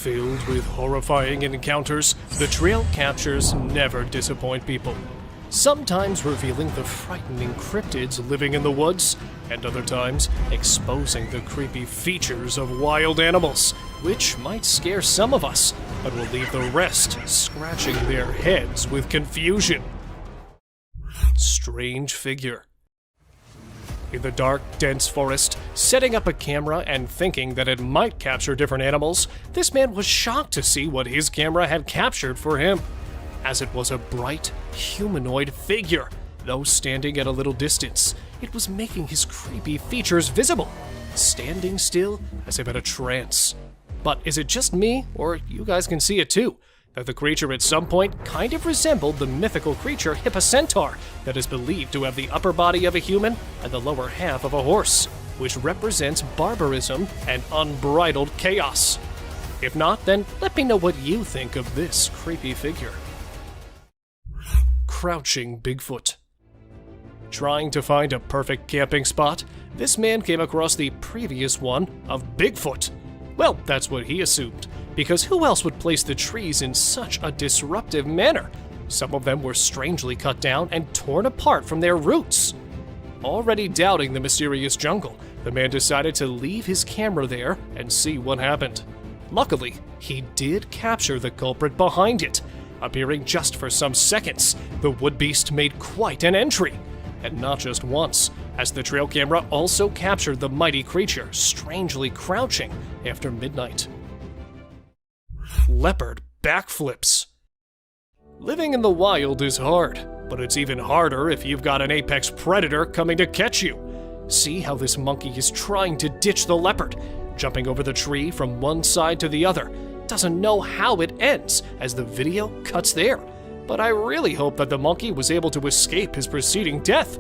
Filled with horrifying encounters, the trail captures never disappoint people. Sometimes revealing the frightening cryptids living in the woods, and other times exposing the creepy features of wild animals, which might scare some of us, but will leave the rest scratching their heads with confusion. Strange figure. In the dark, dense forest, setting up a camera and thinking that it might capture different animals, this man was shocked to see what his camera had captured for him, as it was a bright, humanoid figure. Though standing at a little distance, it was making his creepy features visible, standing still as if in a trance. But is it just me, or you guys can see it too, that the creature at some point kind of resembled the mythical creature Hippocentaur that is believed to have the upper body of a human and the lower half of a horse, which represents barbarism and unbridled chaos? If not, then let me know what you think of this creepy figure. Crouching Bigfoot. Trying to find a perfect camping spot, this man came across the previous one of Bigfoot. Well, that's what he assumed, because who else would place the trees in such a disruptive manner? Some of them were strangely cut down and torn apart from their roots. Already doubting the mysterious jungle, the man decided to leave his camera there and see what happened. Luckily, he did capture the culprit behind it. Appearing just for some seconds, the wood beast made quite an entry. And not just once, as the trail camera also captured the mighty creature strangely crouching after midnight. Leopard backflips. Living in the wild is hard, but it's even harder if you've got an apex predator coming to catch you. See how this monkey is trying to ditch the leopard, jumping over the tree from one side to the other. Doesn't know how it ends as the video cuts there, but I really hope that the monkey was able to escape his preceding death.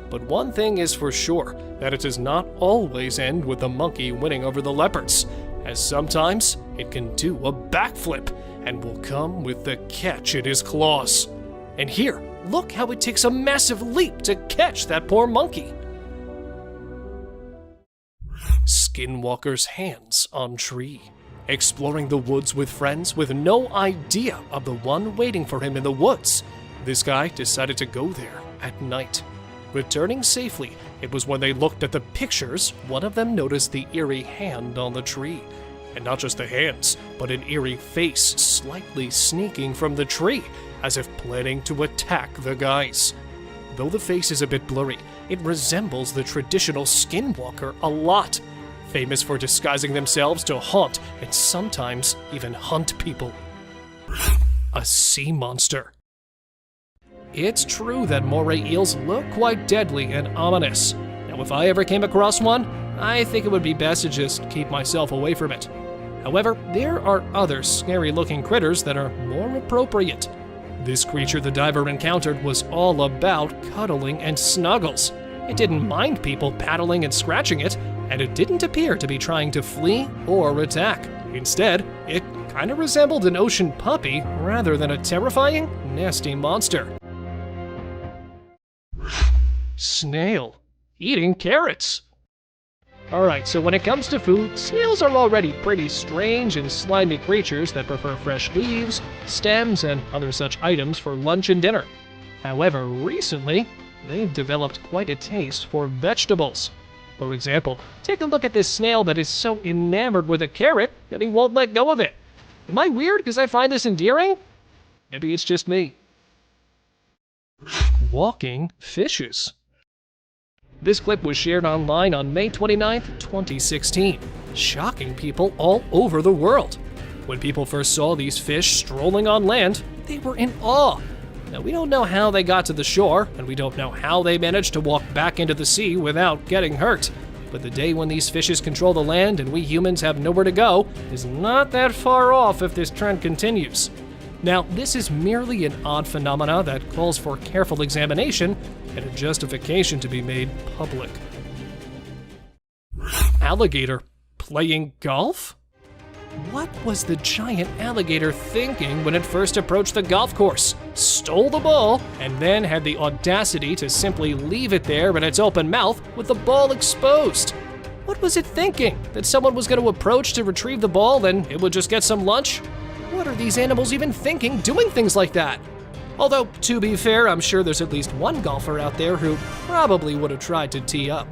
But one thing is for sure, that it does not always end with the monkey winning over the leopards, as sometimes it can do a backflip and will come with the catch in his claws. And here, look how it takes a massive leap to catch that poor monkey. Skinwalker's hands on tree. Exploring the woods with friends with no idea of the one waiting for him in the woods, this guy decided to go there at night. Returning safely, it was when they looked at the pictures, one of them noticed the eerie hand on the tree. And not just the hands, but an eerie face slightly sneaking from the tree, as if planning to attack the guys. Though the face is a bit blurry, it resembles the traditional skinwalker a lot, famous for disguising themselves to haunt and sometimes even hunt people. A sea monster. It's true that moray eels look quite deadly and ominous. Now, if I ever came across one, I think it would be best to just keep myself away from it. However, there are other scary-looking critters that are more appropriate. This creature the diver encountered was all about cuddling and snuggles. It didn't mind people paddling and scratching it, and it didn't appear to be trying to flee or attack. Instead, it kind of resembled an ocean puppy rather than a terrifying, nasty monster. Snail. Eating carrots. Alright, so when it comes to food, snails are already pretty strange and slimy creatures that prefer fresh leaves, stems, and other such items for lunch and dinner. However, recently, they've developed quite a taste for vegetables. For example, take a look at this snail that is so enamored with a carrot that he won't let go of it. Am I weird because I find this endearing? Maybe it's just me. Walking fishes. This clip was shared online on May 29th, 2016, shocking people all over the world. When people first saw these fish strolling on land, they were in awe. Now, we don't know how they got to the shore, and we don't know how they managed to walk back into the sea without getting hurt. But the day when these fishes control the land and we humans have nowhere to go is not that far off if this trend continues. Now, this is merely an odd phenomena that calls for careful examination and a justification to be made public. Alligator playing golf? What was the giant alligator thinking when it first approached the golf course, stole the ball, and then had the audacity to simply leave it there in its open mouth with the ball exposed? What was it thinking? That someone was going to approach to retrieve the ball, then it would just get some lunch? What are these animals even thinking doing things like that? Although, to be fair, I'm sure there's at least one golfer out there who probably would have tried to tee up.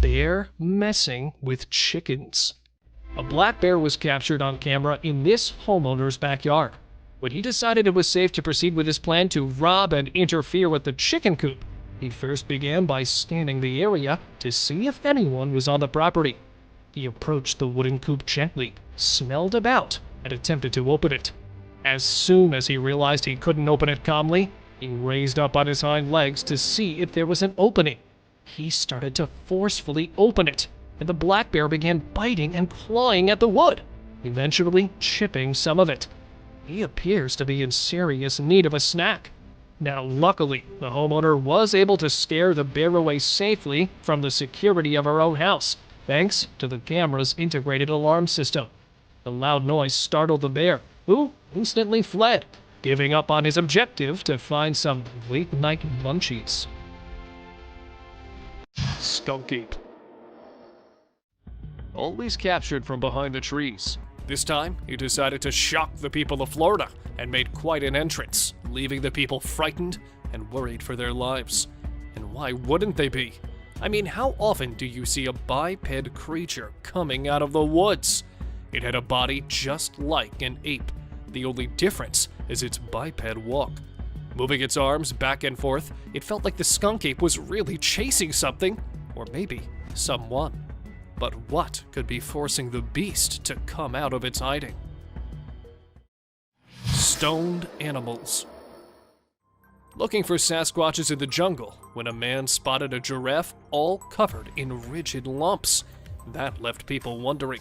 Bear messing with chickens. A black bear was captured on camera in this homeowner's backyard. When he decided it was safe to proceed with his plan to rob and interfere with the chicken coop, he first began by scanning the area to see if anyone was on the property. He approached the wooden coop gently, smelled about, and attempted to open it. As soon as he realized he couldn't open it calmly, he raised up on his hind legs to see if there was an opening. He started to forcefully open it, and the black bear began biting and clawing at the wood, eventually chipping some of it. He appears to be in serious need of a snack. Now, luckily, the homeowner was able to scare the bear away safely from the security of her own house, thanks to the camera's integrated alarm system. The loud noise startled the bear, who instantly fled, giving up on his objective to find some late-night munchies. Skunk ape. Always captured from behind the trees. This time, he decided to shock the people of Florida and made quite an entrance, leaving the people frightened and worried for their lives. And why wouldn't they be? I mean, how often do you see a biped creature coming out of the woods? It had a body just like an ape. The only difference is its biped walk. Moving its arms back and forth, it felt like the skunk ape was really chasing something, or maybe someone. But what could be forcing the beast to come out of its hiding? Stoned animals. Looking for Sasquatches in the jungle when a man spotted a giraffe all covered in rigid lumps. That left people wondering.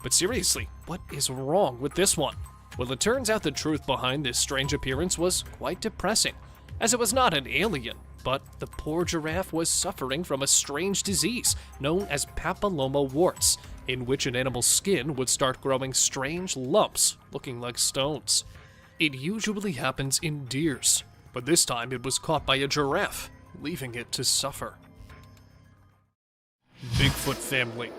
But seriously, what is wrong with this one? Well, it turns out the truth behind this strange appearance was quite depressing, as it was not an alien, but the poor giraffe was suffering from a strange disease known as papilloma warts, in which an animal's skin would start growing strange lumps looking like stones. It usually happens in deers, but this time it was caught by a giraffe, leaving it to suffer. Bigfoot family.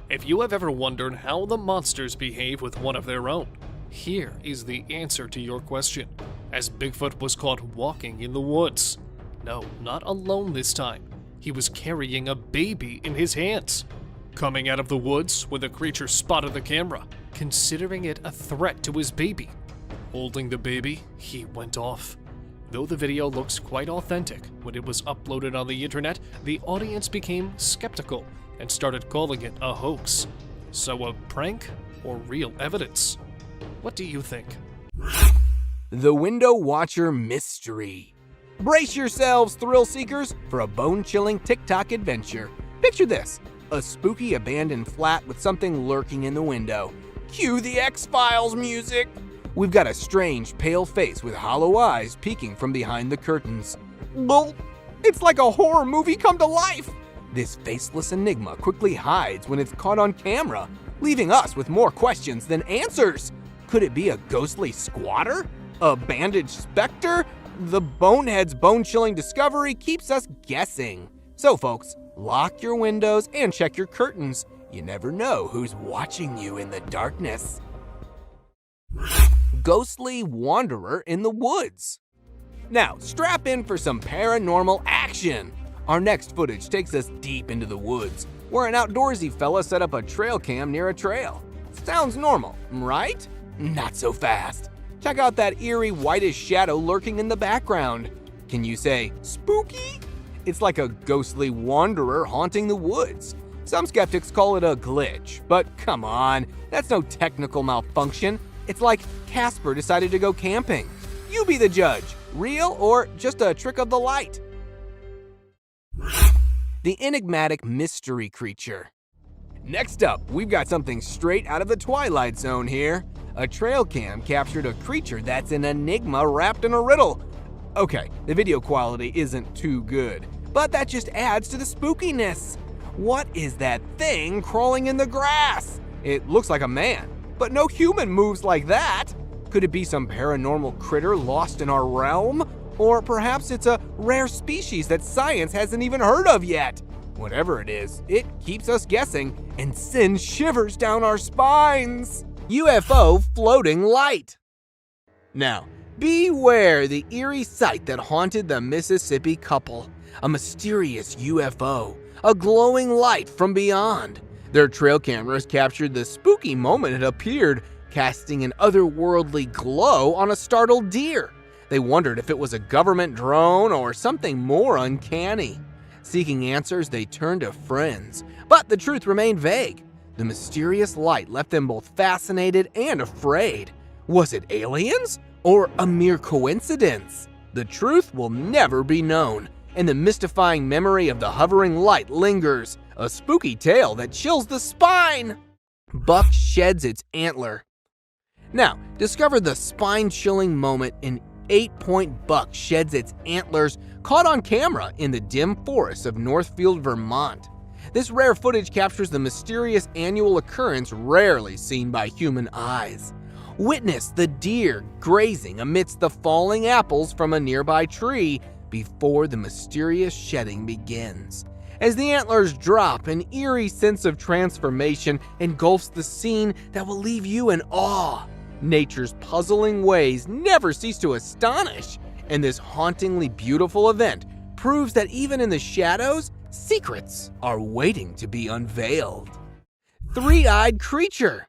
If you have ever wondered how the monsters behave with one of their own, here is the answer to your question, as Bigfoot was caught walking in the woods. No, not alone this time. He was carrying a baby in his hands. Coming out of the woods when the creature spotted the camera, considering it a threat to his baby. Holding the baby, he went off. Though the video looks quite authentic, when it was uploaded on the internet, the audience became skeptical and started calling it a hoax. So a prank or real evidence? What do you think? The Window Watcher Mystery. Brace yourselves, thrill seekers, for a bone-chilling TikTok adventure. Picture this, a spooky abandoned flat with something lurking in the window. Cue the X-Files music. We've got a strange, pale face with hollow eyes peeking from behind the curtains. Well, it's like a horror movie come to life. This faceless enigma quickly hides when it's caught on camera, leaving us with more questions than answers. Could it be a ghostly squatter? A bandaged specter? The bonehead's bone-chilling discovery keeps us guessing. So folks, lock your windows and check your curtains. You never know who's watching you in the darkness. Ghostly wanderer in the woods. Now, strap in for some paranormal action. Our next footage takes us deep into the woods, where an outdoorsy fella set up a trail cam near a trail. Sounds normal, right? Not so fast. Check out that eerie whitish shadow lurking in the background. Can you say spooky? It's like a ghostly wanderer haunting the woods. Some skeptics call it a glitch, but come on, that's no technical malfunction. It's like Casper decided to go camping. You be the judge, real or just a trick of the light? The enigmatic mystery creature. Next up, we've got something straight out of the Twilight Zone here. A trail cam captured a creature that's an enigma wrapped in a riddle. Okay, the video quality isn't too good, but that just adds to the spookiness. What is that thing crawling in the grass? It looks like a man, but no human moves like that. Could it be some paranormal critter lost in our realm? Or perhaps it's a rare species that science hasn't even heard of yet. Whatever it is, it keeps us guessing and sends shivers down our spines. UFO floating light. Now, beware the eerie sight that haunted the Mississippi couple. A mysterious UFO, a glowing light from beyond. Their trail cameras captured the spooky moment it appeared, casting an otherworldly glow on a startled deer. They wondered if it was a government drone or something more uncanny. Seeking answers, they turned to friends, but the truth remained vague. The mysterious light left them both fascinated and afraid. Was it aliens or a mere coincidence? The truth will never be known, and the mystifying memory of the hovering light lingers, a spooky tale that chills the spine. Buck sheds its antler. Now, discover the spine-chilling moment an 8-point buck sheds its antlers, caught on camera in the dim forests of Northfield, Vermont. This rare footage captures the mysterious annual occurrence rarely seen by human eyes. Witness the deer grazing amidst the falling apples from a nearby tree before the mysterious shedding begins. As the antlers drop, an eerie sense of transformation engulfs the scene that will leave you in awe. Nature's puzzling ways never cease to astonish, and this hauntingly beautiful event proves that even in the shadows, secrets are waiting to be unveiled. Three-eyed creature.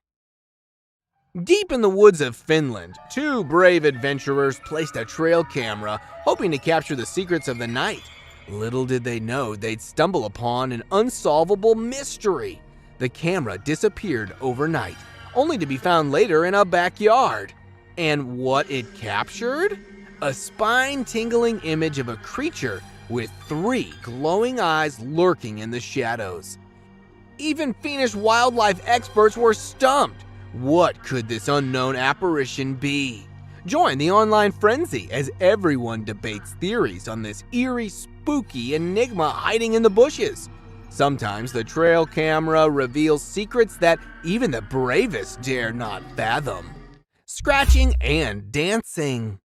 Deep in the woods of Finland, two brave adventurers placed a trail camera, hoping to capture the secrets of the night. Little did they know they'd stumble upon an unsolvable mystery. The camera disappeared overnight, only to be found later in a backyard. And what it captured? A spine-tingling image of a creature with three glowing eyes lurking in the shadows. Even Finnish wildlife experts were stumped. What could this unknown apparition be? Join the online frenzy as everyone debates theories on this eerie, spooky enigma hiding in the bushes. Sometimes the trail camera reveals secrets that even the bravest dare not fathom. Scratching and dancing.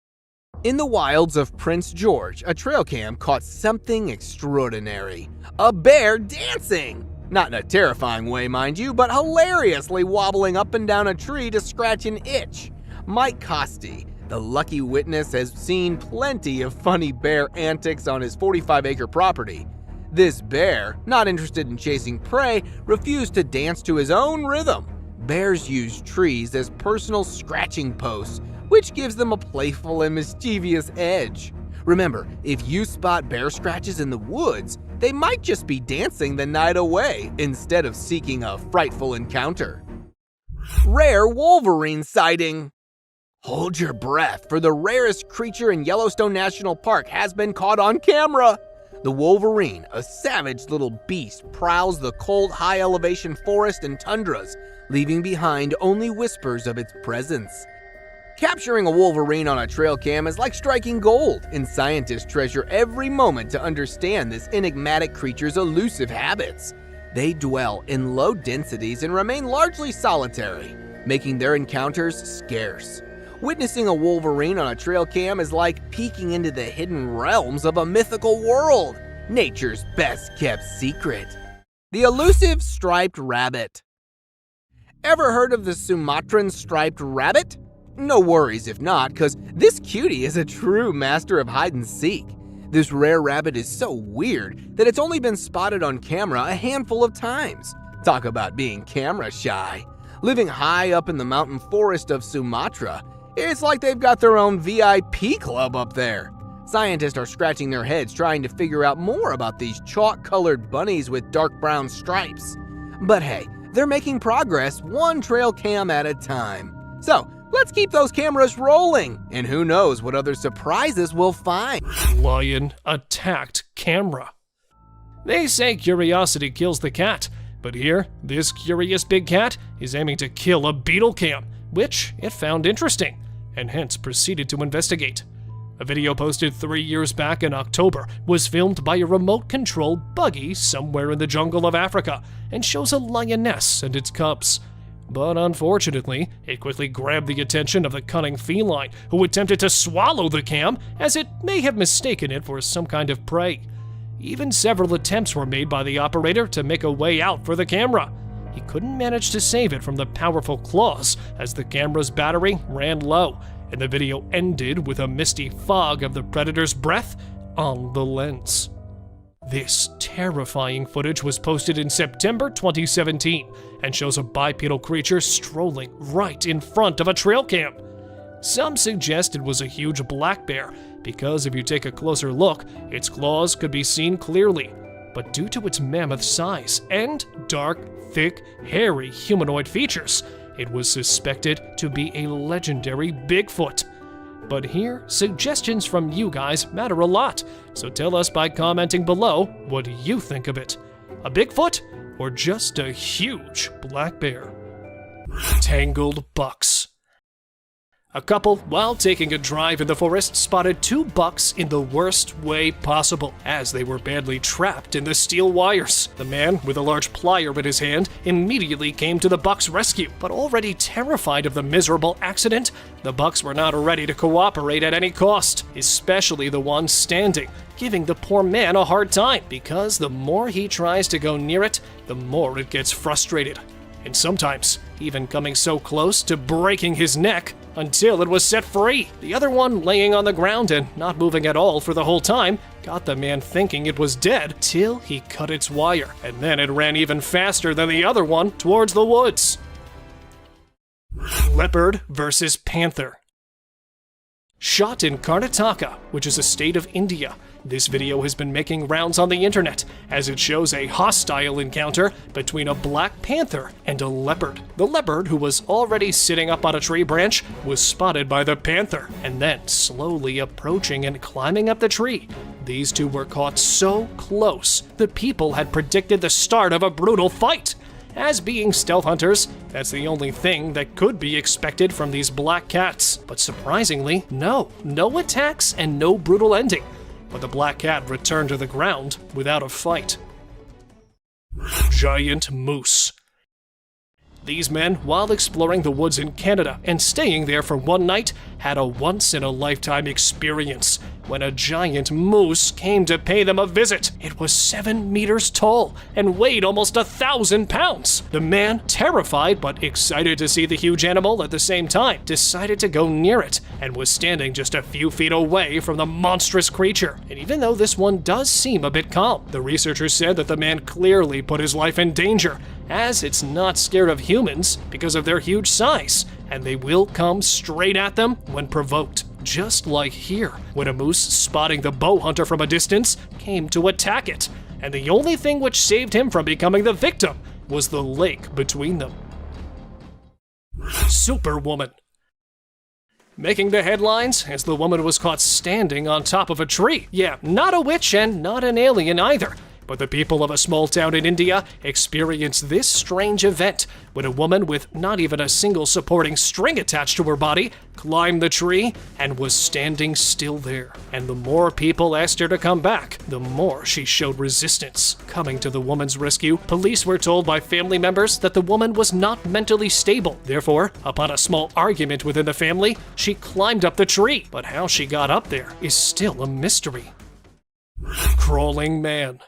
In the wilds of Prince George, a trail cam caught something extraordinary. A bear dancing! Not in a terrifying way, mind you, but hilariously wobbling up and down a tree to scratch an itch. Mike Costi, the lucky witness, has seen plenty of funny bear antics on his 45-acre property. This bear, not interested in chasing prey, refused to dance to his own rhythm. Bears use trees as personal scratching posts, which gives them a playful and mischievous edge. Remember, if you spot bear scratches in the woods, they might just be dancing the night away instead of seeking a frightful encounter. Rare Wolverine sighting. Hold your breath, for the rarest creature in Yellowstone National Park has been caught on camera. The wolverine, a savage little beast, prowls the cold, high-elevation forest and tundras, leaving behind only whispers of its presence. Capturing a wolverine on a trail cam is like striking gold, and scientists treasure every moment to understand this enigmatic creature's elusive habits. They dwell in low densities and remain largely solitary, making their encounters scarce. Witnessing a wolverine on a trail cam is like peeking into the hidden realms of a mythical world, nature's best-kept secret. The elusive striped rabbit. Ever heard of the Sumatran striped rabbit? No worries if not, because this cutie is a true master of hide-and-seek. This rare rabbit is so weird that it's only been spotted on camera a handful of times. Talk about being camera shy. Living high up in the mountain forest of Sumatra, it's like they've got their own VIP club up there. Scientists are scratching their heads trying to figure out more about these chalk-colored bunnies with dark brown stripes. But hey, they're making progress one trail cam at a time. So, let's keep those cameras rolling, and who knows what other surprises we'll find. Lion attacked camera. They say curiosity kills the cat, but here, this curious big cat is aiming to kill a beetle cam, which it found interesting, and hence proceeded to investigate. A video posted 3 years back in October was filmed by a remote-controlled buggy somewhere in the jungle of Africa and shows a lioness and its cubs. But unfortunately, it quickly grabbed the attention of the cunning feline, who attempted to swallow the cam, as it may have mistaken it for some kind of prey. Even several attempts were made by the operator to make a way out for the camera. He couldn't manage to save it from the powerful claws, as the camera's battery ran low, and the video ended with a misty fog of the predator's breath on the lens. This terrifying footage was posted in September 2017 and shows a bipedal creature strolling right in front of a trail cam. Some suggest it was a huge black bear because if you take a closer look, its claws could be seen clearly. But due to its mammoth size and dark, thick, hairy humanoid features, it was suspected to be a legendary Bigfoot. But here, suggestions from you guys matter a lot, so tell us by commenting below what you think of it. A Bigfoot or just a huge black bear? Tangled bucks. A couple, while taking a drive in the forest, spotted 2 bucks in the worst way possible, as they were badly trapped in the steel wires. The man, with a large plier in his hand, immediately came to the bucks' rescue, but already terrified of the miserable accident, the bucks were not ready to cooperate at any cost, especially the one standing, giving the poor man a hard time, because the more he tries to go near it, the more it gets frustrated, and sometimes even coming so close to breaking his neck until it was set free. The other one, laying on the ground and not moving at all for the whole time, got the man thinking it was dead till he cut its wire, and then it ran even faster than the other one towards the woods. Leopard versus panther. Shot in Karnataka, which is a state of India, this video has been making rounds on the internet, as it shows a hostile encounter between a black panther and a leopard. The leopard, who was already sitting up on a tree branch, was spotted by the panther, and then slowly approaching and climbing up the tree. These two were caught so close, the people had predicted the start of a brutal fight. As being stealth hunters, that's the only thing that could be expected from these black cats. But surprisingly, no attacks and no brutal ending. But the black cat returned to the ground without a fight. Giant moose. These men, while exploring the woods in Canada and staying there for one night, had a once-in-a-lifetime experience when a giant moose came to pay them a visit. It was 7 meters tall and weighed almost 1,000 pounds. The man, terrified but excited to see the huge animal at the same time, decided to go near it and was standing just a few feet away from the monstrous creature. And even though this one does seem a bit calm, the researchers said that the man clearly put his life in danger, as it's not scared of humans because of their huge size, and they will come straight at them when provoked. Just like here, when a moose, spotting the bow hunter from a distance, came to attack it, and the only thing which saved him from becoming the victim was the lake between them. Superwoman. Making the headlines as the woman was caught standing on top of a tree. Yeah, not a witch and not an alien either. But the people of a small town in India experienced this strange event when a woman with not even a single supporting string attached to her body climbed the tree and was standing still there. And the more people asked her to come back, the more she showed resistance. Coming to the woman's rescue, police were told by family members that the woman was not mentally stable. Therefore, upon a small argument within the family, she climbed up the tree. But how she got up there is still a mystery. Crawling man.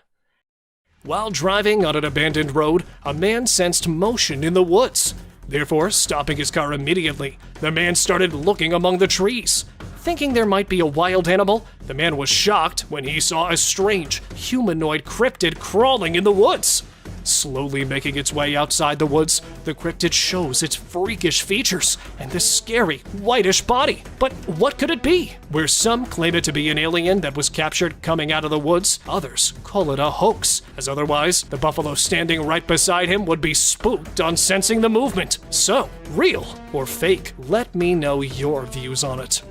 While driving on an abandoned road, a man sensed motion in the woods. Therefore, stopping his car immediately, the man started looking among the trees. Thinking there might be a wild animal, the man was shocked when he saw a strange, humanoid cryptid crawling in the woods. Slowly making its way outside the woods, the cryptid shows its freakish features and this scary, whitish body. But what could it be? Where some claim it to be an alien that was captured coming out of the woods, others call it a hoax, as otherwise, the buffalo standing right beside him would be spooked on sensing the movement. So, real or fake? Let me know your views on it.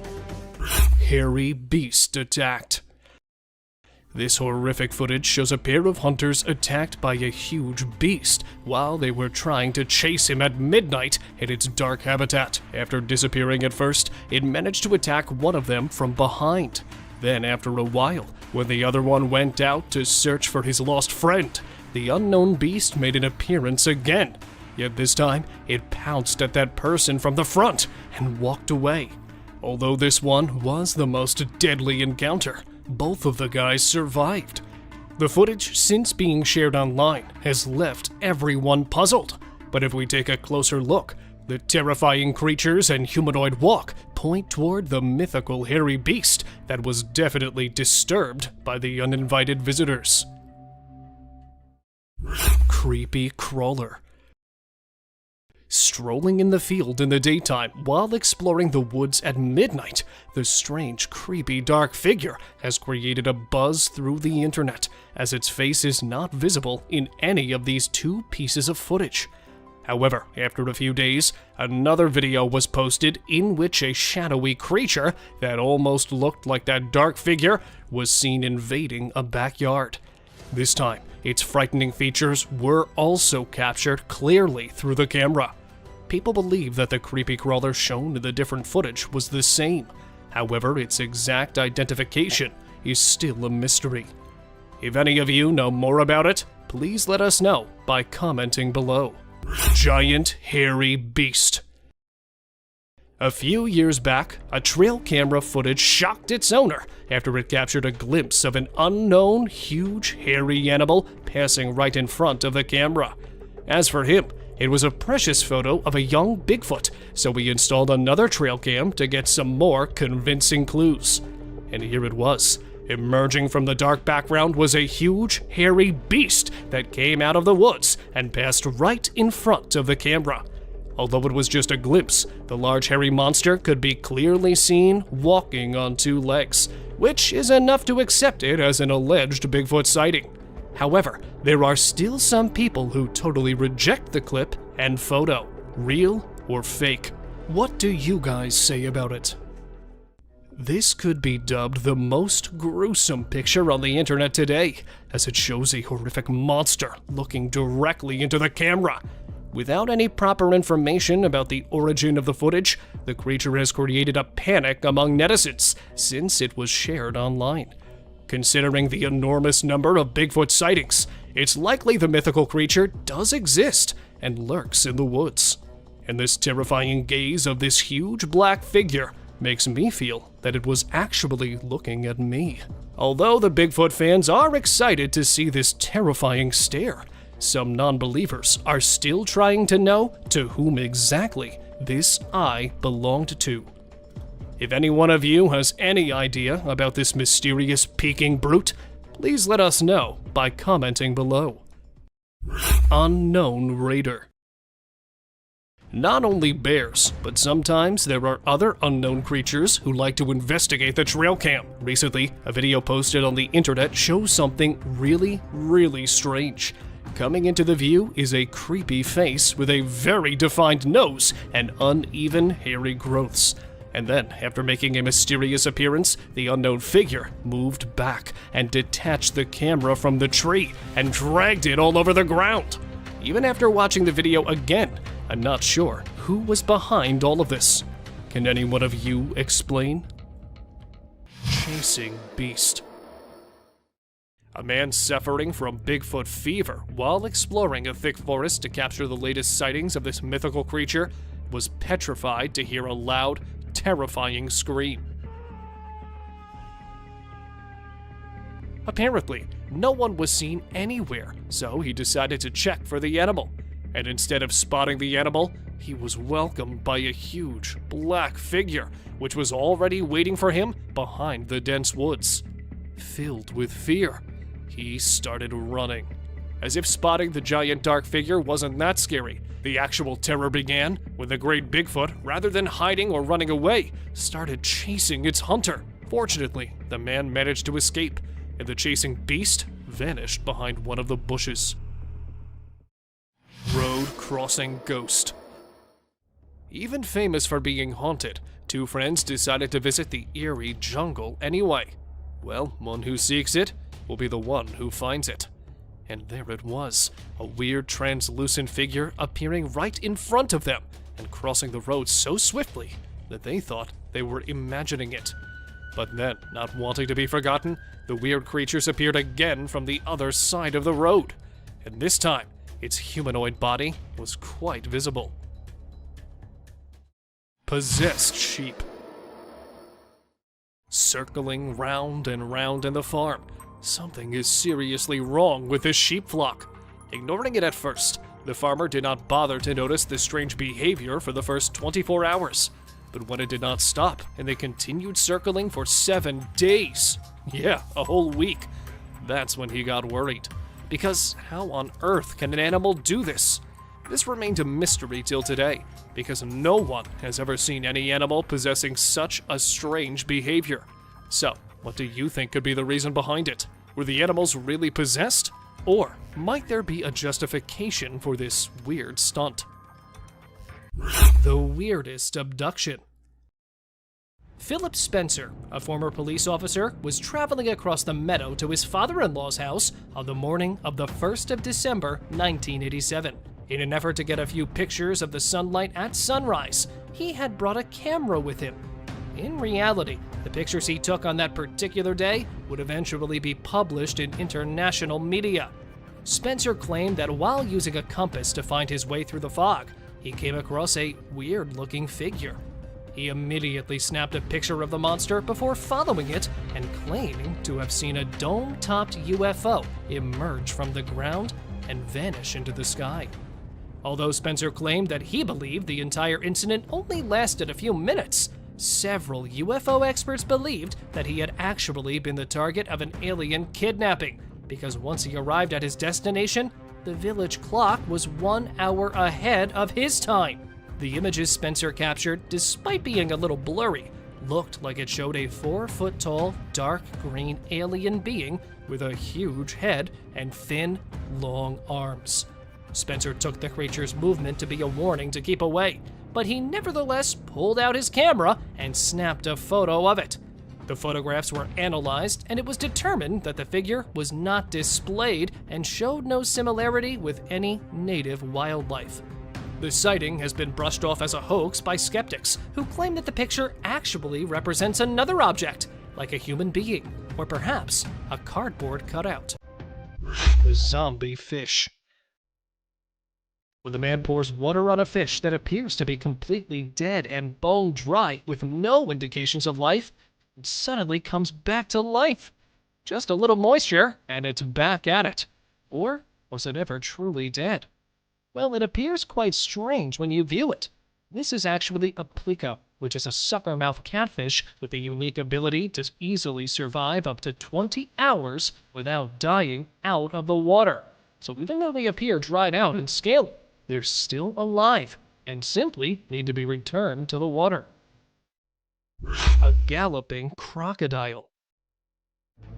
Hairy beast attacked. This horrific footage shows a pair of hunters attacked by a huge beast while they were trying to chase him at midnight in its dark habitat. After disappearing at first, it managed to attack one of them from behind. Then, after a while, when the other one went out to search for his lost friend, the unknown beast made an appearance again. Yet this time, it pounced at that person from the front and walked away. Although this one was the most deadly encounter, both of the guys survived. The footage, since being shared online, has left everyone puzzled. But if we take a closer look, the terrifying creatures and humanoid walk point toward the mythical hairy beast that was definitely disturbed by the uninvited visitors. Creepy crawler. Strolling in the field in the daytime while exploring the woods at midnight, the strange, creepy, dark figure has created a buzz through the internet, as its face is not visible in any of these two pieces of footage. However, after a few days, another video was posted in which a shadowy creature that almost looked like that dark figure was seen invading a backyard. This time, its frightening features were also captured clearly through the camera. People believe that the creepy crawler shown in the different footage was the same. However, its exact identification is still a mystery. If any of you know more about it, please let us know by commenting below. Giant hairy beast. A few years back, a trail camera footage shocked its owner after it captured a glimpse of an unknown, huge, hairy animal passing right in front of the camera. As for him, it was a precious photo of a young Bigfoot, so we installed another trail cam to get some more convincing clues. And here it was. Emerging from the dark background was a huge, hairy beast that came out of the woods and passed right in front of the camera. Although it was just a glimpse, the large hairy monster could be clearly seen walking on two legs, which is enough to accept it as an alleged Bigfoot sighting. However, there are still some people who totally reject the clip and photo, real or fake. What do you guys say about it? This could be dubbed the most gruesome picture on the internet today, as it shows a horrific monster looking directly into the camera. Without any proper information about the origin of the footage, the creature has created a panic among netizens since it was shared online. Considering the enormous number of Bigfoot sightings, it's likely the mythical creature does exist and lurks in the woods. And this terrifying gaze of this huge black figure makes me feel that it was actually looking at me. Although the Bigfoot fans are excited to see this terrifying stare, some non-believers are still trying to know to whom exactly this eye belonged to. If any one of you has any idea about this mysterious peeking brute, please let us know by commenting below. Unknown raider. Not only bears, but sometimes there are other unknown creatures who like to investigate the trail cam. Recently, a video posted on the internet shows something really strange. Coming into the view is a creepy face with a very defined nose and uneven hairy growths. And then, after making a mysterious appearance, the unknown figure moved back and detached the camera from the tree and dragged it all over the ground. Even after watching the video again, I'm not sure who was behind all of this. Can any one of you explain? Chasing beast. A man suffering from Bigfoot fever while exploring a thick forest to capture the latest sightings of this mythical creature was petrified to hear a loud, terrifying scream. Apparently, no one was seen anywhere, so he decided to check for the animal. And instead of spotting the animal, he was welcomed by a huge, black figure, which was already waiting for him behind the dense woods. Filled with fear, he started running. As if spotting the giant dark figure wasn't that scary, the actual terror began when the great Bigfoot, rather than hiding or running away, started chasing its hunter. Fortunately, the man managed to escape, and the chasing beast vanished behind one of the bushes. Road crossing ghost. Even famous for being haunted, two friends decided to visit the eerie jungle anyway. Well, one who seeks it will be the one who finds it. And there it was, a weird translucent figure appearing right in front of them and crossing the road so swiftly that they thought they were imagining it. But then, not wanting to be forgotten, the weird creatures appeared again from the other side of the road. And this time, Its humanoid body was quite visible. Possessed sheep. Circling round and round in the farm, something is seriously wrong with this sheep flock. Ignoring it at first, the farmer did not bother to notice the strange behavior for the first 24 hours. But when it did not stop, and they continued circling for 7 days, yeah, a whole week, that's when he got worried. Because how on earth can an animal do this? This remained a mystery till today, because no one has ever seen any animal possessing such a strange behavior. So, what do you think could be the reason behind it? Were the animals really possessed? Or might there be a justification for this weird stunt? The weirdest abduction. Philip Spencer, a former police officer, was traveling across the meadow to his father-in-law's house on the morning of the 1st of December, 1987. In an effort to get a few pictures of the sunlight at sunrise, he had brought a camera with him. In reality, the pictures he took on that particular day would eventually be published in international media. Spencer claimed that while using a compass to find his way through the fog, he came across a weird-looking figure. He immediately snapped a picture of the monster before following it and claiming to have seen a dome-topped UFO emerge from the ground and vanish into the sky. Although Spencer claimed that he believed the entire incident only lasted a few minutes, several UFO experts believed that he had actually been the target of an alien kidnapping, because once he arrived at his destination, the village clock was 1 hour ahead of his time. The images Spencer captured, despite being a little blurry, looked like it showed a 4-foot-tall, dark green alien being with a huge head and thin, long arms. Spencer took the creature's movement to be a warning to keep away, but he nevertheless pulled out his camera and snapped a photo of it. The photographs were analyzed, and it was determined that the figure was not displayed and showed no similarity with any native wildlife. The sighting has been brushed off as a hoax by skeptics, who claim that the picture actually represents another object, like a human being, or perhaps a cardboard cutout. The zombie fish. When the man pours water on a fish that appears to be completely dead and bone dry with no indications of life, it suddenly comes back to life. Just a little moisture, and it's back at it. Or was it ever truly dead? Well, it appears quite strange when you view it. This is actually a plica, which is a sucker-mouth catfish with the unique ability to easily survive up to 20 hours without dying out of the water. So even though they appear dried out and scaly, they're still alive and simply need to be returned to the water. A galloping crocodile.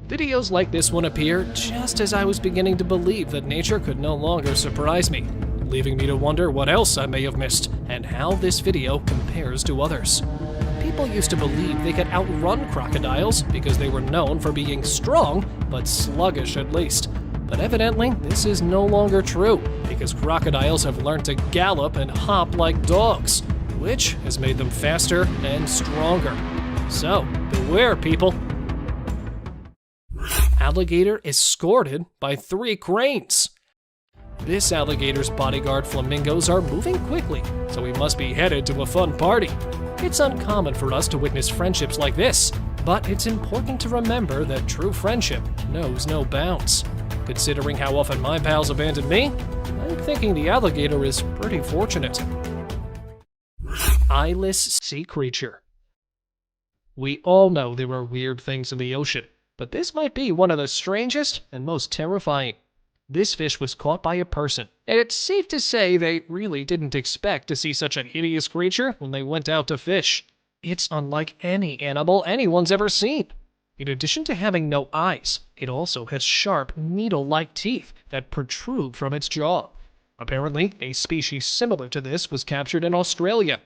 Videos like this one appeared just as I was beginning to believe that nature could no longer surprise me, leaving me to wonder what else I may have missed and how this video compares to others. People used to believe they could outrun crocodiles because they were known for being strong, but sluggish at least. But evidently, this is no longer true, because crocodiles have learned to gallop and hop like dogs, which has made them faster and stronger. So, beware, people. Alligator escorted by 3 cranes. This alligator's bodyguard flamingos are moving quickly, so we must be headed to a fun party. It's uncommon for us to witness friendships like this, but it's important to remember that true friendship knows no bounds. Considering how often my pals abandon me, I'm thinking the alligator is pretty fortunate. Eyeless sea creature. We all know there are weird things in the ocean, but this might be one of the strangest and most terrifying. This fish was caught by a person, and it's safe to say they really didn't expect to see such a hideous creature when they went out to fish. It's unlike any animal anyone's ever seen. In addition to having no eyes, it also has sharp, needle-like teeth that protrude from its jaw. Apparently, a species similar to this was captured in Australia.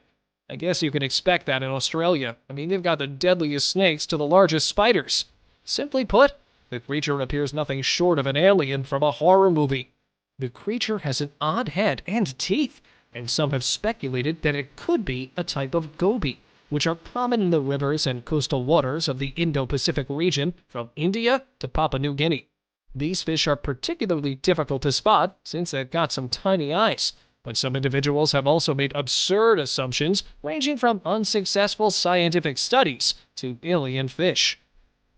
I guess you can expect that in Australia. I mean, they've got the deadliest snakes to the largest spiders. Simply put, the creature appears nothing short of an alien from a horror movie. The creature has an odd head and teeth, and some have speculated that it could be a type of goby, which are common in the rivers and coastal waters of the Indo-Pacific region from India to Papua New Guinea. These fish are particularly difficult to spot since they've got some tiny eyes, but some individuals have also made absurd assumptions ranging from unsuccessful scientific studies to alien fish.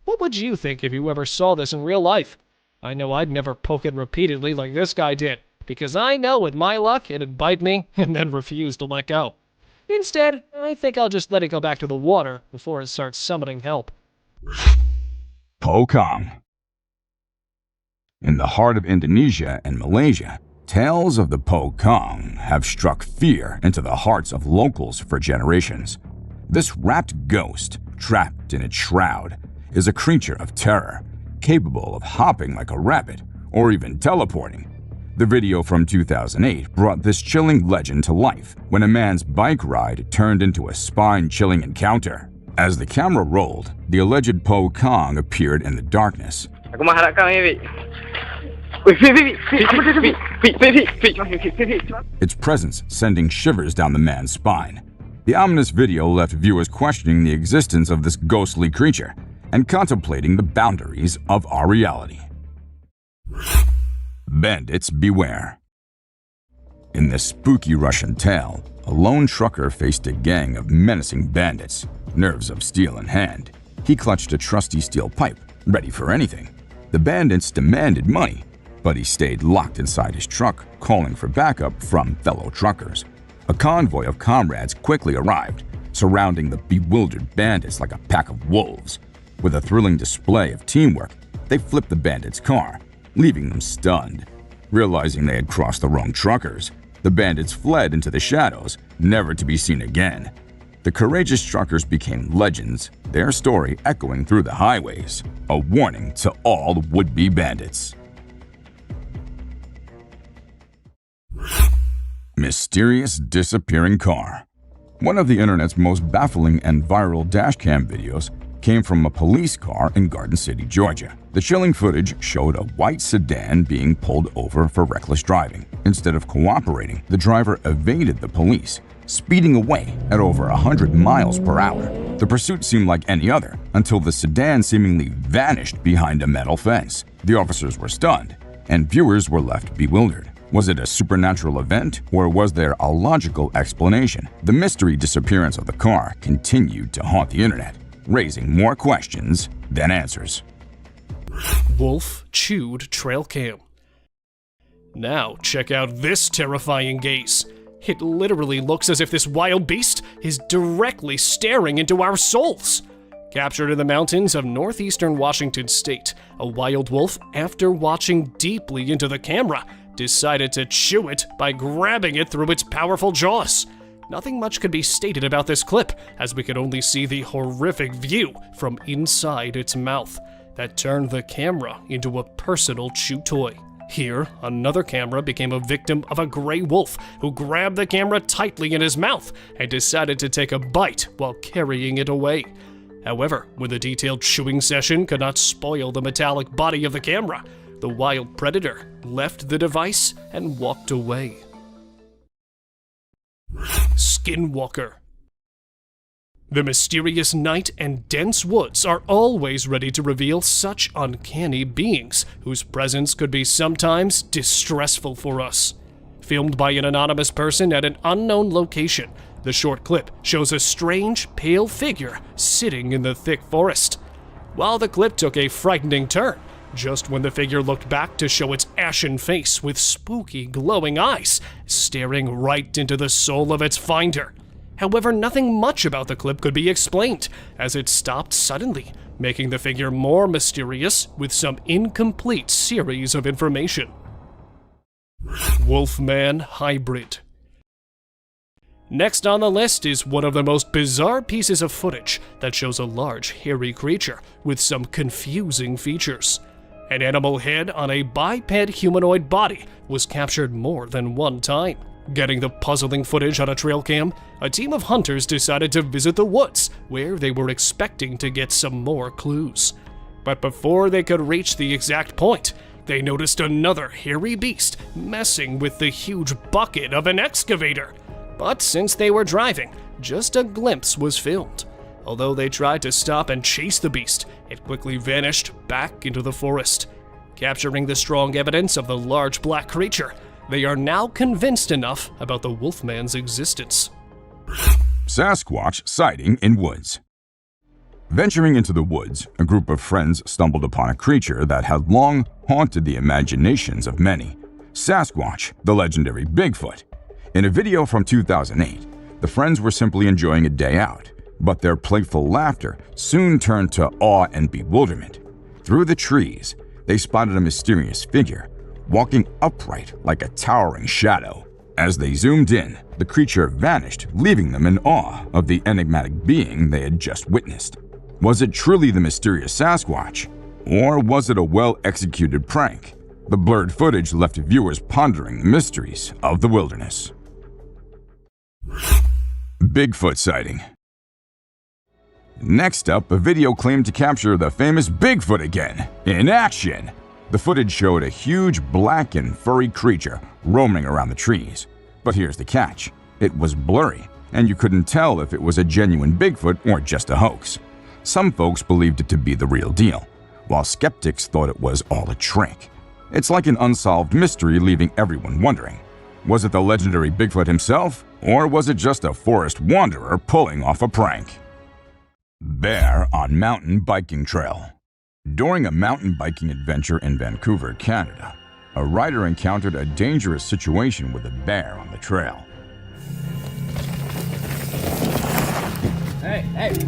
What would you think if you ever saw this in real life? I know I'd never poke it repeatedly like this guy did, because I know with my luck it'd bite me and then refuse to let go. Instead, I think I'll just let it go back to the water before it starts summoning help. Pokong. In the heart of Indonesia and Malaysia, tales of the Pokong have struck fear into the hearts of locals for generations. This wrapped ghost, trapped in its shroud, is a creature of terror, capable of hopping like a rabbit or even teleporting. The video from 2008 brought this chilling legend to life when a man's bike ride turned into a spine-chilling encounter. As the camera rolled, the alleged Pokong appeared in the darkness. Its presence sending shivers down the man's spine. The ominous video left viewers questioning the existence of this ghostly creature and contemplating the boundaries of our reality. Bandits beware. In this spooky Russian tale, a lone trucker faced a gang of menacing bandits, nerves of steel in hand. He clutched a trusty steel pipe, ready for anything. The bandits demanded money, but he stayed locked inside his truck, calling for backup from fellow truckers. A convoy of comrades quickly arrived, surrounding the bewildered bandits like a pack of wolves. With a thrilling display of teamwork, they flipped the bandits' car, leaving them stunned. Realizing they had crossed the wrong truckers, the bandits fled into the shadows, never to be seen again. The courageous truckers became legends, their story echoing through the highways, a warning to all would-be bandits. Mysterious disappearing car. One of the internet's most baffling and viral dashcam videos came from a police car in Garden City, Georgia. The chilling footage showed a white sedan being pulled over for reckless driving. Instead of cooperating, the driver evaded the police, speeding away at over 100 miles per hour. The pursuit seemed like any other until the sedan seemingly vanished behind a metal fence. The officers were stunned, and viewers were left bewildered. Was it a supernatural event, or was there a logical explanation? The mystery disappearance of the car continued to haunt the internet, raising more questions than answers. Wolf chewed trail cam. Now check out this terrifying gaze. It literally looks as if this wild beast is directly staring into our souls. Captured in the mountains of northeastern Washington state, a wild wolf, after watching deeply into the camera, decided to chew it by grabbing it through its powerful jaws. Nothing much could be stated about this clip, as we could only see the horrific view from inside its mouth that turned the camera into a personal chew toy. Here, another camera became a victim of a gray wolf who grabbed the camera tightly in his mouth and decided to take a bite while carrying it away. However, when the detailed chewing session could not spoil the metallic body of the camera, the wild predator left the device and walked away. Skinwalker. The mysterious night and dense woods are always ready to reveal such uncanny beings whose presence could be sometimes distressful for us. Filmed by an anonymous person at an unknown location, the short clip shows a strange, pale figure sitting in the thick forest. While the clip took a frightening turn, just when the figure looked back to show its ashen face with spooky, glowing eyes, staring right into the soul of its finder. However, nothing much about the clip could be explained, as it stopped suddenly, making the figure more mysterious with some incomplete series of information. Wolfman Hybrid. Next on the list is one of the most bizarre pieces of footage that shows a large, hairy creature with some confusing features. An animal head on a biped humanoid body was captured more than one time. Getting the puzzling footage on a trail cam, a team of hunters decided to visit the woods, where they were expecting to get some more clues. But before they could reach the exact point, they noticed another hairy beast messing with the huge bucket of an excavator. But since they were driving, just a glimpse was filmed. Although they tried to stop and chase the beast, it quickly vanished back into the forest. Capturing the strong evidence of the large black creature, they are now convinced enough about the Wolfman's existence. Sasquatch sighting in woods. Venturing into the woods, a group of friends stumbled upon a creature that had long haunted the imaginations of many. Sasquatch, the legendary Bigfoot. In a video from 2008, the friends were simply enjoying a day out, but their playful laughter soon turned to awe and bewilderment. Through the trees, they spotted a mysterious figure, walking upright like a towering shadow. As they zoomed in, the creature vanished, leaving them in awe of the enigmatic being they had just witnessed. Was it truly the mysterious Sasquatch? Or was it a well-executed prank? The blurred footage left viewers pondering the mysteries of the wilderness. Bigfoot sighting. Next up, a video claimed to capture the famous Bigfoot again, in action. The footage showed a huge black and furry creature roaming around the trees. But here's the catch. It was blurry, and you couldn't tell if it was a genuine Bigfoot or just a hoax. Some folks believed it to be the real deal, while skeptics thought it was all a trick. It's like an unsolved mystery, leaving everyone wondering. Was it the legendary Bigfoot himself, or was it just a forest wanderer pulling off a prank? Bear on mountain biking trail. During a mountain biking adventure in Vancouver, Canada, a rider encountered a dangerous situation with a bear on the trail. Hey.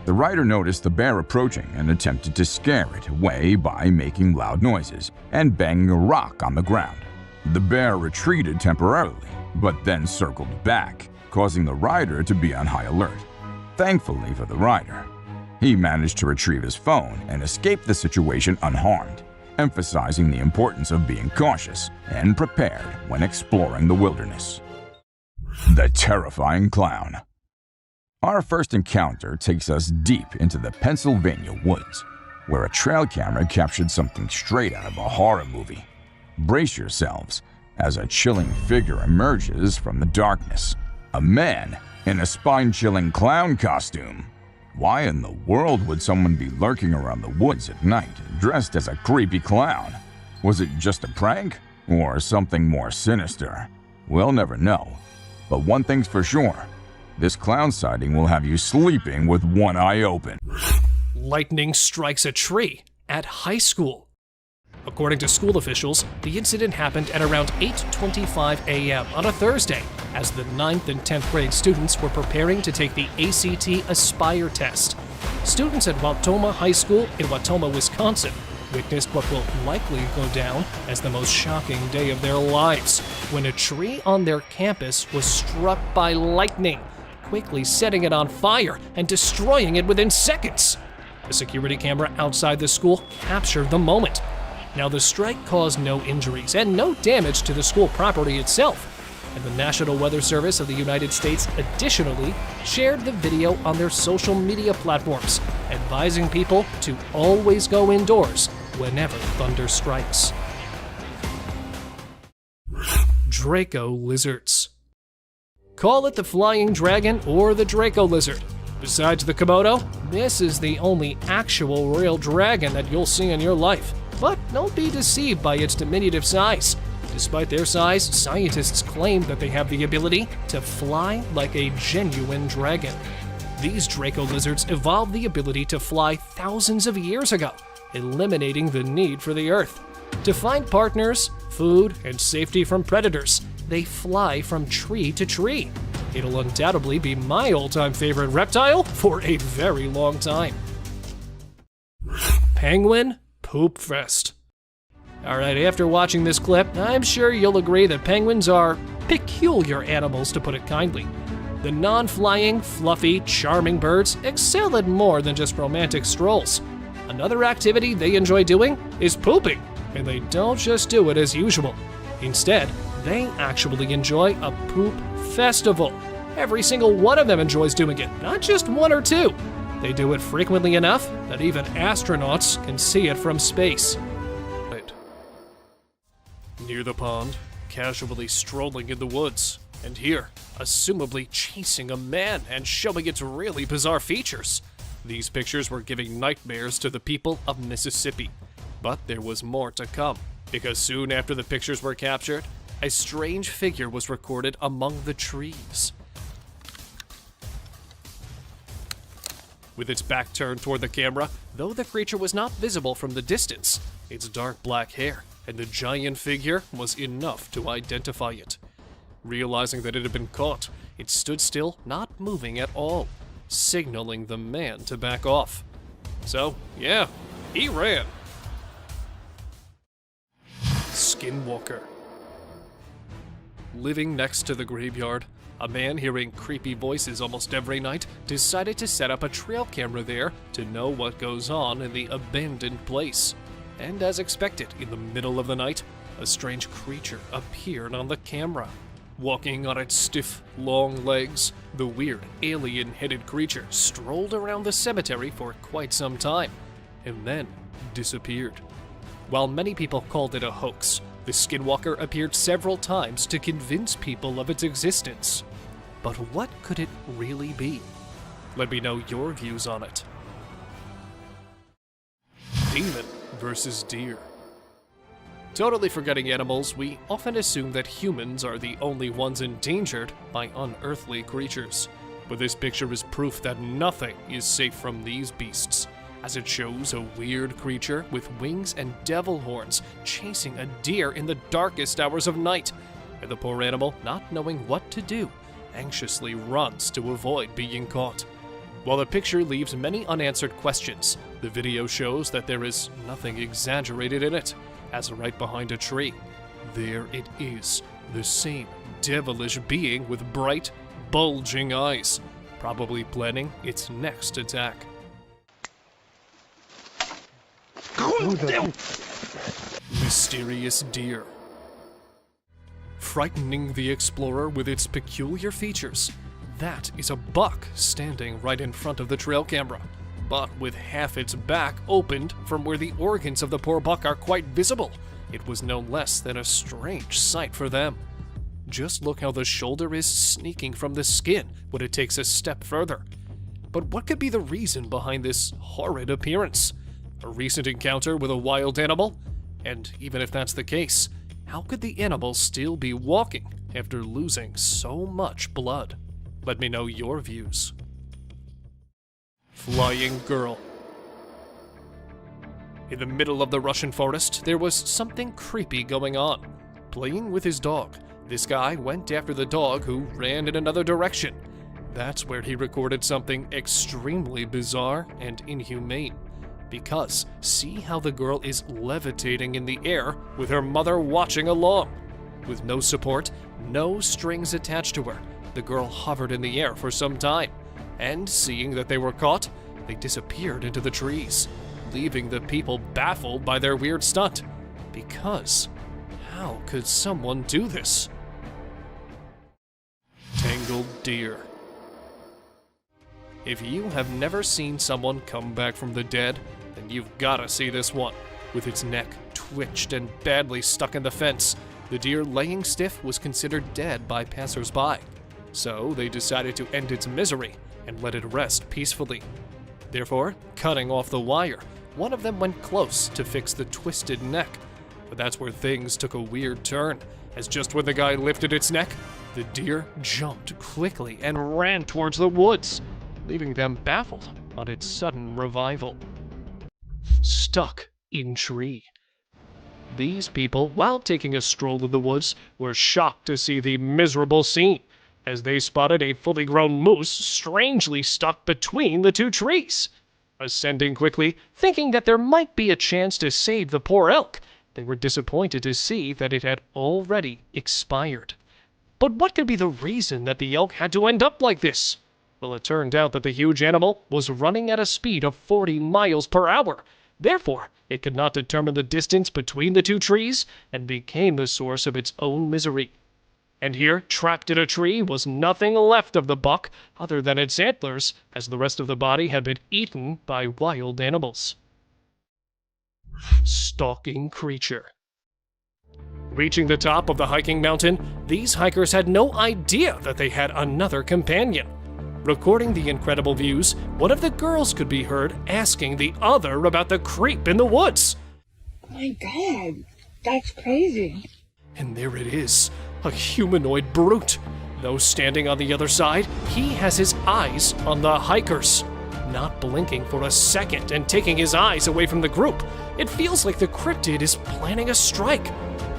The rider noticed the bear approaching and attempted to scare it away by making loud noises and banging a rock on the ground. The bear retreated temporarily, but then circled back, causing the rider to be on high alert. Thankfully for the rider, he managed to retrieve his phone and escape the situation unharmed, emphasizing the importance of being cautious and prepared when exploring the wilderness. The terrifying clown. Our first encounter takes us deep into the Pennsylvania woods, where a trail camera captured something straight out of a horror movie. Brace yourselves as a chilling figure emerges from the darkness. A man in a spine-chilling clown costume. Why in the world would someone be lurking around the woods at night, dressed as a creepy clown? Was it just a prank, or something more sinister? We'll never know. But one thing's for sure, this clown sighting will have you sleeping with one eye open. Lightning strikes a tree at high school. According to school officials, the incident happened at around 8:25 a.m. on a Thursday, as the 9th and 10th grade students were preparing to take the ACT Aspire test. Students at Wautoma High School in Wautoma, Wisconsin, witnessed what will likely go down as the most shocking day of their lives, when a tree on their campus was struck by lightning, quickly setting it on fire and destroying it within seconds. A security camera outside the school captured the moment. Now, the strike caused no injuries and no damage to the school property itself, and the National Weather Service of the United States additionally shared the video on their social media platforms, advising people to always go indoors whenever thunder strikes. Draco lizards. Call it the flying dragon or the Draco lizard. Besides the Komodo, this is the only actual real dragon that you'll see in your life. But don't be deceived by its diminutive size. Despite their size, scientists claim that they have the ability to fly like a genuine dragon. These Draco lizards evolved the ability to fly thousands of years ago, eliminating the need for the Earth. To find partners, food, and safety from predators, they fly from tree to tree. It'll undoubtedly be my all-time favorite reptile for a very long time. Penguin Poop Fest. Alright, after watching this clip, I'm sure you'll agree that penguins are peculiar animals, to put it kindly. The non-flying, fluffy, charming birds excel at more than just romantic strolls. Another activity they enjoy doing is pooping, and they don't just do it as usual. Instead, they actually enjoy a poop festival. Every single one of them enjoys doing it, not just one or two. They do it frequently enough that even astronauts can see it from space. Near the pond, casually strolling in the woods, and here, assumably chasing a man and showing its really bizarre features. These pictures were giving nightmares to the people of Mississippi. But there was more to come, because soon after the pictures were captured, a strange figure was recorded among the trees. With its back turned toward the camera, though the creature was not visible from the distance, its dark black hair and the giant figure was enough to identify it. Realizing that it had been caught, it stood still, not moving at all, signaling the man to back off. So, yeah, he ran. Skinwalker. Living next to the graveyard, a man hearing creepy voices almost every night decided to set up a trail camera there to know what goes on in the abandoned place. And as expected, in the middle of the night, a strange creature appeared on the camera. Walking on its stiff, long legs, the weird, alien-headed creature strolled around the cemetery for quite some time, and then disappeared. While many people called it a hoax, the Skinwalker appeared several times to convince people of its existence. But what could it really be? Let me know your views on it. Demon versus deer. Totally forgetting animals, we often assume that humans are the only ones endangered by unearthly creatures. But this picture is proof that nothing is safe from these beasts, as it shows a weird creature with wings and devil horns chasing a deer in the darkest hours of night, and the poor animal, not knowing what to do, anxiously runs to avoid being caught. While the picture leaves many unanswered questions, the video shows that there is nothing exaggerated in it, as right behind a tree, there it is, the same devilish being with bright, bulging eyes, probably planning its next attack. Mysterious deer. Frightening the explorer with its peculiar features, that is a buck standing right in front of the trail camera, but with half its back opened from where the organs of the poor buck are quite visible. It was no less than a strange sight for them. Just look how the shoulder is sneaking from the skin when it takes a step further. But what could be the reason behind this horrid appearance? A recent encounter with a wild animal? And even if that's the case, how could the animal still be walking after losing so much blood? Let me know your views. Flying girl. In the middle of the Russian forest, there was something creepy going on. Playing with his dog, this guy went after the dog who ran in another direction. That's where he recorded something extremely bizarre and inhumane. Because see how the girl is levitating in the air with her mother watching along. With no support, no strings attached to her, the girl hovered in the air for some time, and seeing that they were caught, they disappeared into the trees, leaving the people baffled by their weird stunt. Because how could someone do this? Tangled deer. If you have never seen someone come back from the dead, then you've gotta see this one. With its neck twitched and badly stuck in the fence, the deer laying stiff was considered dead by passers-by. So they decided to end its misery and let it rest peacefully. Therefore, cutting off the wire, one of them went close to fix the twisted neck. But that's where things took a weird turn, as just when the guy lifted its neck, the deer jumped quickly and ran towards the woods, leaving them baffled on its sudden revival. Stuck in tree. These people, while taking a stroll in the woods, were shocked to see the miserable scene, as they spotted a fully grown moose strangely stuck between the two trees. Ascending quickly, thinking that there might be a chance to save the poor elk, they were disappointed to see that it had already expired. But what could be the reason that the elk had to end up like this? Well, it turned out that the huge animal was running at a speed of 40 miles per hour. Therefore, it could not determine the distance between the two trees and became the source of its own misery. And here, trapped in a tree, was nothing left of the buck other than its antlers, as the rest of the body had been eaten by wild animals. Stalking creature. Reaching the top of the hiking mountain, these hikers had no idea that they had another companion. Recording the incredible views, one of the girls could be heard asking the other about the creep in the woods. My God, that's crazy. And there it is, a humanoid brute. Though standing on the other side, he has his eyes on the hikers. Not blinking for a second and taking his eyes away from the group. It feels like the cryptid is planning a strike.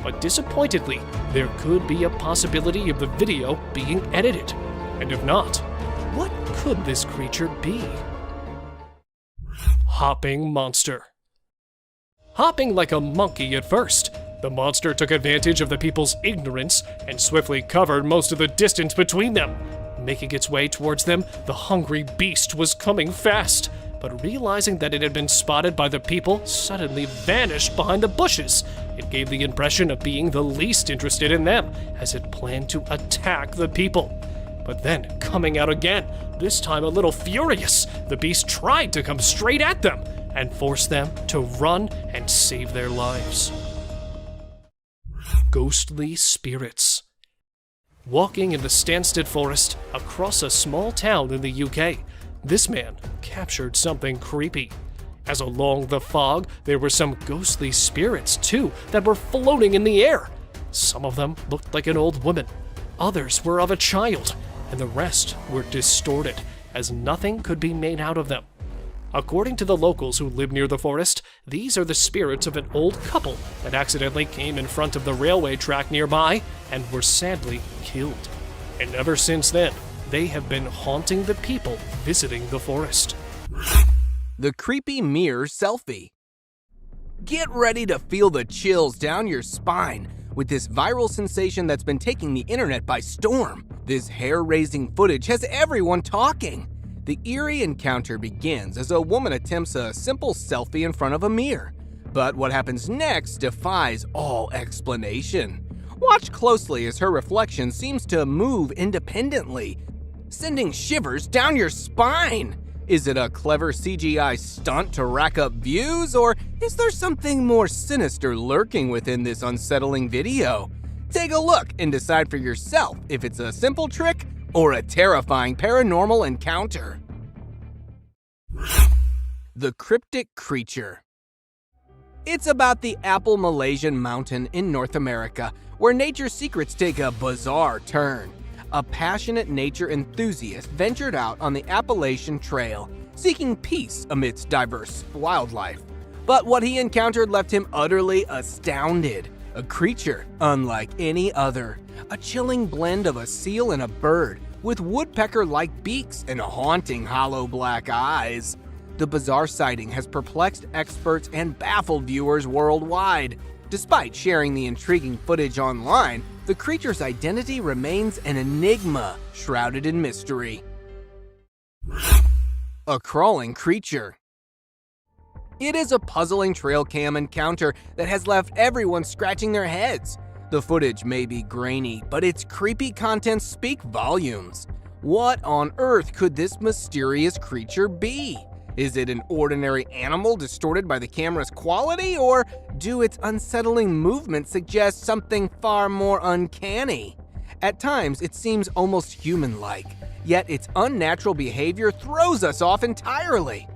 But disappointedly, there could be a possibility of the video being edited. And if not, what could this creature be? Hopping monster. Hopping like a monkey at first, the monster took advantage of the people's ignorance and swiftly covered most of the distance between them. Making its way towards them, the hungry beast was coming fast, but realizing that it had been spotted by the people, suddenly vanished behind the bushes. It gave the impression of being the least interested in them, as it planned to attack the people. But then, coming out again, this time a little furious, the beast tried to come straight at them and force them to run and save their lives. Ghostly spirits. Walking in the Stansted Forest across a small town in the UK, this man captured something creepy. As along the fog, there were some ghostly spirits too that were floating in the air. Some of them looked like an old woman, others were of a child, and the rest were distorted, as nothing could be made out of them. According to the locals who live near the forest, these are the spirits of an old couple that accidentally came in front of the railway track nearby and were sadly killed. And ever since then, they have been haunting the people visiting the forest. The creepy mirror selfie. Get ready to feel the chills down your spine with this viral sensation that's been taking the internet by storm. This hair-raising footage has everyone talking. The eerie encounter begins as a woman attempts a simple selfie in front of a mirror. But what happens next defies all explanation. Watch closely as her reflection seems to move independently, sending shivers down your spine. Is it a clever CGI stunt to rack up views, or is there something more sinister lurking within this unsettling video? Take a look and decide for yourself if it's a simple trick or a terrifying paranormal encounter. The cryptic creature. It's about the Apple Malaysian mountain in North America, where nature's secrets take a bizarre turn. A passionate nature enthusiast ventured out on the Appalachian Trail, seeking peace amidst diverse wildlife. But what he encountered left him utterly astounded. A creature unlike any other. A chilling blend of a seal and a bird, with woodpecker-like beaks and haunting hollow black eyes. The bizarre sighting has perplexed experts and baffled viewers worldwide. Despite sharing the intriguing footage online, the creature's identity remains an enigma shrouded in mystery. A crawling creature. It is a puzzling trail cam encounter that has left everyone scratching their heads. The footage may be grainy, but its creepy contents speak volumes. What on earth could this mysterious creature be? Is it an ordinary animal distorted by the camera's quality, or do its unsettling movements suggest something far more uncanny? At times, it seems almost human-like, yet its unnatural behavior throws us off entirely.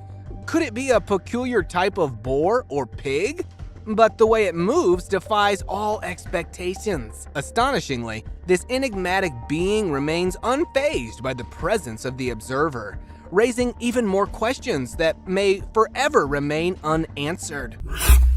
Could it be a peculiar type of boar or pig? But the way it moves defies all expectations. Astonishingly, this enigmatic being remains unfazed by the presence of the observer, raising even more questions that may forever remain unanswered.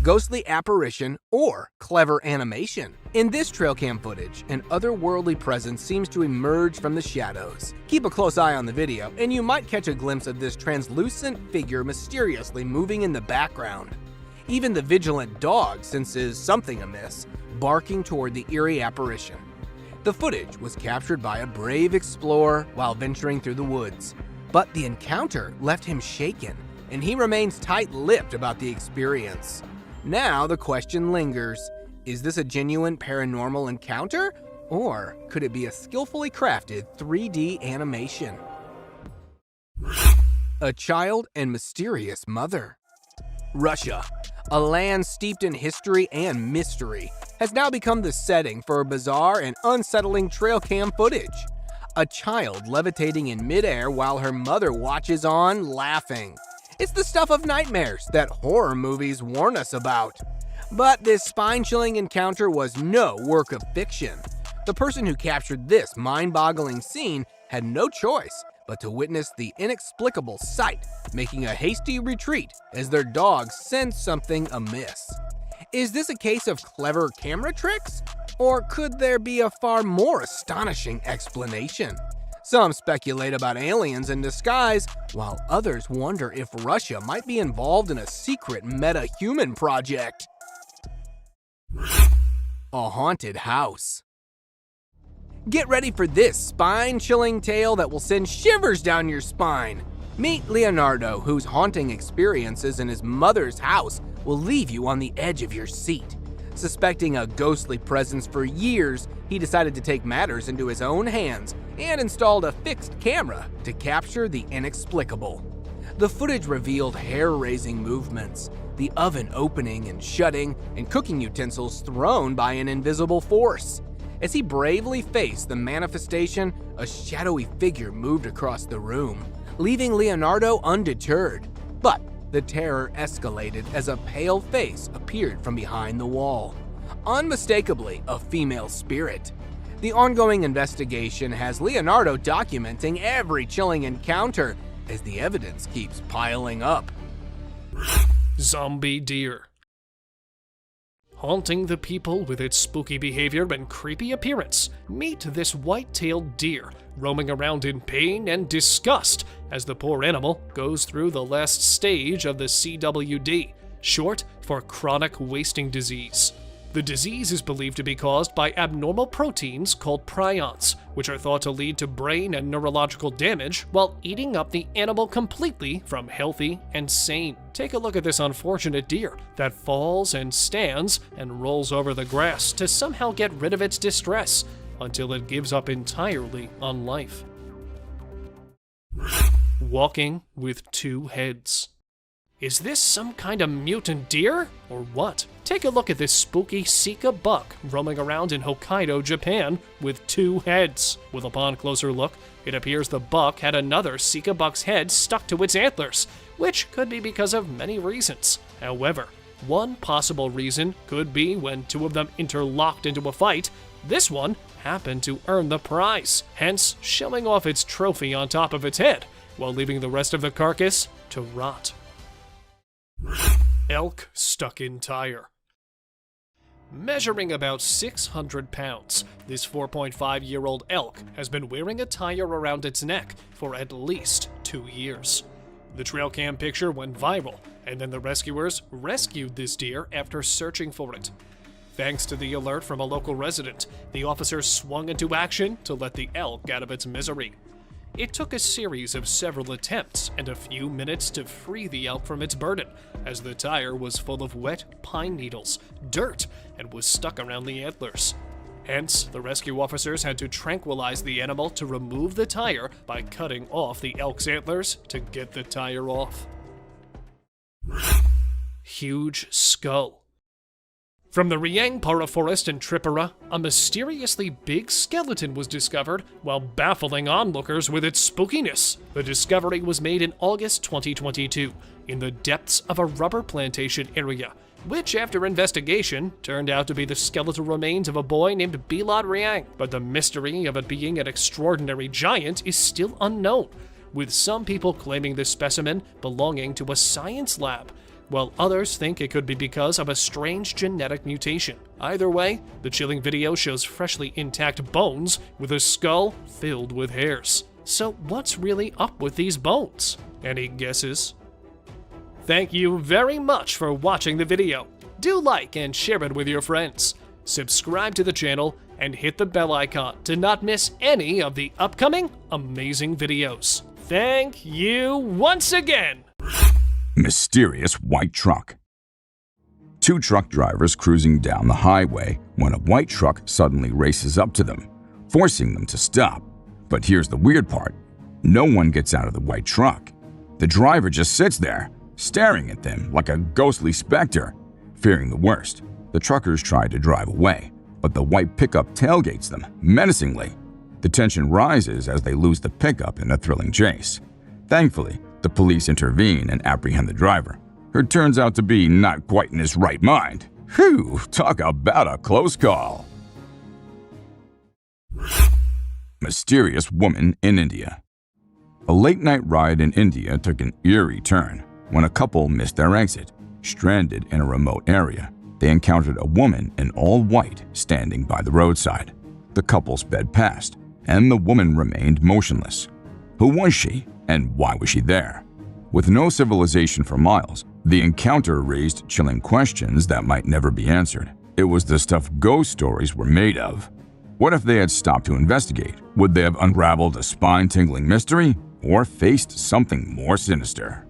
Ghostly apparition or clever animation. In this trail cam footage, an otherworldly presence seems to emerge from the shadows. Keep a close eye on the video, and you might catch a glimpse of this translucent figure mysteriously moving in the background. Even the vigilant dog senses something amiss, barking toward the eerie apparition. The footage was captured by a brave explorer while venturing through the woods. But the encounter left him shaken, and he remains tight-lipped about the experience. Now the question lingers, is this a genuine paranormal encounter, or could it be a skillfully crafted 3D animation? A child and mysterious mother. Russia, a land steeped in history and mystery, has now become the setting for bizarre and unsettling trail cam footage. A child levitating in midair while her mother watches on, laughing. It's the stuff of nightmares that horror movies warn us about. But this spine-chilling encounter was no work of fiction. The person who captured this mind-boggling scene had no choice but to witness the inexplicable sight, making a hasty retreat as their dog sensed something amiss. Is this a case of clever camera tricks? Or could there be a far more astonishing explanation? Some speculate about aliens in disguise, while others wonder if Russia might be involved in a secret meta-human project. A haunted house. Get ready for this spine-chilling tale that will send shivers down your spine. Meet Leonardo, whose haunting experiences in his mother's house will leave you on the edge of your seat. Suspecting a ghostly presence for years, he decided to take matters into his own hands and installed a fixed camera to capture the inexplicable. The footage revealed hair-raising movements, the oven opening and shutting, and cooking utensils thrown by an invisible force. As he bravely faced the manifestation, a shadowy figure moved across the room, leaving Leonardo undeterred. But the terror escalated as a pale face appeared from behind the wall. Unmistakably a female spirit. The ongoing investigation has Leonardo documenting every chilling encounter as the evidence keeps piling up. Zombie deer. Haunting the people with its spooky behavior and creepy appearance, meet this white-tailed deer roaming around in pain and disgust as the poor animal goes through the last stage of the CWD, short for chronic wasting disease. The disease is believed to be caused by abnormal proteins called prions, which are thought to lead to brain and neurological damage while eating up the animal completely from healthy and sane. Take a look at this unfortunate deer that falls and stands and rolls over the grass to somehow get rid of its distress until it gives up entirely on life. Walking with two heads. Is this some kind of mutant deer, or what? Take a look at this spooky Sika buck roaming around in Hokkaido, Japan, with two heads. Well, upon closer look, it appears the buck had another Sika buck's head stuck to its antlers, which could be because of many reasons. However, one possible reason could be when two of them interlocked into a fight, this one happened to earn the prize, hence showing off its trophy on top of its head, while leaving the rest of the carcass to rot. Elk stuck in tire. Measuring about 600 pounds, this 4.5-year-old elk has been wearing a tire around its neck for at least 2 years. The trail cam picture went viral, and then the rescuers rescued this deer after searching for it. Thanks to the alert from a local resident, the officers swung into action to let the elk out of its misery. It took a series of several attempts and a few minutes to free the elk from its burden, as the tire was full of wet pine needles, dirt, and was stuck around the antlers. Hence, the rescue officers had to tranquilize the animal to remove the tire by cutting off the elk's antlers to get the tire off. Huge skull. From the Riangpara forest in Tripura, a mysteriously big skeleton was discovered while baffling onlookers with its spookiness. The discovery was made in August 2022 in the depths of a rubber plantation area, which after investigation turned out to be the skeletal remains of a boy named Bilad Riang. But the mystery of it being an extraordinary giant is still unknown, with some people claiming the specimen belonging to a science lab, while others think it could be because of a strange genetic mutation. Either way, the chilling video shows freshly intact bones with a skull filled with hairs. So what's really up with these bones? Any guesses? Thank you very much for watching the video. Do like and share it with your friends. Subscribe to the channel and hit the bell icon to not miss any of the upcoming amazing videos. Thank you once again! Mysterious white truck. Two truck drivers cruising down the highway when a white truck suddenly races up to them, forcing them to stop. But here's the weird part. No one gets out of the white truck. The driver just sits there, staring at them like a ghostly specter. Fearing the worst, the truckers try to drive away, but the white pickup tailgates them menacingly. The tension rises as they lose the pickup in a thrilling chase. Thankfully, the police intervene and apprehend the driver, who turns out to be not quite in his right mind. Whew, talk about a close call. Mysterious woman in India. A late-night ride in India took an eerie turn when a couple missed their exit. Stranded in a remote area, they encountered a woman in all white standing by the roadside. The couple sped past, and the woman remained motionless. Who was she, and why was she there? With no civilization for miles, the encounter raised chilling questions that might never be answered. It was the stuff ghost stories were made of. What if they had stopped to investigate? Would they have unraveled a spine-tingling mystery, or faced something more sinister?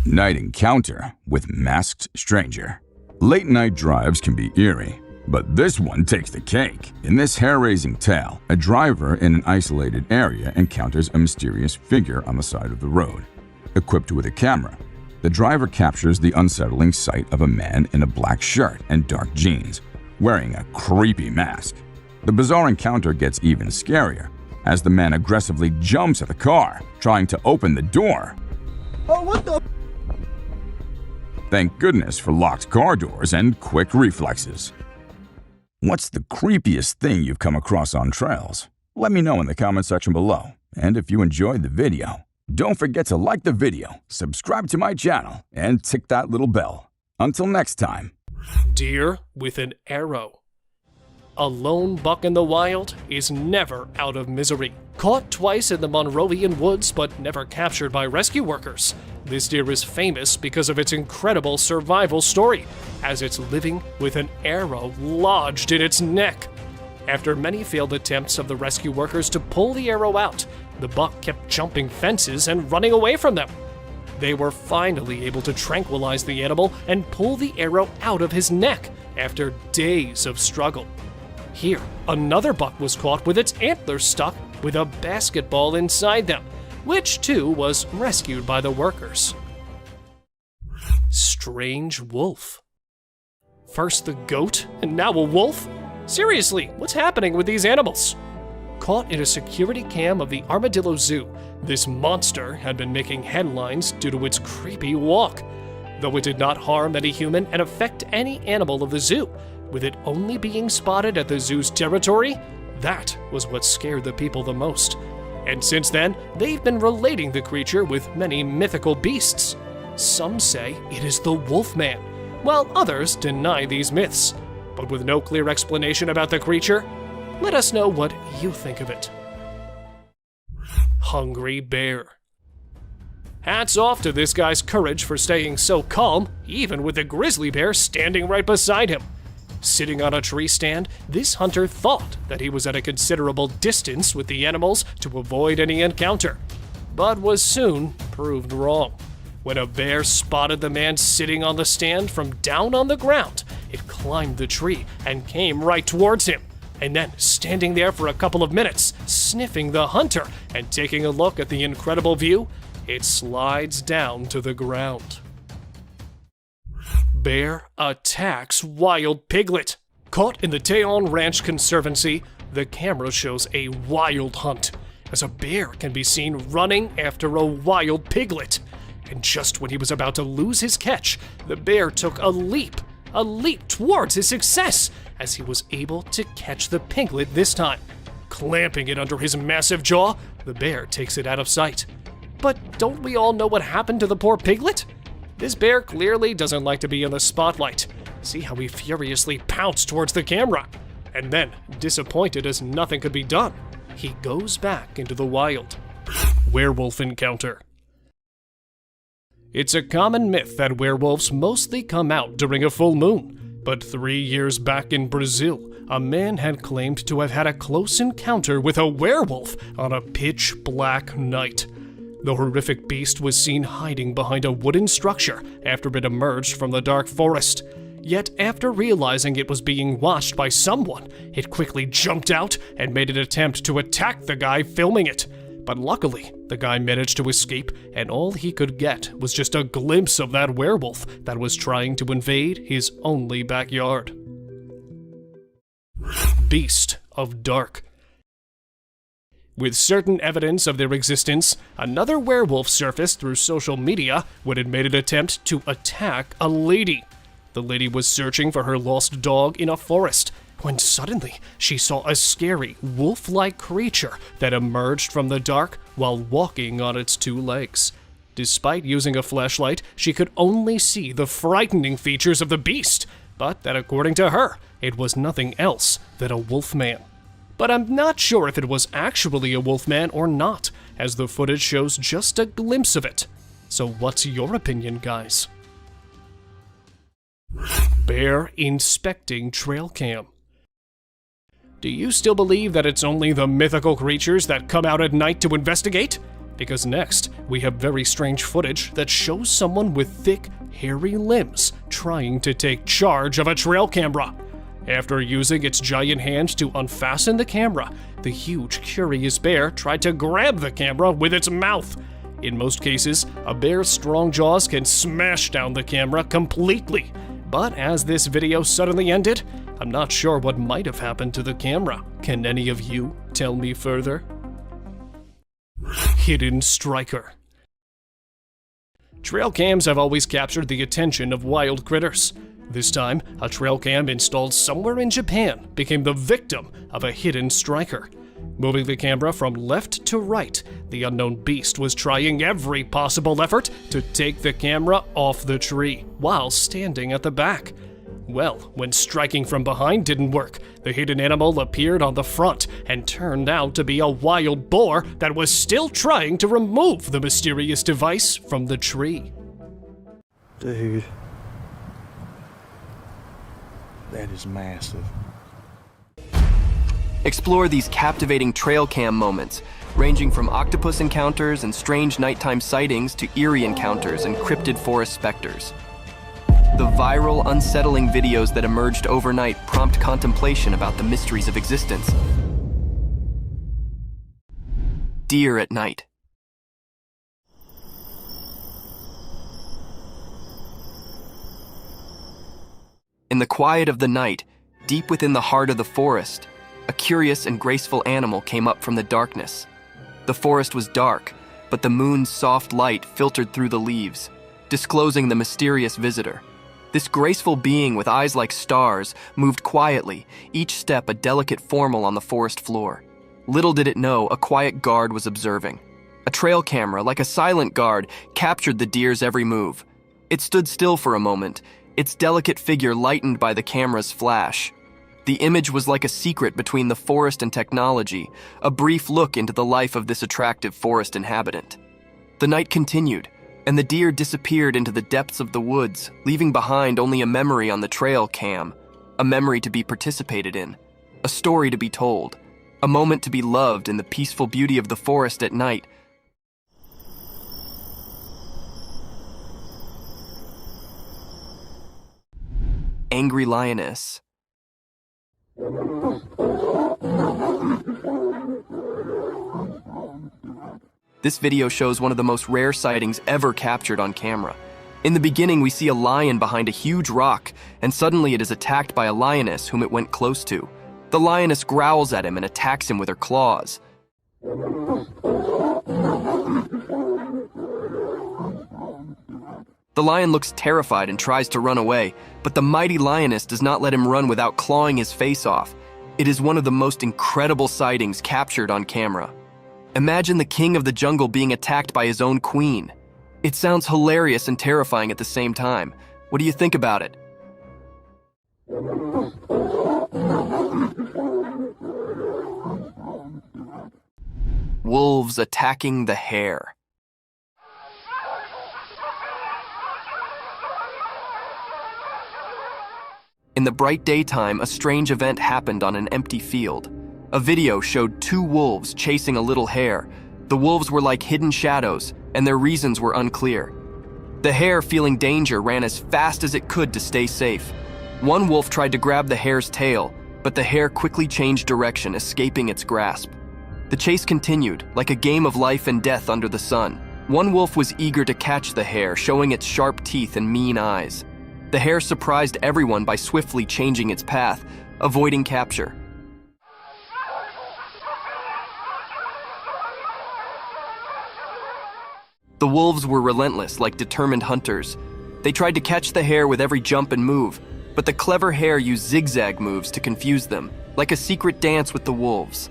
Night encounter with masked stranger. Late-night drives can be eerie, but this one takes the cake. In this hair-raising tale, a driver in an isolated area encounters a mysterious figure on the side of the road. Equipped with a camera, the driver captures the unsettling sight of a man in a black shirt and dark jeans, wearing a creepy mask. The bizarre encounter gets even scarier as the man aggressively jumps at the car, trying to open the door. Oh, what the? Thank goodness for locked car doors and quick reflexes. What's the creepiest thing you've come across on trails? Let me know in the comment section below. And if you enjoyed the video, don't forget to like the video, subscribe to my channel, and tick that little bell. Until next time. Deer with an arrow. A lone buck in the wild is never out of misery. Caught twice in the Monrovian woods but never captured by rescue workers. This deer is famous because of its incredible survival story, as it's living with an arrow lodged in its neck. After many failed attempts of the rescue workers to pull the arrow out, the buck kept jumping fences and running away from them. They were finally able to tranquilize the animal and pull the arrow out of his neck after days of struggle. Here, another buck was caught with its antlers stuck with a basketball inside them, which too was rescued by the workers. Strange wolf. First the goat, and now a wolf? Seriously, what's happening with these animals? Caught in a security cam of the Armadillo Zoo, this monster had been making headlines due to its creepy walk. Though it did not harm any human and affect any animal of the zoo, with it only being spotted at the zoo's territory, that was what scared the people the most. And since then, they've been relating the creature with many mythical beasts. Some say it is the Wolfman, while others deny these myths. But with no clear explanation about the creature, let us know what you think of it. Hungry bear. Hats off to this guy's courage for staying so calm, even with the grizzly bear standing right beside him. Sitting on a tree stand, this hunter thought that he was at a considerable distance with the animals to avoid any encounter, but was soon proved wrong. When a bear spotted the man sitting on the stand from down on the ground, it climbed the tree and came right towards him, and then standing there for a couple of minutes, sniffing the hunter and taking a look at the incredible view, it slides down to the ground. Bear attacks wild piglet. Caught in the Tejon Ranch Conservancy, the camera shows a wild hunt, as a bear can be seen running after a wild piglet. And just when he was about to lose his catch, the bear took a leap towards his success, as he was able to catch the piglet this time. Clamping it under his massive jaw, the bear takes it out of sight. But don't we all know what happened to the poor piglet? This bear clearly doesn't like to be in the spotlight. See how he furiously pounced towards the camera. And then, disappointed as nothing could be done, he goes back into the wild. Werewolf encounter. It's a common myth that werewolves mostly come out during a full moon. But 3 years back in Brazil, a man had claimed to have had a close encounter with a werewolf on a pitch-black night. The horrific beast was seen hiding behind a wooden structure after it emerged from the dark forest. Yet after realizing it was being watched by someone, it quickly jumped out and made an attempt to attack the guy filming it. But luckily, the guy managed to escape, and all he could get was just a glimpse of that werewolf that was trying to invade his only backyard. Beast of Dark. With certain evidence of their existence, another werewolf surfaced through social media when it made an attempt to attack a lady. The lady was searching for her lost dog in a forest when suddenly she saw a scary, wolf-like creature that emerged from the dark while walking on its two legs. Despite using a flashlight, she could only see the frightening features of the beast, but that according to her, it was nothing else than a wolfman. But I'm not sure if it was actually a wolfman or not, as the footage shows just a glimpse of it. So what's your opinion, guys? Bear inspecting trail cam. Do you still believe that it's only the mythical creatures that come out at night to investigate? Because next, we have very strange footage that shows someone with thick, hairy limbs trying to take charge of a trail camera. After using its giant hand to unfasten the camera, the huge, curious bear tried to grab the camera with its mouth. In most cases, a bear's strong jaws can smash down the camera completely. But as this video suddenly ended, I'm not sure what might have happened to the camera. Can any of you tell me further? Hidden striker. Trail cams have always captured the attention of wild critters. This time, a trail cam installed somewhere in Japan became the victim of a hidden striker. Moving the camera from left to right, the unknown beast was trying every possible effort to take the camera off the tree while standing at the back. Well, when striking from behind didn't work, the hidden animal appeared on the front and turned out to be a wild boar that was still trying to remove the mysterious device from the tree. Dude, that is massive. Explore these captivating trail cam moments, ranging from octopus encounters and strange nighttime sightings to eerie encounters and cryptid forest specters. The viral, unsettling videos that emerged overnight prompt contemplation about the mysteries of existence. Deer at night. In the quiet of the night, deep within the heart of the forest, a curious and graceful animal came up from the darkness. The forest was dark, but the moon's soft light filtered through the leaves, disclosing the mysterious visitor. This graceful being with eyes like stars moved quietly, each step a delicate formel on the forest floor. Little did it know, a quiet guard was observing. A trail camera, like a silent guard, captured the deer's every move. It stood still for a moment, its delicate figure lightened by the camera's flash. The image was like a secret between the forest and technology, a brief look into the life of this attractive forest inhabitant. The night continued, and the deer disappeared into the depths of the woods, leaving behind only a memory on the trail cam, a memory to be participated in, a story to be told, a moment to be loved in the peaceful beauty of the forest at night. Angry lioness. This video shows one of the most rare sightings ever captured on camera. In the beginning, we see a lion behind a huge rock, and suddenly it is attacked by a lioness whom it went close to. The lioness growls at him and attacks him with her claws. The lion looks terrified and tries to run away, but the mighty lioness does not let him run without clawing his face off. It is one of the most incredible sightings captured on camera. Imagine the king of the jungle being attacked by his own queen. It sounds hilarious and terrifying at the same time. What do you think about it? Wolves attacking the hare. In the bright daytime, a strange event happened on an empty field. A video showed two wolves chasing a little hare. The wolves were like hidden shadows, and their reasons were unclear. The hare, feeling danger, ran as fast as it could to stay safe. One wolf tried to grab the hare's tail, but the hare quickly changed direction, escaping its grasp. The chase continued, like a game of life and death under the sun. One wolf was eager to catch the hare, showing its sharp teeth and mean eyes. The hare surprised everyone by swiftly changing its path, avoiding capture. The wolves were relentless, like determined hunters. They tried to catch the hare with every jump and move, but the clever hare used zigzag moves to confuse them, like a secret dance with the wolves.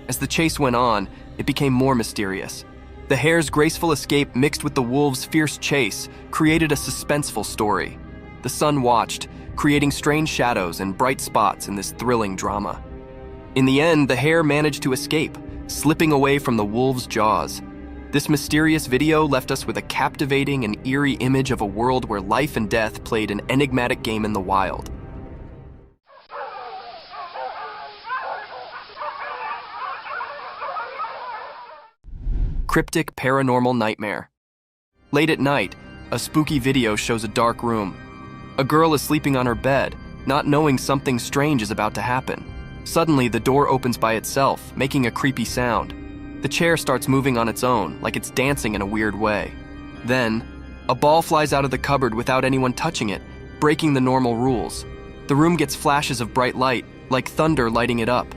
As the chase went on, it became more mysterious. The hare's graceful escape mixed with the wolves' fierce chase created a suspenseful story. The sun watched, creating strange shadows and bright spots in this thrilling drama. In the end, the hare managed to escape, slipping away from the wolves' jaws. This mysterious video left us with a captivating and eerie image of a world where life and death played an enigmatic game in the wild. Cryptic paranormal nightmare. Late at night, a spooky video shows a dark room. A girl is sleeping on her bed, not knowing something strange is about to happen. Suddenly, the door opens by itself, making a creepy sound. The chair starts moving on its own, like it's dancing in a weird way. Then, a ball flies out of the cupboard without anyone touching it, breaking the normal rules. The room gets flashes of bright light, like thunder lighting it up.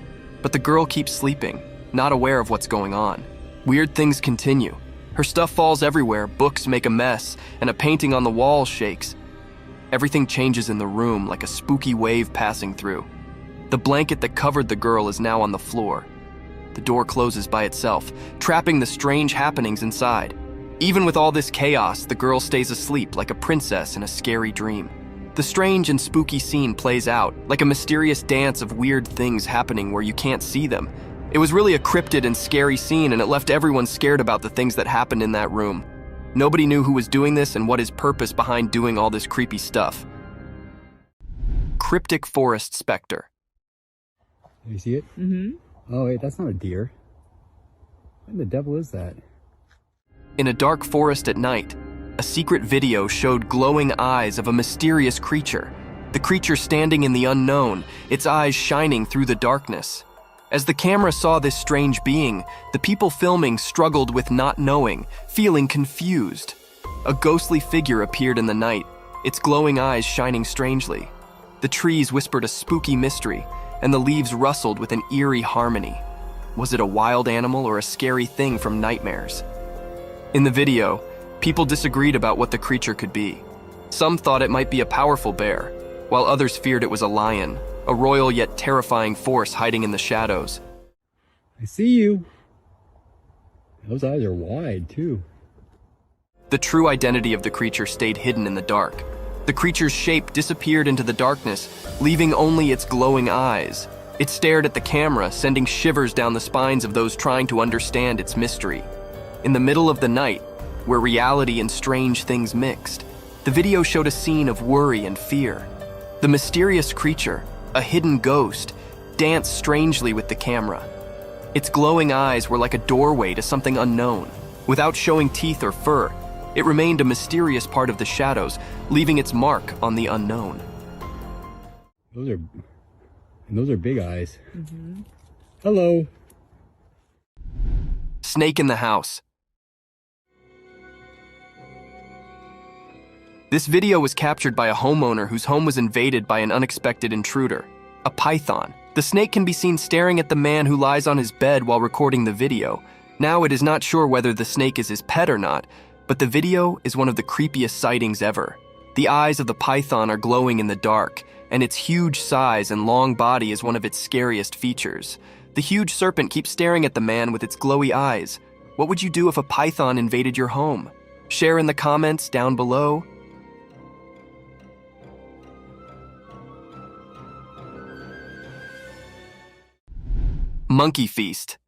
But the girl keeps sleeping, not aware of what's going on. Weird things continue. Her stuff falls everywhere, books make a mess, and a painting on the wall shakes. Everything changes in the room like a spooky wave passing through. The blanket that covered the girl is now on the floor. The door closes by itself, trapping the strange happenings inside. Even with all this chaos, the girl stays asleep like a princess in a scary dream. The strange and spooky scene plays out, like a mysterious dance of weird things happening where you can't see them. It was really a cryptid and scary scene, and it left everyone scared about the things that happened in that room. Nobody knew who was doing this and what his purpose behind doing all this creepy stuff. Cryptic forest specter. You see it? Mm-hmm. Oh, wait, that's not a deer. What the devil is that? In a dark forest at night, a secret video showed glowing eyes of a mysterious creature. The creature standing in the unknown, its eyes shining through the darkness. As the camera saw this strange being, the people filming struggled with not knowing, feeling confused. A ghostly figure appeared in the night, its glowing eyes shining strangely. The trees whispered a spooky mystery, and the leaves rustled with an eerie harmony. Was it a wild animal or a scary thing from nightmares? In the video, people disagreed about what the creature could be. Some thought it might be a powerful bear, while others feared it was a lion, a royal yet terrifying force hiding in the shadows. I see you. Those eyes are wide, too. The true identity of the creature stayed hidden in the dark. The creature's shape disappeared into the darkness, leaving only its glowing eyes. It stared at the camera, sending shivers down the spines of those trying to understand its mystery. In the middle of the night, where reality and strange things mixed, the video showed a scene of worry and fear. The mysterious creature, a hidden ghost, danced strangely with the camera. Its glowing eyes were like a doorway to something unknown. Without showing teeth or fur, it remained a mysterious part of the shadows, leaving its mark on the unknown. Those are big eyes. Mm-hmm. Hello. Snake in the house. This video was captured by a homeowner whose home was invaded by an unexpected intruder, a python. The snake can be seen staring at the man who lies on his bed while recording the video. Now it is not sure whether the snake is his pet or not, but the video is one of the creepiest sightings ever. The eyes of the python are glowing in the dark, and its huge size and long body is one of its scariest features. The huge serpent keeps staring at the man with its glowy eyes. What would you do if a python invaded your home? Share in the comments down below. Monkey feast.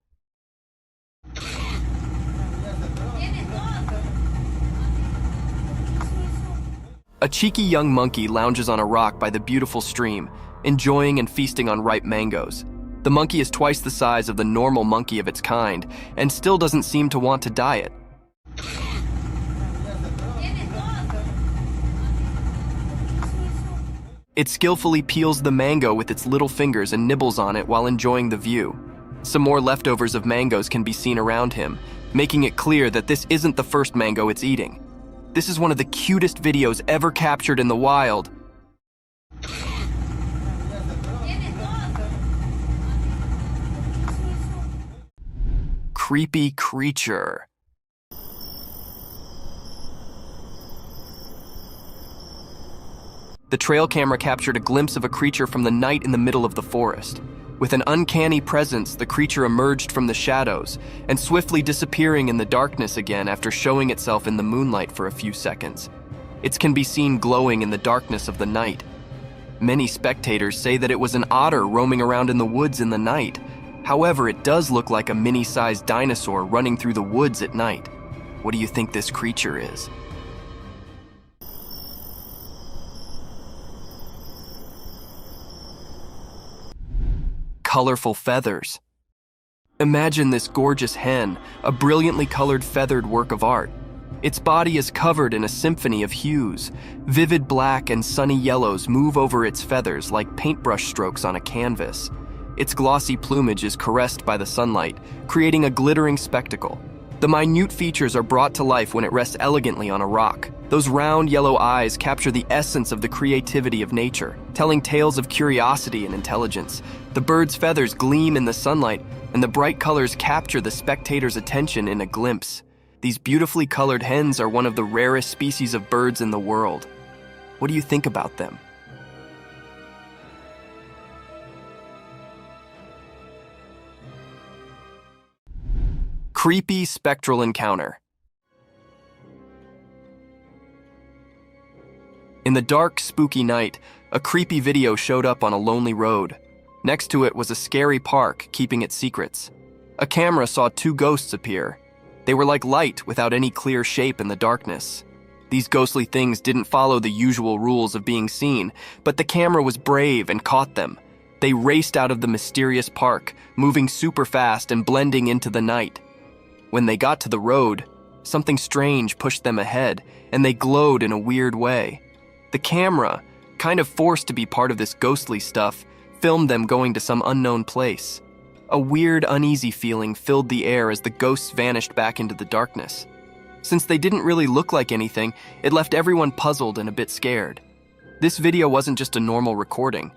A cheeky young monkey lounges on a rock by the beautiful stream, enjoying and feasting on ripe mangoes. The monkey is twice the size of the normal monkey of its kind, and still doesn't seem to want to diet. It skillfully peels the mango with its little fingers and nibbles on it while enjoying the view. Some more leftovers of mangoes can be seen around him, making it clear that this isn't the first mango it's eating. This is one of the cutest videos ever captured in the wild. Creepy creature. The trail camera captured a glimpse of a creature from the night in the middle of the forest. With an uncanny presence, the creature emerged from the shadows and swiftly disappearing in the darkness again after showing itself in the moonlight for a few seconds. It can be seen glowing in the darkness of the night. Many spectators say that it was an otter roaming around in the woods in the night. However, it does look like a mini-sized dinosaur running through the woods at night. What do you think this creature is? Colorful feathers. Imagine this gorgeous hen, a brilliantly colored feathered work of art. Its body is covered in a symphony of hues. Vivid black and sunny yellows move over its feathers like paintbrush strokes on a canvas. Its glossy plumage is caressed by the sunlight, creating a glittering spectacle. The minute features are brought to life when it rests elegantly on a rock. Those round yellow eyes capture the essence of the creativity of nature, telling tales of curiosity and intelligence. The bird's feathers gleam in the sunlight, and the bright colors capture the spectator's attention in a glimpse. These beautifully colored hens are one of the rarest species of birds in the world. What do you think about them? Creepy spectral encounter. In the dark, spooky night, a creepy video showed up on a lonely road. Next to it was a scary park, keeping its secrets. A camera saw two ghosts appear. They were like light without any clear shape in the darkness. These ghostly things didn't follow the usual rules of being seen, but the camera was brave and caught them. They raced out of the mysterious park, moving super fast and blending into the night. When they got to the road, something strange pushed them ahead, and they glowed in a weird way. The camera, kind of forced to be part of this ghostly stuff, filmed them going to some unknown place. A weird, uneasy feeling filled the air as the ghosts vanished back into the darkness. Since they didn't really look like anything, it left everyone puzzled and a bit scared. This video wasn't just a normal recording.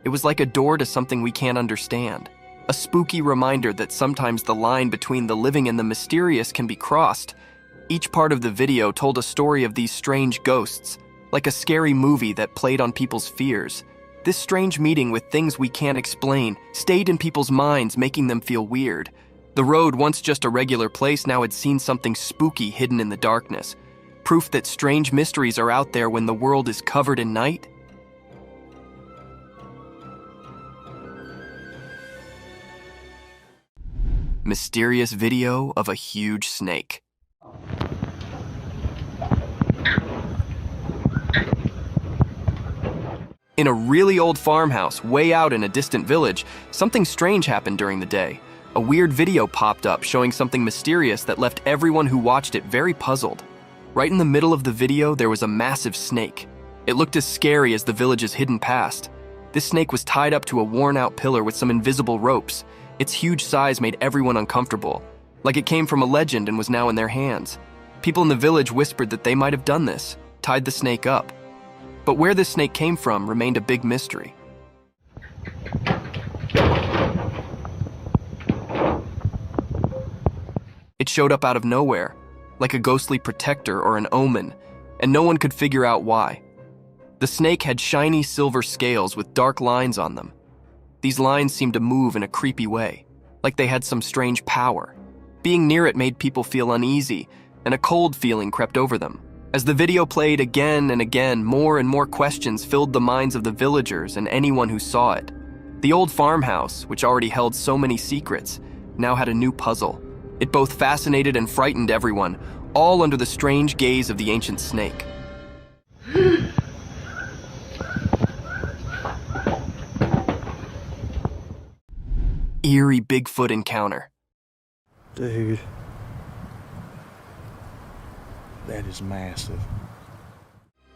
It was like a door to something we can't understand. A spooky reminder that sometimes the line between the living and the mysterious can be crossed. Each part of the video told a story of these strange ghosts, like a scary movie that played on people's fears. This strange meeting with things we can't explain stayed in people's minds, making them feel weird. The road, once just a regular place, now had seen something spooky hidden in the darkness. Proof that strange mysteries are out there when the world is covered in night. Mysterious video of a huge snake. In a really old farmhouse way out in a distant village, something strange happened during the day. A weird video popped up showing something mysterious that left everyone who watched it very puzzled. Right in the middle of the video, there was a massive snake. It looked as scary as the village's hidden past. This snake was tied up to a worn-out pillar with some invisible ropes. Its huge size made everyone uncomfortable, like it came from a legend and was now in their hands. People in the village whispered that they might have done this, tied the snake up. But where this snake came from remained a big mystery. It showed up out of nowhere, like a ghostly protector or an omen, and no one could figure out why. The snake had shiny silver scales with dark lines on them. These lines seemed to move in a creepy way, like they had some strange power. Being near it made people feel uneasy, and a cold feeling crept over them. As the video played again and again, more and more questions filled the minds of the villagers and anyone who saw it. The old farmhouse, which already held so many secrets, now had a new puzzle. It both fascinated and frightened everyone, all under the strange gaze of the ancient snake. Eerie Bigfoot encounter. Dude. That is massive.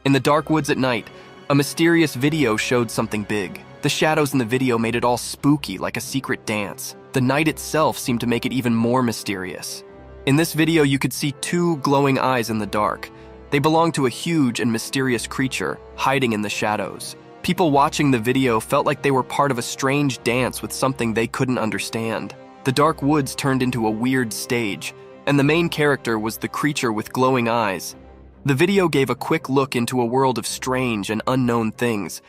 In the dark woods at night, a mysterious video showed something big. The shadows in the video made it all spooky, like a secret dance. The night itself seemed to make it even more mysterious. In this video, you could see two glowing eyes in the dark. They belonged to a huge and mysterious creature, hiding in the shadows. People watching the video felt like they were part of a strange dance with something they couldn't understand. The dark woods turned into a weird stage, and the main character was the creature with glowing eyes. The video gave a quick look into a world of strange and unknown things.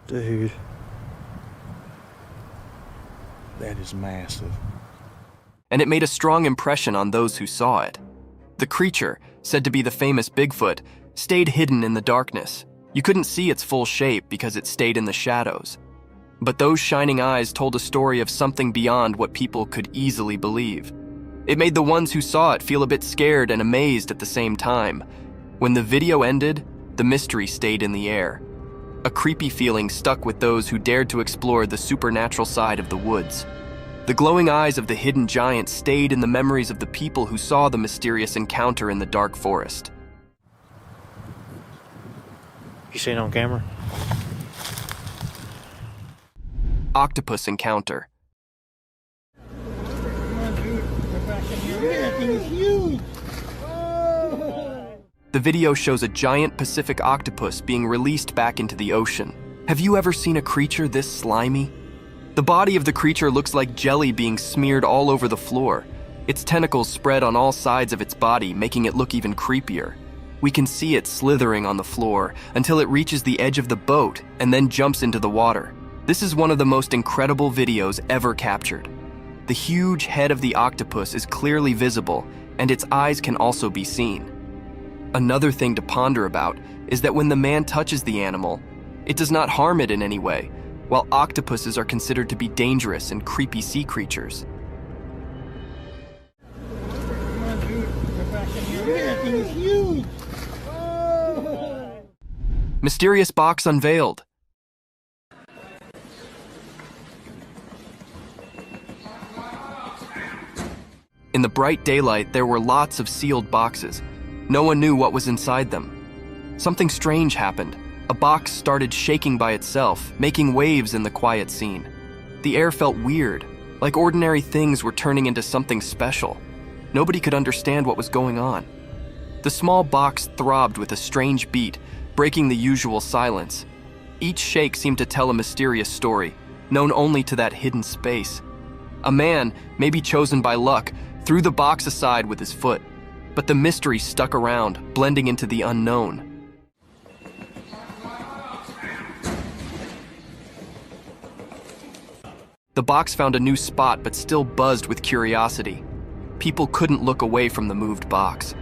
Dude. That is massive. And it made a strong impression on those who saw it. The creature, said to be the famous Bigfoot, stayed hidden in the darkness. You couldn't see its full shape because it stayed in the shadows. But those shining eyes told a story of something beyond what people could easily believe. It made the ones who saw it feel a bit scared and amazed at the same time. When the video ended, the mystery stayed in the air. A creepy feeling stuck with those who dared to explore the supernatural side of the woods. The glowing eyes of the hidden giant stayed in the memories of the people who saw the mysterious encounter in the dark forest. You seen it on camera? Octopus encounter. The video shows a giant Pacific octopus being released back into the ocean. Have you ever seen a creature this slimy? The body of the creature looks like jelly being smeared all over the floor. Its tentacles spread on all sides of its body, making it look even creepier. We can see it slithering on the floor until it reaches the edge of the boat and then jumps into the water. This is one of the most incredible videos ever captured. The huge head of the octopus is clearly visible, and its eyes can also be seen. Another thing to ponder about is that when the man touches the animal, it does not harm it in any way, while octopuses are considered to be dangerous and creepy sea creatures. Mysterious box unveiled. In the bright daylight, there were lots of sealed boxes. No one knew what was inside them. Something strange happened. A box started shaking by itself, making waves in the quiet scene. The air felt weird, like ordinary things were turning into something special. Nobody could understand what was going on. The small box throbbed with a strange beat, breaking the usual silence. Each shake seemed to tell a mysterious story, known only to that hidden space. A man, maybe chosen by luck, threw the box aside with his foot, but the mystery stuck around, blending into the unknown. The box found a new spot but still buzzed with curiosity. People couldn't look away from the moved box.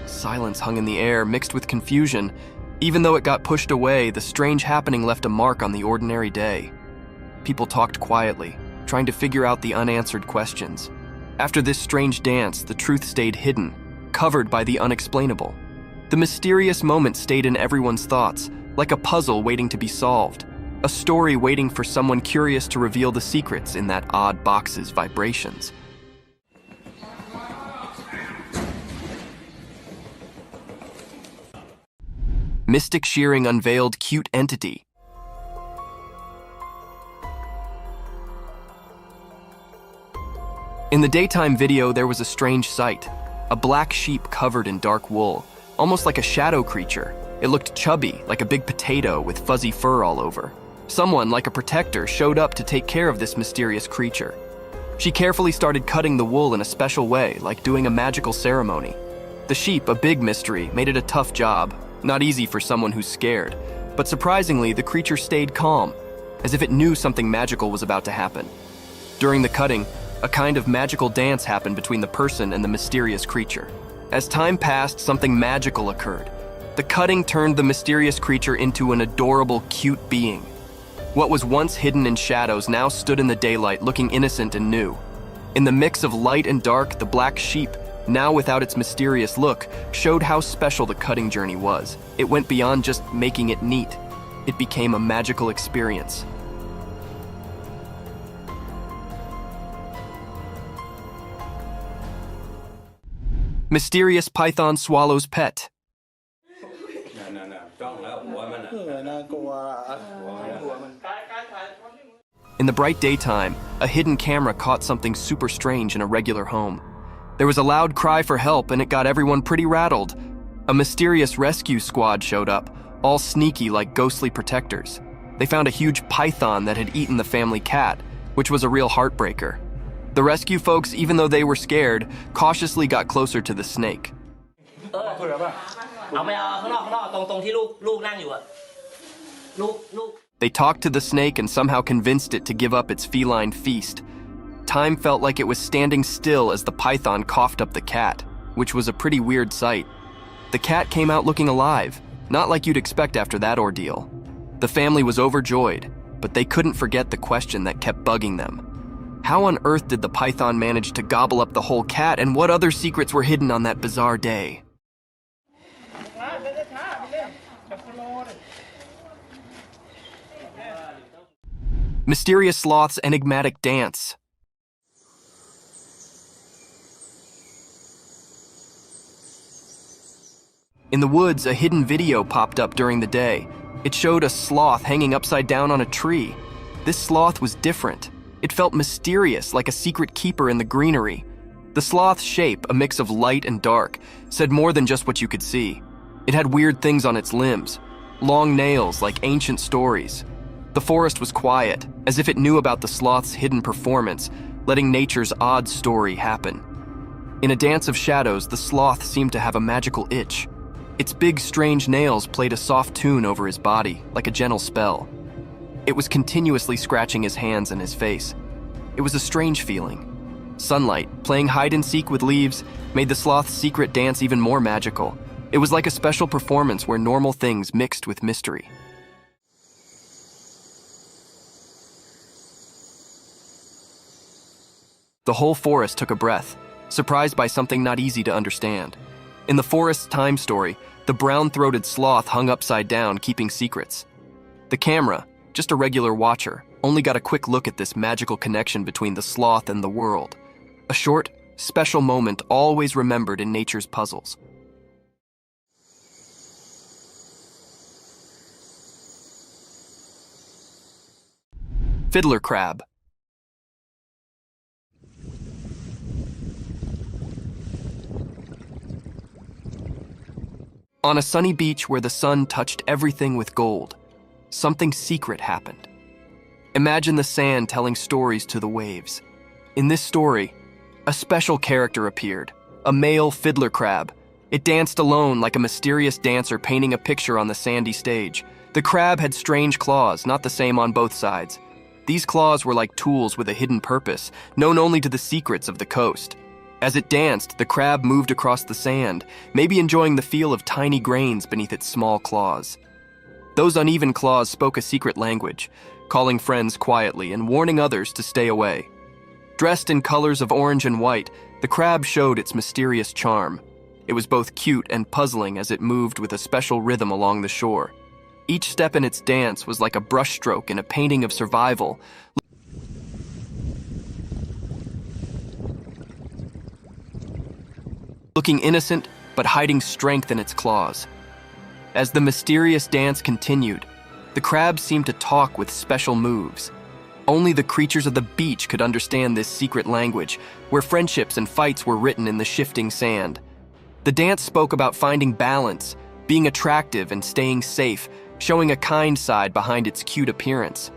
Silence hung in the air, mixed with confusion. Even though it got pushed away, the strange happening left a mark on the ordinary day. People talked quietly, trying to figure out the unanswered questions. After this strange dance, the truth stayed hidden, covered by the unexplainable. The mysterious moment stayed in everyone's thoughts, like a puzzle waiting to be solved, a story waiting for someone curious to reveal the secrets in that odd box's vibrations. Mystic Shearing unveiled cute entity. In the daytime video, there was a strange sight. A black sheep covered in dark wool, almost like a shadow creature. It looked chubby, like a big potato with fuzzy fur all over. Someone, like a protector, showed up to take care of this mysterious creature. She carefully started cutting the wool in a special way, like doing a magical ceremony. The sheep, a big mystery, made it a tough job, not easy for someone who's scared. But surprisingly, the creature stayed calm, as if it knew something magical was about to happen. During the cutting, a kind of magical dance happened between the person and the mysterious creature. As time passed, something magical occurred. The cutting turned the mysterious creature into an adorable, cute being. What was once hidden in shadows now stood in the daylight, looking innocent and new. In the mix of light and dark, the black sheep, now without its mysterious look, showed how special the cutting journey was. It went beyond just making it neat. It became a magical experience. Mysterious python swallows pet. In the bright daytime, a hidden camera caught something super strange in a regular home. There was a loud cry for help, and it got everyone pretty rattled. A mysterious rescue squad showed up, all sneaky like ghostly protectors. They found a huge python that had eaten the family cat, which was a real heartbreaker. The rescue folks, even though they were scared, cautiously got closer to the snake. They talked to the snake and somehow convinced it to give up its feline feast. Time felt like it was standing still as the python coughed up the cat, which was a pretty weird sight. The cat came out looking alive, not like you'd expect after that ordeal. The family was overjoyed, but they couldn't forget the question that kept bugging them. How on earth did the python manage to gobble up the whole cat, and what other secrets were hidden on that bizarre day? Mysterious sloth's enigmatic dance. In the woods, a hidden video popped up during the day. It showed a sloth hanging upside down on a tree. This sloth was different. It felt mysterious, like a secret keeper in the greenery. The sloth's shape, a mix of light and dark, said more than just what you could see. It had weird things on its limbs, long nails like ancient stories. The forest was quiet, as if it knew about the sloth's hidden performance, letting nature's odd story happen. In a dance of shadows, the sloth seemed to have a magical itch. Its big, strange nails played a soft tune over his body, like a gentle spell. It was continuously scratching his hands and his face. It was a strange feeling. Sunlight, playing hide-and-seek with leaves, made the sloth's secret dance even more magical. It was like a special performance where normal things mixed with mystery. The whole forest took a breath, surprised by something not easy to understand. In the forest's time story, the brown-throated sloth hung upside down, keeping secrets. The camera, just a regular watcher, only got a quick look at this magical connection between the sloth and the world. A short, special moment always remembered in nature's puzzles. Fiddler crab. On a sunny beach where the sun touched everything with gold, something secret happened. Imagine the sand telling stories to the waves. In this story, a special character appeared, a male fiddler crab. It danced alone like a mysterious dancer painting a picture on the sandy stage. The crab had strange claws, not the same on both sides. These claws were like tools with a hidden purpose, known only to the secrets of the coast. As it danced, the crab moved across the sand, maybe enjoying the feel of tiny grains beneath its small claws. Those uneven claws spoke a secret language, calling friends quietly and warning others to stay away. Dressed in colors of orange and white, the crab showed its mysterious charm. It was both cute and puzzling as it moved with a special rhythm along the shore. Each step in its dance was like a brushstroke in a painting of survival, looking innocent, but hiding strength in its claws. As the mysterious dance continued, the crab seemed to talk with special moves. Only the creatures of the beach could understand this secret language, where friendships and fights were written in the shifting sand. The dance spoke about finding balance, being attractive and staying safe, showing a kind side behind its cute appearance.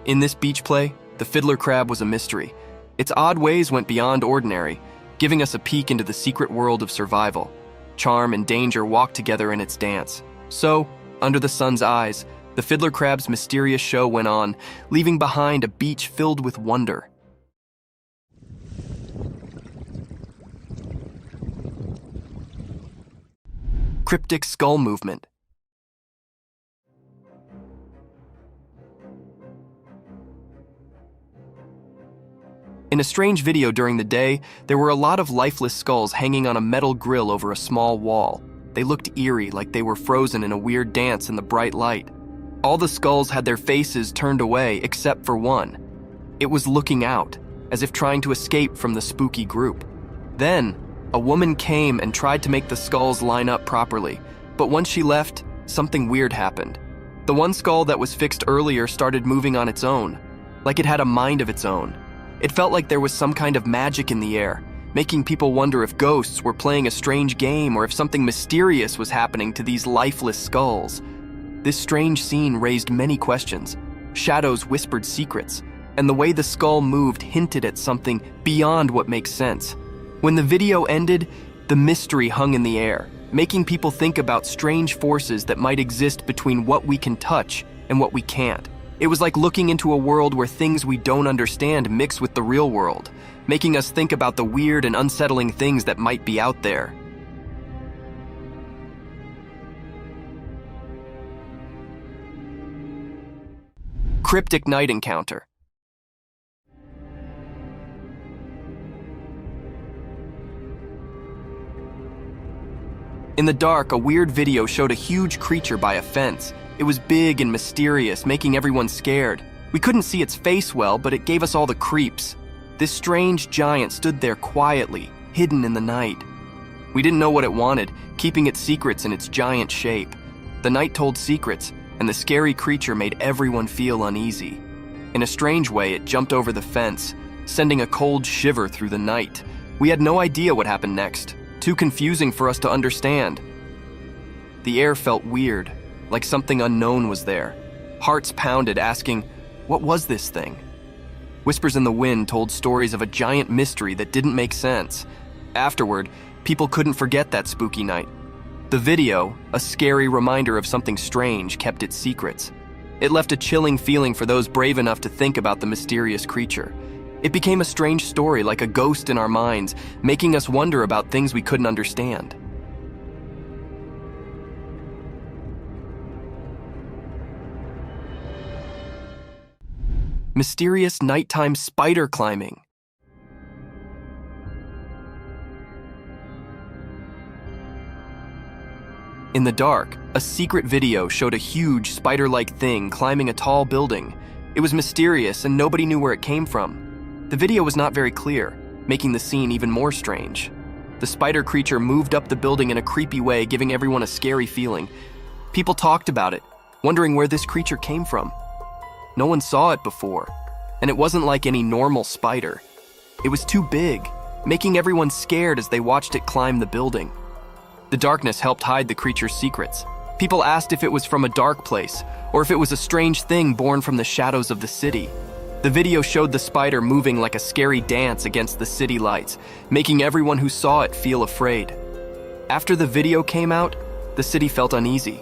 In this beach play, the fiddler crab was a mystery. Its odd ways went beyond ordinary, giving us a peek into the secret world of survival. Charm and danger walked together in its dance. So, under the sun's eyes, the fiddler crab's mysterious show went on, leaving behind a beach filled with wonder. Cryptic skull movement. In a strange video during the day, there were a lot of lifeless skulls hanging on a metal grill over a small wall. They looked eerie, like they were frozen in a weird dance in the bright light. All the skulls had their faces turned away except for one. It was looking out, as if trying to escape from the spooky group. Then, a woman came and tried to make the skulls line up properly, but once she left, something weird happened. The one skull that was fixed earlier started moving on its own, like it had a mind of its own. It felt like there was some kind of magic in the air, making people wonder if ghosts were playing a strange game or if something mysterious was happening to these lifeless skulls. This strange scene raised many questions. Shadows whispered secrets, and the way the skull moved hinted at something beyond what makes sense. When the video ended, the mystery hung in the air. making people think about strange forces that might exist between what we can touch and what we can't. It was like looking into a world where things we don't understand mix with the real world, making us think about the weird and unsettling things that might be out there. Cryptic night encounter. In the dark, a weird video showed a huge creature by a fence. It was big and mysterious, making everyone scared. We couldn't see its face well, but it gave us all the creeps. This strange giant stood there quietly, hidden in the night. We didn't know what it wanted, keeping its secrets in its giant shape. The night told secrets, and the scary creature made everyone feel uneasy. In a strange way, it jumped over the fence, sending a cold shiver through the night. We had no idea what happened next. Too confusing for us to understand. The air felt weird, like something unknown was there. Hearts pounded, asking, what was this thing? Whispers in the wind told stories of a giant mystery that didn't make sense. Afterward, people couldn't forget that spooky night. The video, a scary reminder of something strange, kept its secrets. It left a chilling feeling for those brave enough to think about the mysterious creature. It became a strange story, like a ghost in our minds, making us wonder about things we couldn't understand. Mysterious nighttime spider climbing. In the dark, a secret video showed a huge spider-like thing climbing a tall building. It was mysterious and nobody knew where it came from. The video was not very clear, making the scene even more strange. The spider creature moved up the building in a creepy way, giving everyone a scary feeling. People talked about it, wondering where this creature came from. No one saw it before, and it wasn't like any normal spider. It was too big, making everyone scared as they watched it climb the building. The darkness helped hide the creature's secrets. People asked if it was from a dark place, or if it was a strange thing born from the shadows of the city. The video showed the spider moving like a scary dance against the city lights, making everyone who saw it feel afraid. After the video came out, the city felt uneasy.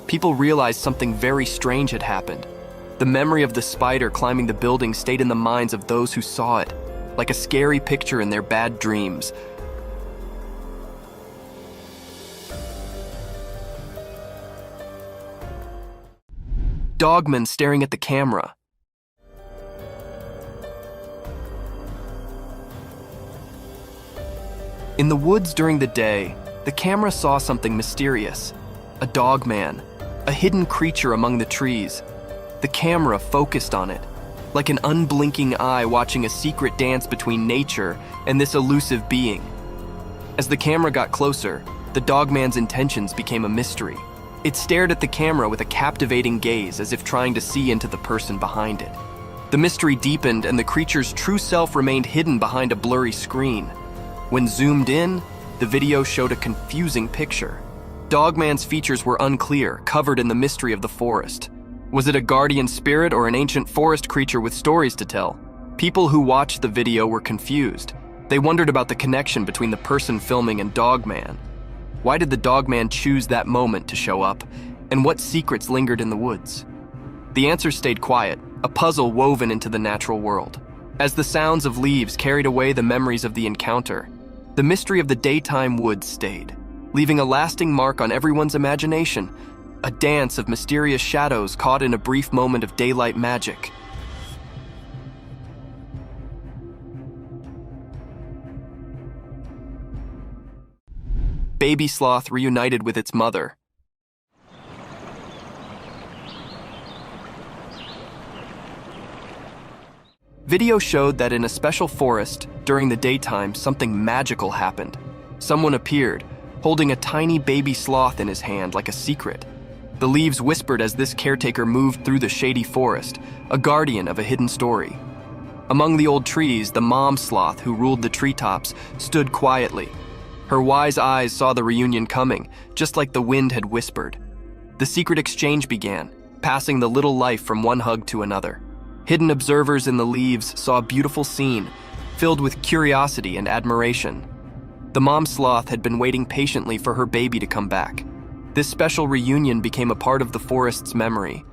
People realized something very strange had happened. The memory of the spider climbing the building stayed in the minds of those who saw it, like a scary picture in their bad dreams. Dogman staring at the camera. In the woods during the day, the camera saw something mysterious. A dogman, a hidden creature among the trees. The camera focused on it, like an unblinking eye watching a secret dance between nature and this elusive being. As the camera got closer, the dogman's intentions became a mystery. It stared at the camera with a captivating gaze, as if trying to see into the person behind it. The mystery deepened and the creature's true self remained hidden behind a blurry screen. When zoomed in, the video showed a confusing picture. Dogman's features were unclear, covered in the mystery of the forest. Was it a guardian spirit or an ancient forest creature with stories to tell? People who watched the video were confused. They wondered about the connection between the person filming and Dogman. Why did the Dogman choose that moment to show up? And what secrets lingered in the woods? The answer stayed quiet, a puzzle woven into the natural world. As the sounds of leaves carried away the memories of the encounter, the mystery of the daytime woods stayed, leaving a lasting mark on everyone's imagination, a dance of mysterious shadows caught in a brief moment of daylight magic. Baby sloth reunited with its mother. Video showed that in a special forest, during the daytime, something magical happened. Someone appeared, holding a tiny baby sloth in his hand like a secret. The leaves whispered as this caretaker moved through the shady forest, a guardian of a hidden story. Among the old trees, the mom sloth who ruled the treetops stood quietly. Her wise eyes saw the reunion coming, just like the wind had whispered. The secret exchange began, passing the little life from one hug to another. Hidden observers in the leaves saw a beautiful scene, filled with curiosity and admiration. The mom sloth had been waiting patiently for her baby to come back. This special reunion became a part of the forest's memory.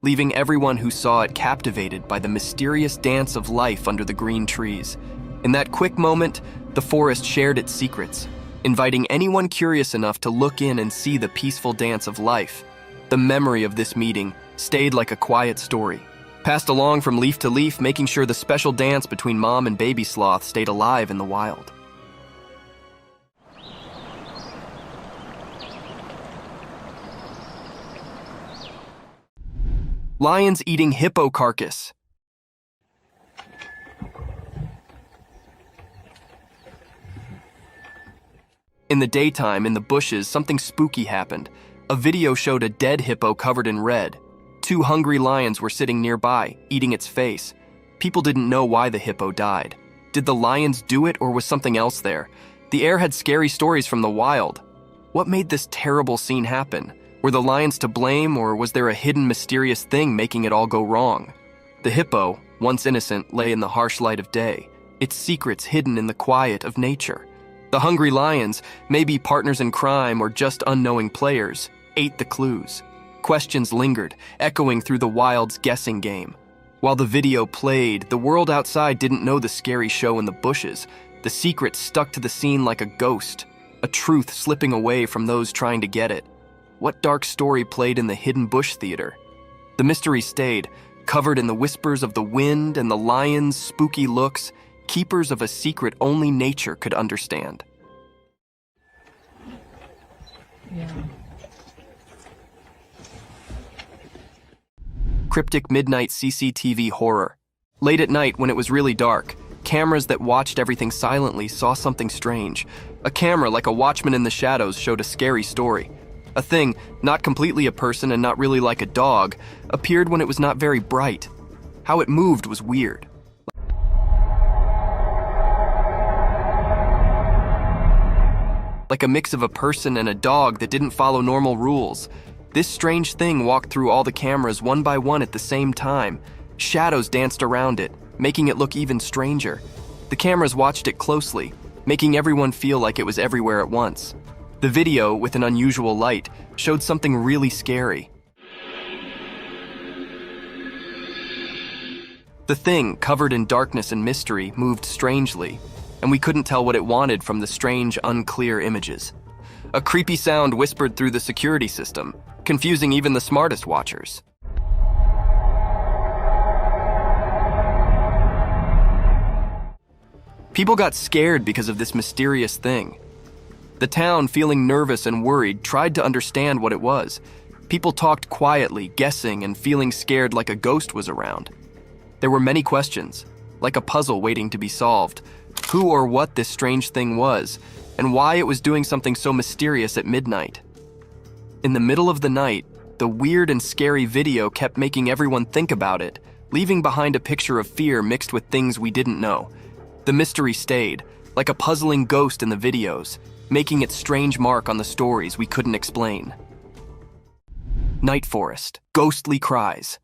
Leaving everyone who saw it captivated by the mysterious dance of life under the green trees. In that quick moment, the forest shared its secrets, inviting anyone curious enough to look in and see the peaceful dance of life. The memory of this meeting stayed like a quiet story, passed along from leaf to leaf, making sure the special dance between mom and baby sloth stayed alive in the wild. Lions eating hippo carcass. In the daytime, in the bushes, something spooky happened. A video showed a dead hippo covered in red. 2 hungry lions were sitting nearby, eating its face. People didn't know why the hippo died. Did the lions do it, or was something else there? The air had scary stories from the wild. What made this terrible scene happen? Were the lions to blame, or was there a hidden mysterious thing making it all go wrong? The hippo, once innocent, lay in the harsh light of day, its secrets hidden in the quiet of nature. The hungry lions, maybe partners in crime or just unknowing players, ate the clues. Questions lingered, echoing through the wild's guessing game. While the video played, the world outside didn't know the scary show in the bushes. The secret stuck to the scene like a ghost, a truth slipping away from those trying to get it. What dark story played in the hidden bush theater? The mystery stayed, covered in the whispers of the wind and the lions' spooky looks, keepers of a secret only nature could understand. Yeah. Cryptic midnight CCTV horror. Late at night, when it was really dark, cameras that watched everything silently saw something strange. A camera, like a watchman in the shadows, showed a scary story. A thing, not completely a person and not really like a dog, appeared when it was not very bright. How it moved was weird. Like a mix of a person and a dog that didn't follow normal rules. This strange thing walked through all the cameras one by one at the same time. Shadows danced around it, making it look even stranger. The cameras watched it closely, making everyone feel like it was everywhere at once. The video, with an unusual light, showed something really scary. The thing, covered in darkness and mystery, moved strangely, and we couldn't tell what it wanted from the strange, unclear images. A creepy sound whispered through the security system, confusing even the smartest watchers. People got scared because of this mysterious thing. The town, feeling nervous and worried, tried to understand what it was. People talked quietly, guessing and feeling scared like a ghost was around. There were many questions, like a puzzle waiting to be solved. Who or what this strange thing was, and why it was doing something so mysterious at midnight. In the middle of the night, the weird and scary video kept making everyone think about it, leaving behind a picture of fear mixed with things we didn't know. The mystery stayed, like a puzzling ghost in the videos, making its strange mark on the stories we couldn't explain. Night forest, ghostly cries.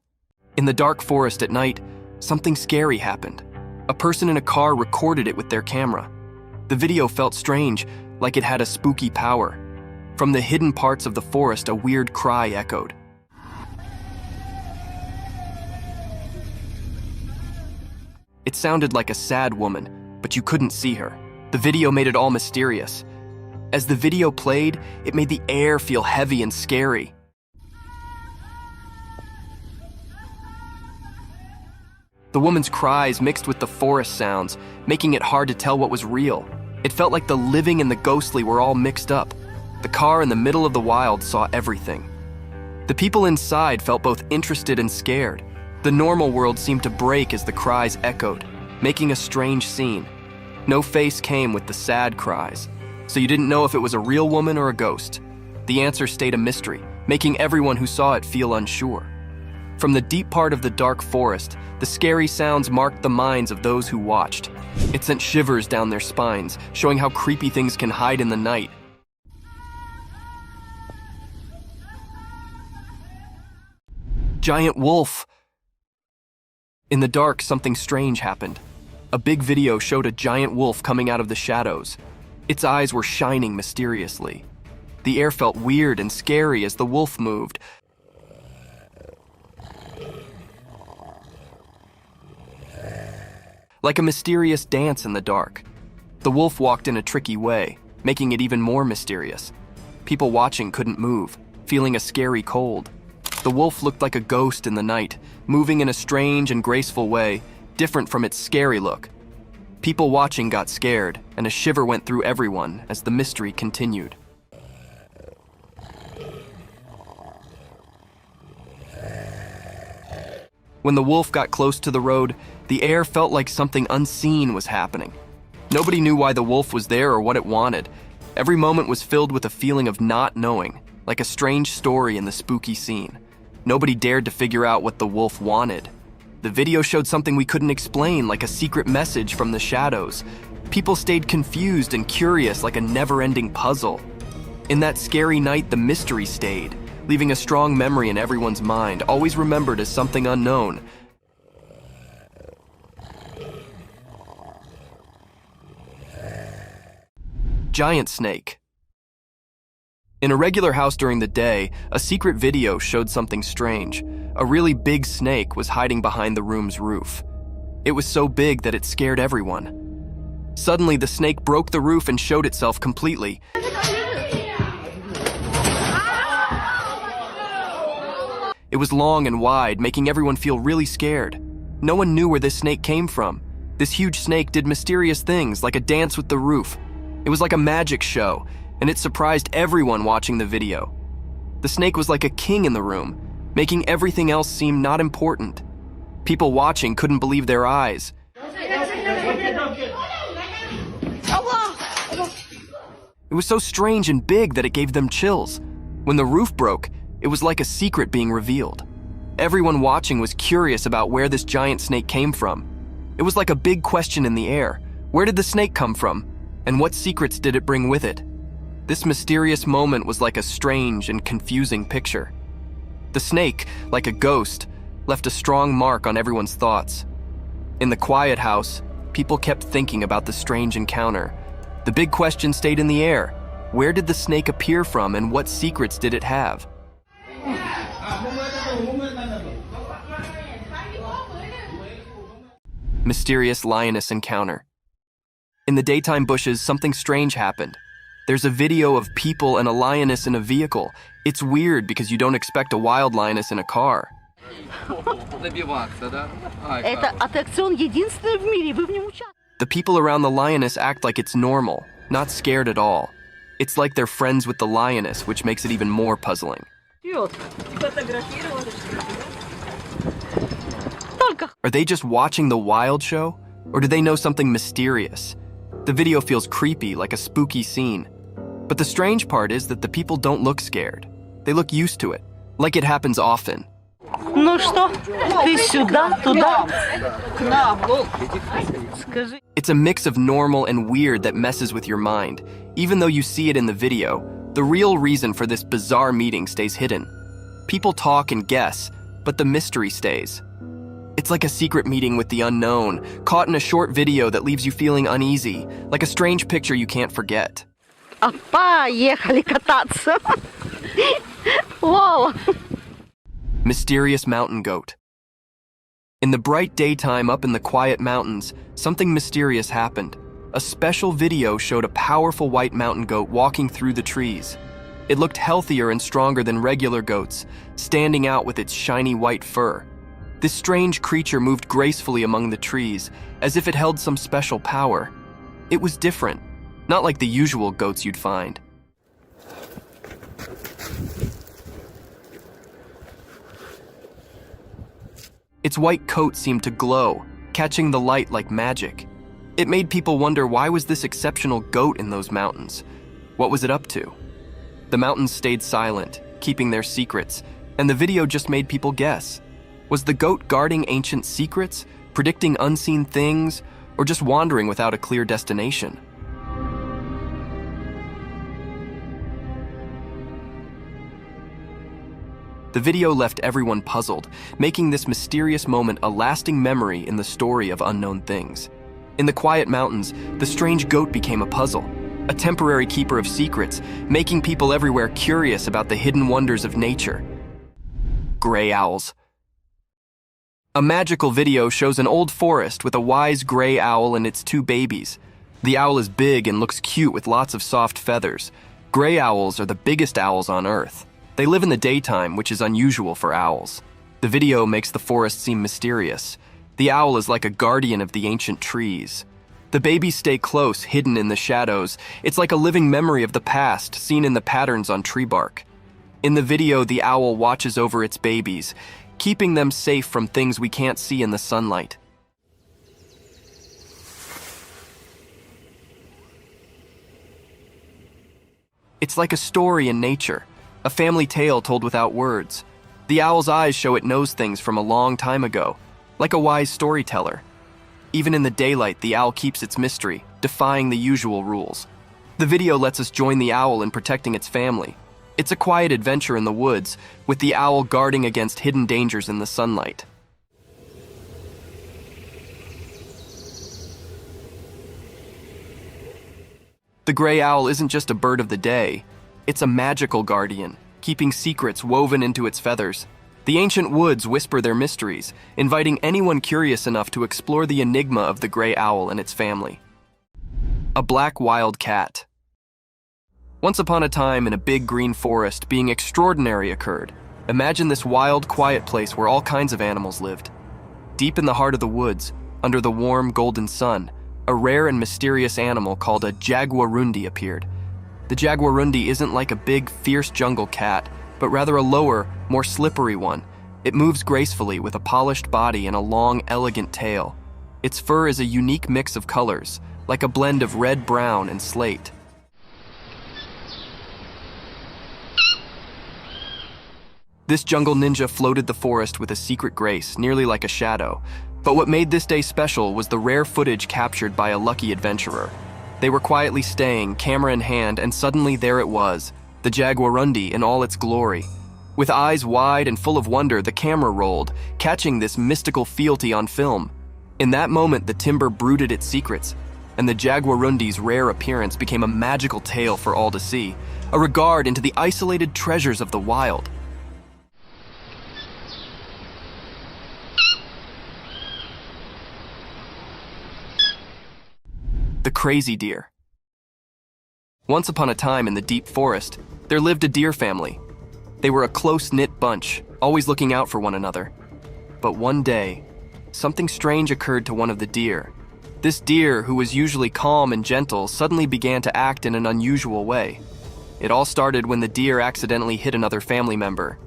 In the dark forest at night, something scary happened. A person in a car recorded it with their camera. The video felt strange, like it had a spooky power. From the hidden parts of the forest, a weird cry echoed. It sounded like a sad woman, but you couldn't see her. The video made it all mysterious. As the video played, it made the air feel heavy and scary. The woman's cries mixed with the forest sounds, making it hard to tell what was real. It felt like the living and the ghostly were all mixed up. The car in the middle of the wild saw everything. The people inside felt both interested and scared. The normal world seemed to break as the cries echoed, making a strange scene. No face came with the sad cries, so you didn't know if it was a real woman or a ghost. The answer stayed a mystery, making everyone who saw it feel unsure. From the deep part of the dark forest, the scary sounds marked the minds of those who watched. It sent shivers down their spines, showing how creepy things can hide in the night. Giant wolf. In the dark, something strange happened. A big video showed a giant wolf coming out of the shadows. Its eyes were shining mysteriously. The air felt weird and scary as the wolf moved. Like a mysterious dance in the dark. The wolf walked in a tricky way, making it even more mysterious. People watching couldn't move, feeling a scary cold. The wolf looked like a ghost in the night, moving in a strange and graceful way, different from its scary look. People watching got scared, and a shiver went through everyone as the mystery continued. When the wolf got close to the road, the air felt like something unseen was happening. Nobody knew why the wolf was there or what it wanted. Every moment was filled with a feeling of not knowing, like a strange story in the spooky scene. Nobody dared to figure out what the wolf wanted. The video showed something we couldn't explain, like a secret message from the shadows. People stayed confused and curious, like a never-ending puzzle. In that scary night, the mystery stayed, leaving a strong memory in everyone's mind, always remembered as something unknown. Giant snake. In a regular house during the day, a secret video showed something strange. A really big snake was hiding behind the room's roof. It was so big that it scared everyone. Suddenly, the snake broke the roof and showed itself completely. It was long and wide, making everyone feel really scared. No one knew where this snake came from. This huge snake did mysterious things, like a dance with the roof. It was like a magic show, and it surprised everyone watching the video. The snake was like a king in the room, making everything else seem not important. People watching couldn't believe their eyes. It was so strange and big that it gave them chills. When the roof broke, it was like a secret being revealed. Everyone watching was curious about where this giant snake came from. It was like a big question in the air. Where did the snake come from? And what secrets did it bring with it? This mysterious moment was like a strange and confusing picture. The snake, like a ghost, left a strong mark on everyone's thoughts. In the quiet house, people kept thinking about the strange encounter. The big question stayed in the air. Where did the snake appear from, and what secrets did it have? Mysterious lioness encounter. In the daytime bushes, something strange happened. There's a video of people and a lioness in a vehicle. It's weird because you don't expect a wild lioness in a car. The people around the lioness act like it's normal, not scared at all. It's like they're friends with the lioness, which makes it even more puzzling. Are they just watching the wild show? Or do they know something mysterious? The video feels creepy, like a spooky scene. But the strange part is that the people don't look scared. They look used to it, like it happens often. It's a mix of normal and weird that messes with your mind. Even though you see it in the video, the real reason for this bizarre meeting stays hidden. People talk and guess, but the mystery stays. It's like a secret meeting with the unknown, caught in a short video that leaves you feeling uneasy, like a strange picture you can't forget. Mysterious mountain goat. In the bright daytime up in the quiet mountains, something mysterious happened. A special video showed a powerful white mountain goat walking through the trees. It looked healthier and stronger than regular goats, standing out with its shiny white fur. This strange creature moved gracefully among the trees, as if it held some special power. It was different, not like the usual goats you'd find. Its white coat seemed to glow, catching the light like magic. It made people wonder, why was this exceptional goat in those mountains? What was it up to? The mountains stayed silent, keeping their secrets, and the video just made people guess. Was the goat guarding ancient secrets, predicting unseen things, or just wandering without a clear destination? The video left everyone puzzled, making this mysterious moment a lasting memory in the story of unknown things. In the quiet mountains, the strange goat became a puzzle, a temporary keeper of secrets, making people everywhere curious about the hidden wonders of nature. Gray owls. A magical video shows an old forest with a wise gray owl and its two babies. The owl is big and looks cute with lots of soft feathers. Gray owls are the biggest owls on Earth. They live in the daytime, which is unusual for owls. The video makes the forest seem mysterious. The owl is like a guardian of the ancient trees. The babies stay close, hidden in the shadows. It's like a living memory of the past, seen in the patterns on tree bark. In the video, the owl watches over its babies, keeping them safe from things we can't see in the sunlight. It's like a story in nature, a family tale told without words. The owl's eyes show it knows things from a long time ago, like a wise storyteller. Even in the daylight, the owl keeps its mystery, defying the usual rules. The video lets us join the owl in protecting its family. It's a quiet adventure in the woods, with the owl guarding against hidden dangers in the sunlight. The gray owl isn't just a bird of the day. It's a magical guardian, keeping secrets woven into its feathers. The ancient woods whisper their mysteries, inviting anyone curious enough to explore the enigma of the gray owl and its family. A black wild cat. Once upon a time in a big green forest, being extraordinary occurred. Imagine this wild, quiet place where all kinds of animals lived. Deep in the heart of the woods, under the warm, golden sun, a rare and mysterious animal called a jaguarundi appeared. The jaguarundi isn't like a big, fierce jungle cat, but rather a lower, more slippery one. It moves gracefully with a polished body and a long, elegant tail. Its fur is a unique mix of colors, like a blend of red, brown, and slate. This jungle ninja floated the forest with a secret grace, nearly like a shadow. But what made this day special was the rare footage captured by a lucky adventurer. They were quietly staying, camera in hand, and suddenly there it was, the jaguarundi in all its glory. With eyes wide and full of wonder, the camera rolled, catching this mystical fealty on film. In that moment, the timber brooded its secrets, and the jaguarundi's rare appearance became a magical tale for all to see, a regard into the isolated treasures of the wild. The crazy deer. Once upon a time in the deep forest, there lived a deer family. They were a close-knit bunch, always looking out for one another. But one day, something strange occurred to one of the deer. This deer, who was usually calm and gentle, suddenly began to act in an unusual way. It all started when the deer accidentally hit another family member.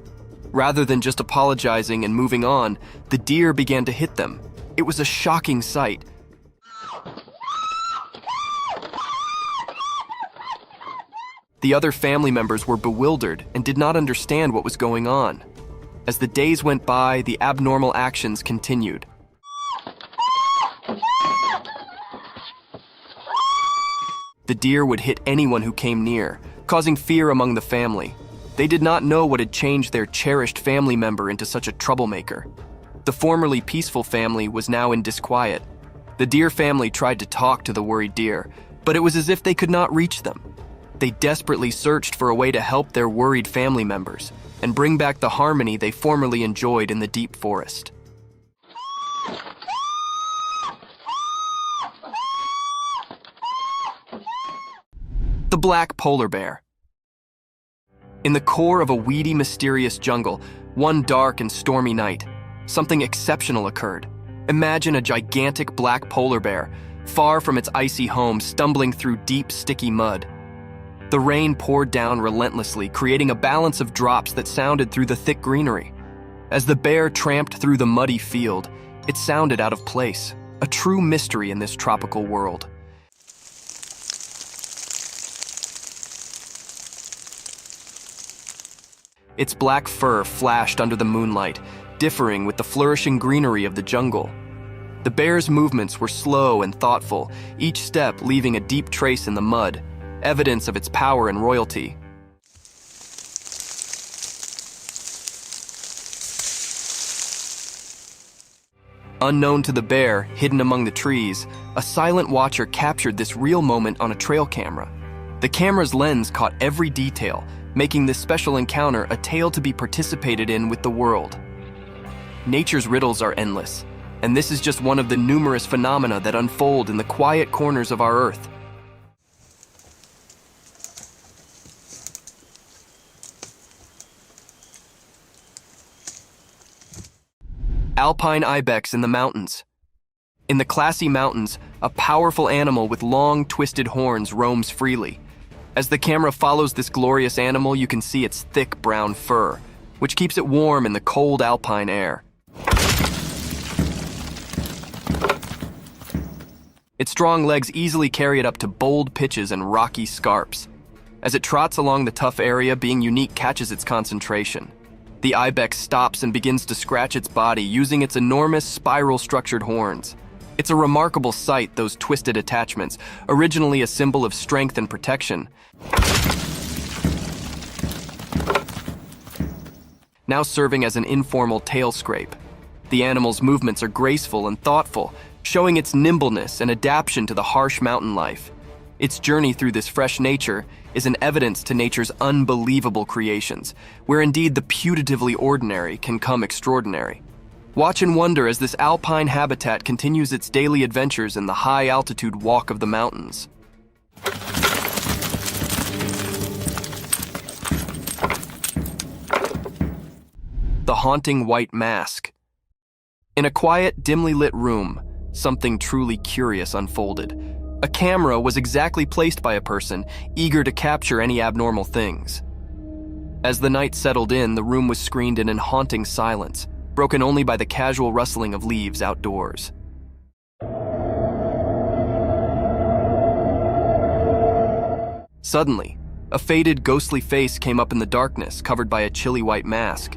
Rather than just apologizing and moving on, the deer began to hit them. It was a shocking sight. The other family members were bewildered and did not understand what was going on. As the days went by, the abnormal actions continued. The deer would hit anyone who came near, causing fear among the family. They did not know what had changed their cherished family member into such a troublemaker. The formerly peaceful family was now in disquiet. The deer family tried to talk to the worried deer, but it was as if they could not reach them. They desperately searched for a way to help their worried family members and bring back the harmony they formerly enjoyed in the deep forest. The black polar bear. In the core of a weedy, mysterious jungle, one dark and stormy night, something exceptional occurred. Imagine a gigantic black polar bear, far from its icy home, stumbling through deep, sticky mud. The rain poured down relentlessly, creating a balance of drops that sounded through the thick greenery. As the bear tramped through the muddy field, it sounded out of place, a true mystery in this tropical world. Its black fur flashed under the moonlight, differing with the flourishing greenery of the jungle. The bear's movements were slow and thoughtful, each step leaving a deep trace in the mud, evidence of its power and royalty. Unknown to the bear, hidden among the trees, a silent watcher captured this real moment on a trail camera. The camera's lens caught every detail, making this special encounter a tale to be participated in with the world. Nature's riddles are endless, and this is just one of the numerous phenomena that unfold in the quiet corners of our Earth. Alpine ibex in the mountains. In the Classy Mountains, a powerful animal with long, twisted horns roams freely. As the camera follows this glorious animal, you can see its thick brown fur, which keeps it warm in the cold alpine air. Its strong legs easily carry it up to bold pitches and rocky scarps. As it trots along the tough area, being unique catches its concentration. The ibex stops and begins to scratch its body using its enormous spiral-structured horns. It's a remarkable sight, those twisted attachments, originally a symbol of strength and protection, now serving as an informal tail scrape. The animal's movements are graceful and thoughtful, showing its nimbleness and adaptation to the harsh mountain life. Its journey through this fresh nature is an evidence to nature's unbelievable creations, where indeed the putatively ordinary can come extraordinary. Watch and wonder as this alpine habitat continues its daily adventures in the high-altitude walk of the mountains. The haunting white mask. In a quiet, dimly lit room, something truly curious unfolded. A camera was exactly placed by a person, eager to capture any abnormal things. As the night settled in, the room was screened in haunting silence, broken only by the casual rustling of leaves outdoors. Suddenly, a faded, ghostly face came up in the darkness, covered by a chilly white mask.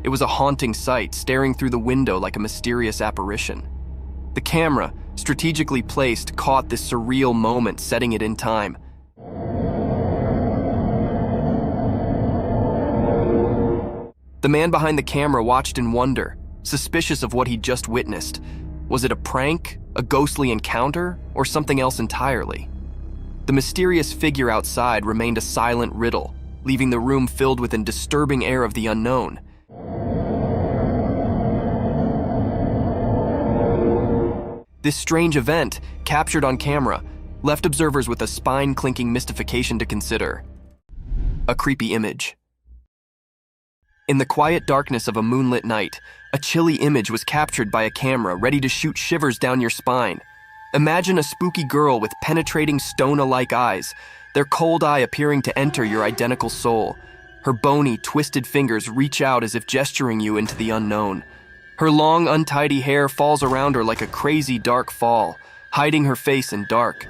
It was a haunting sight, staring through the window like a mysterious apparition. The camera, strategically placed, caught this surreal moment, setting it in time. The man behind the camera watched in wonder, suspicious of what he'd just witnessed. Was it a prank, a ghostly encounter, or something else entirely? The mysterious figure outside remained a silent riddle, leaving the room filled with a disturbing air of the unknown. This strange event, captured on camera, left observers with a spine-clinking mystification to consider. A creepy image. In the quiet darkness of a moonlit night, a chilly image was captured by a camera ready to shoot shivers down your spine. Imagine a spooky girl with penetrating stone-alike eyes, their cold eye appearing to enter your identical soul. Her bony, twisted fingers reach out as if gesturing you into the unknown. Her long, untidy hair falls around her like a crazy dark fall, hiding her face in dark.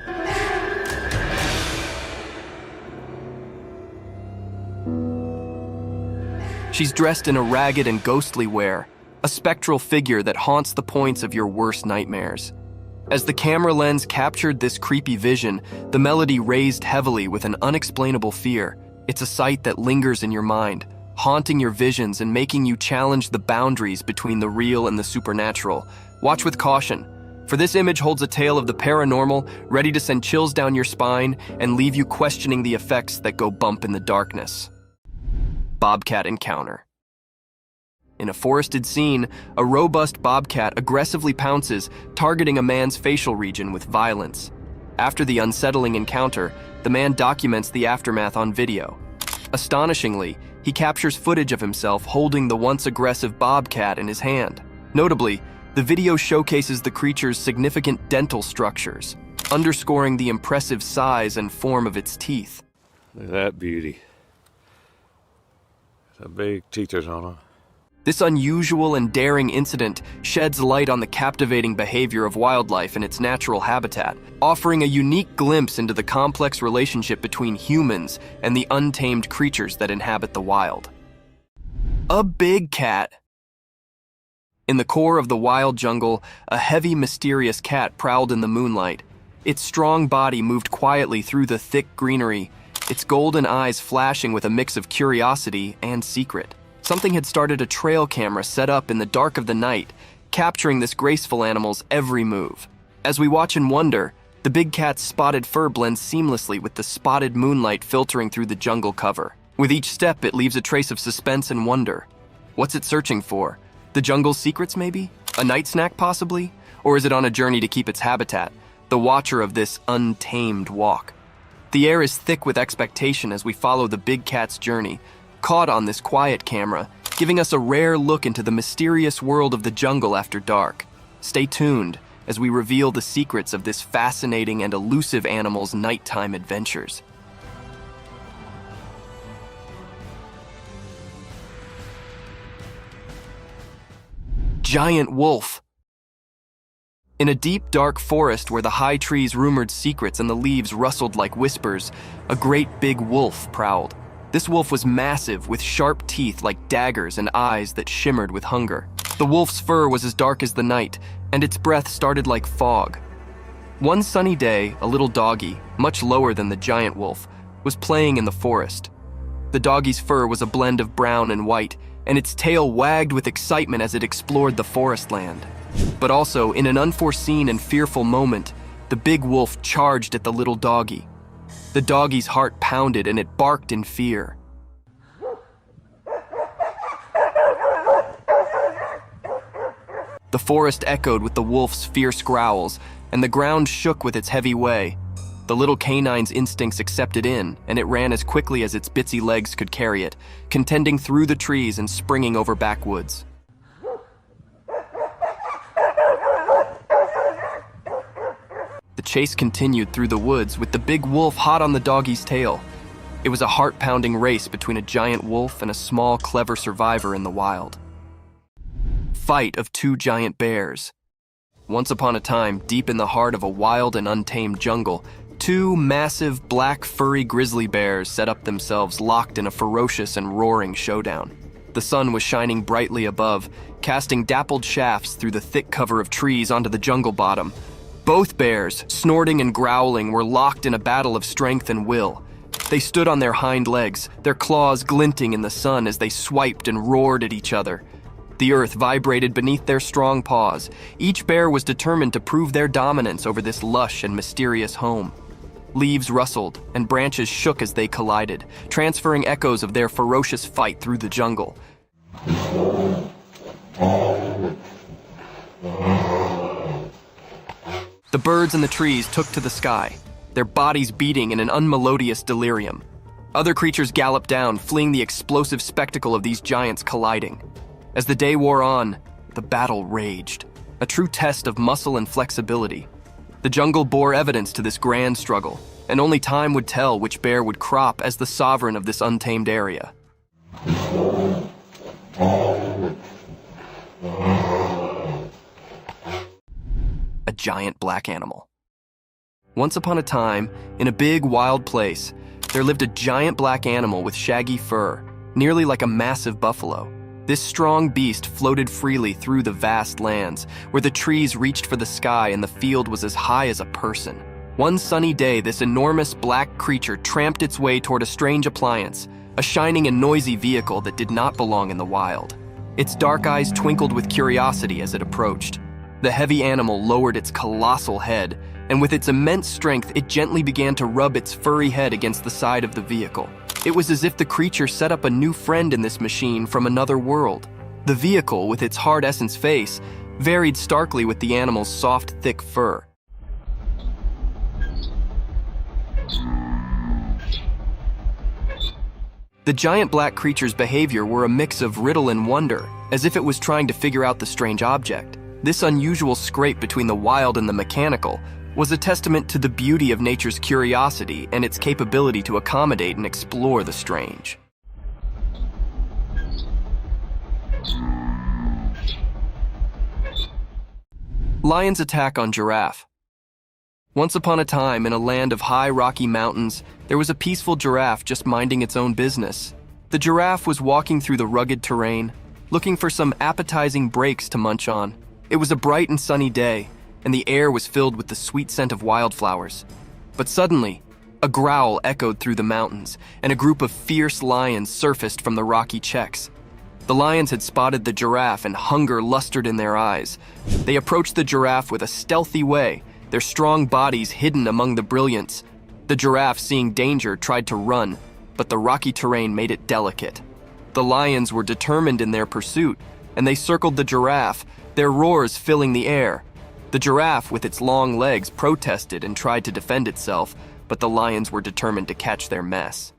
She's dressed in a ragged and ghostly wear, a spectral figure that haunts the points of your worst nightmares. As the camera lens captured this creepy vision, the melody raised heavily with an unexplainable fear. It's a sight that lingers in your mind, haunting your visions and making you challenge the boundaries between the real and the supernatural. Watch with caution, for this image holds a tale of the paranormal, ready to send chills down your spine and leave you questioning the effects that go bump in the darkness. Bobcat encounter. In a forested scene, a robust bobcat aggressively pounces, targeting a man's facial region with violence. After the unsettling encounter, the man documents the aftermath on video. Astonishingly, he captures footage of himself holding the once aggressive bobcat in his hand. Notably, the video showcases the creature's significant dental structures, underscoring the impressive size and form of its teeth. Look at that beauty. The big teeth on her. This unusual and daring incident sheds light on the captivating behavior of wildlife in its natural habitat, offering a unique glimpse into the complex relationship between humans and the untamed creatures that inhabit the wild. A big cat. In the core of the wild jungle, a heavy, mysterious cat prowled in the moonlight. Its strong body moved quietly through the thick greenery, its golden eyes flashing with a mix of curiosity and secret. Something had started a trail camera set up in the dark of the night, capturing this graceful animal's every move. As we watch in wonder, the big cat's spotted fur blends seamlessly with the spotted moonlight filtering through the jungle cover. With each step, it leaves a trace of suspense and wonder. What's it searching for? The jungle's secrets, maybe? A night snack, possibly? Or is it on a journey to keep its habitat, the watcher of this untamed walk? The air is thick with expectation as we follow the big cat's journey, caught on this quiet camera, giving us a rare look into the mysterious world of the jungle after dark. Stay tuned as we reveal the secrets of this fascinating and elusive animal's nighttime adventures. Giant wolf. In a deep, dark forest where the high trees rumored secrets and the leaves rustled like whispers, a great big wolf prowled. This wolf was massive, with sharp teeth like daggers and eyes that shimmered with hunger. The wolf's fur was as dark as the night, and its breath started like fog. One sunny day, a little doggy, much lower than the giant wolf, was playing in the forest. The doggy's fur was a blend of brown and white, and its tail wagged with excitement as it explored the forest land. But also, in an unforeseen and fearful moment, the big wolf charged at the little doggy. The doggy's heart pounded and it barked in fear. The forest echoed with the wolf's fierce growls, and the ground shook with its heavy way. The little canine's instincts accepted in, and it ran as quickly as its bitsy legs could carry it, contending through the trees and springing over backwoods. The chase continued through the woods with the big wolf hot on the doggy's tail. It was a heart-pounding race between a giant wolf and a small, clever survivor in the wild. Fight of two giant bears. Once upon a time, deep in the heart of a wild and untamed jungle, two massive, black, furry grizzly bears set up themselves locked in a ferocious and roaring showdown. The sun was shining brightly above, casting dappled shafts through the thick cover of trees onto the jungle bottom. Both bears, snorting and growling, were locked in a battle of strength and will. They stood on their hind legs, their claws glinting in the sun as they swiped and roared at each other. The earth vibrated beneath their strong paws. Each bear was determined to prove their dominance over this lush and mysterious home. Leaves rustled, and branches shook as they collided, transferring echoes of their ferocious fight through the jungle. The birds in the trees took to the sky, their bodies beating in an unmelodious delirium. Other creatures galloped down, fleeing the explosive spectacle of these giants colliding. As the day wore on, the battle raged, a true test of muscle and flexibility. The jungle bore evidence to this grand struggle, and only time would tell which bear would crop as the sovereign of this untamed area. A giant black animal. Once upon a time, in a big wild place, there lived a giant black animal with shaggy fur, nearly like a massive buffalo. This strong beast floated freely through the vast lands, where the trees reached for the sky and the field was as high as a person. One sunny day, this enormous black creature tramped its way toward a strange appliance, a shining and noisy vehicle that did not belong in the wild. Its dark eyes twinkled with curiosity as it approached. The heavy animal lowered its colossal head, and with its immense strength, it gently began to rub its furry head against the side of the vehicle. It was as if the creature set up a new friend in this machine from another world. The vehicle, with its hard essence face, varied starkly with the animal's soft, thick fur. The giant black creature's behavior were a mix of riddle and wonder, as if it was trying to figure out the strange object. This unusual scrape between the wild and the mechanical was a testament to the beauty of nature's curiosity and its capability to accommodate and explore the strange. Lion's attack on giraffe. Once upon a time, in a land of high rocky mountains, there was a peaceful giraffe just minding its own business. The giraffe was walking through the rugged terrain, looking for some appetizing breaks to munch on. It was a bright and sunny day, and the air was filled with the sweet scent of wildflowers. But suddenly, a growl echoed through the mountains, and a group of fierce lions surfaced from the rocky checks. The lions had spotted the giraffe and hunger lustered in their eyes. They approached the giraffe with a stealthy way, their strong bodies hidden among the brilliance. The giraffe, seeing danger, tried to run, but the rocky terrain made it delicate. The lions were determined in their pursuit, and they circled the giraffe, their roars filling the air. The giraffe, with its long legs, protested and tried to defend itself, but the lions were determined to catch their mess.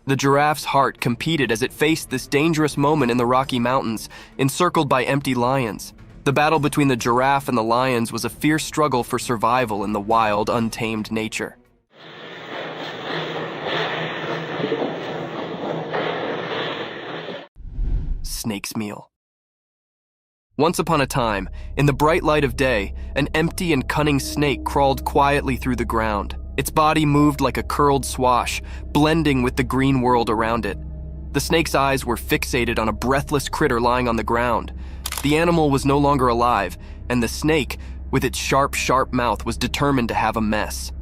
The giraffe's heart competed as it faced this dangerous moment in the Rocky Mountains, encircled by empty lions. The battle between the giraffe and the lions was a fierce struggle for survival in the wild, untamed nature. Snake's meal. Once upon a time, in the bright light of day, an empty and cunning snake crawled quietly through the ground. Its body moved like a curled swash, blending with the green world around it. The snake's eyes were fixated on a breathless critter lying on the ground. The animal was no longer alive, and the snake, with its sharp mouth, was determined to have a mess.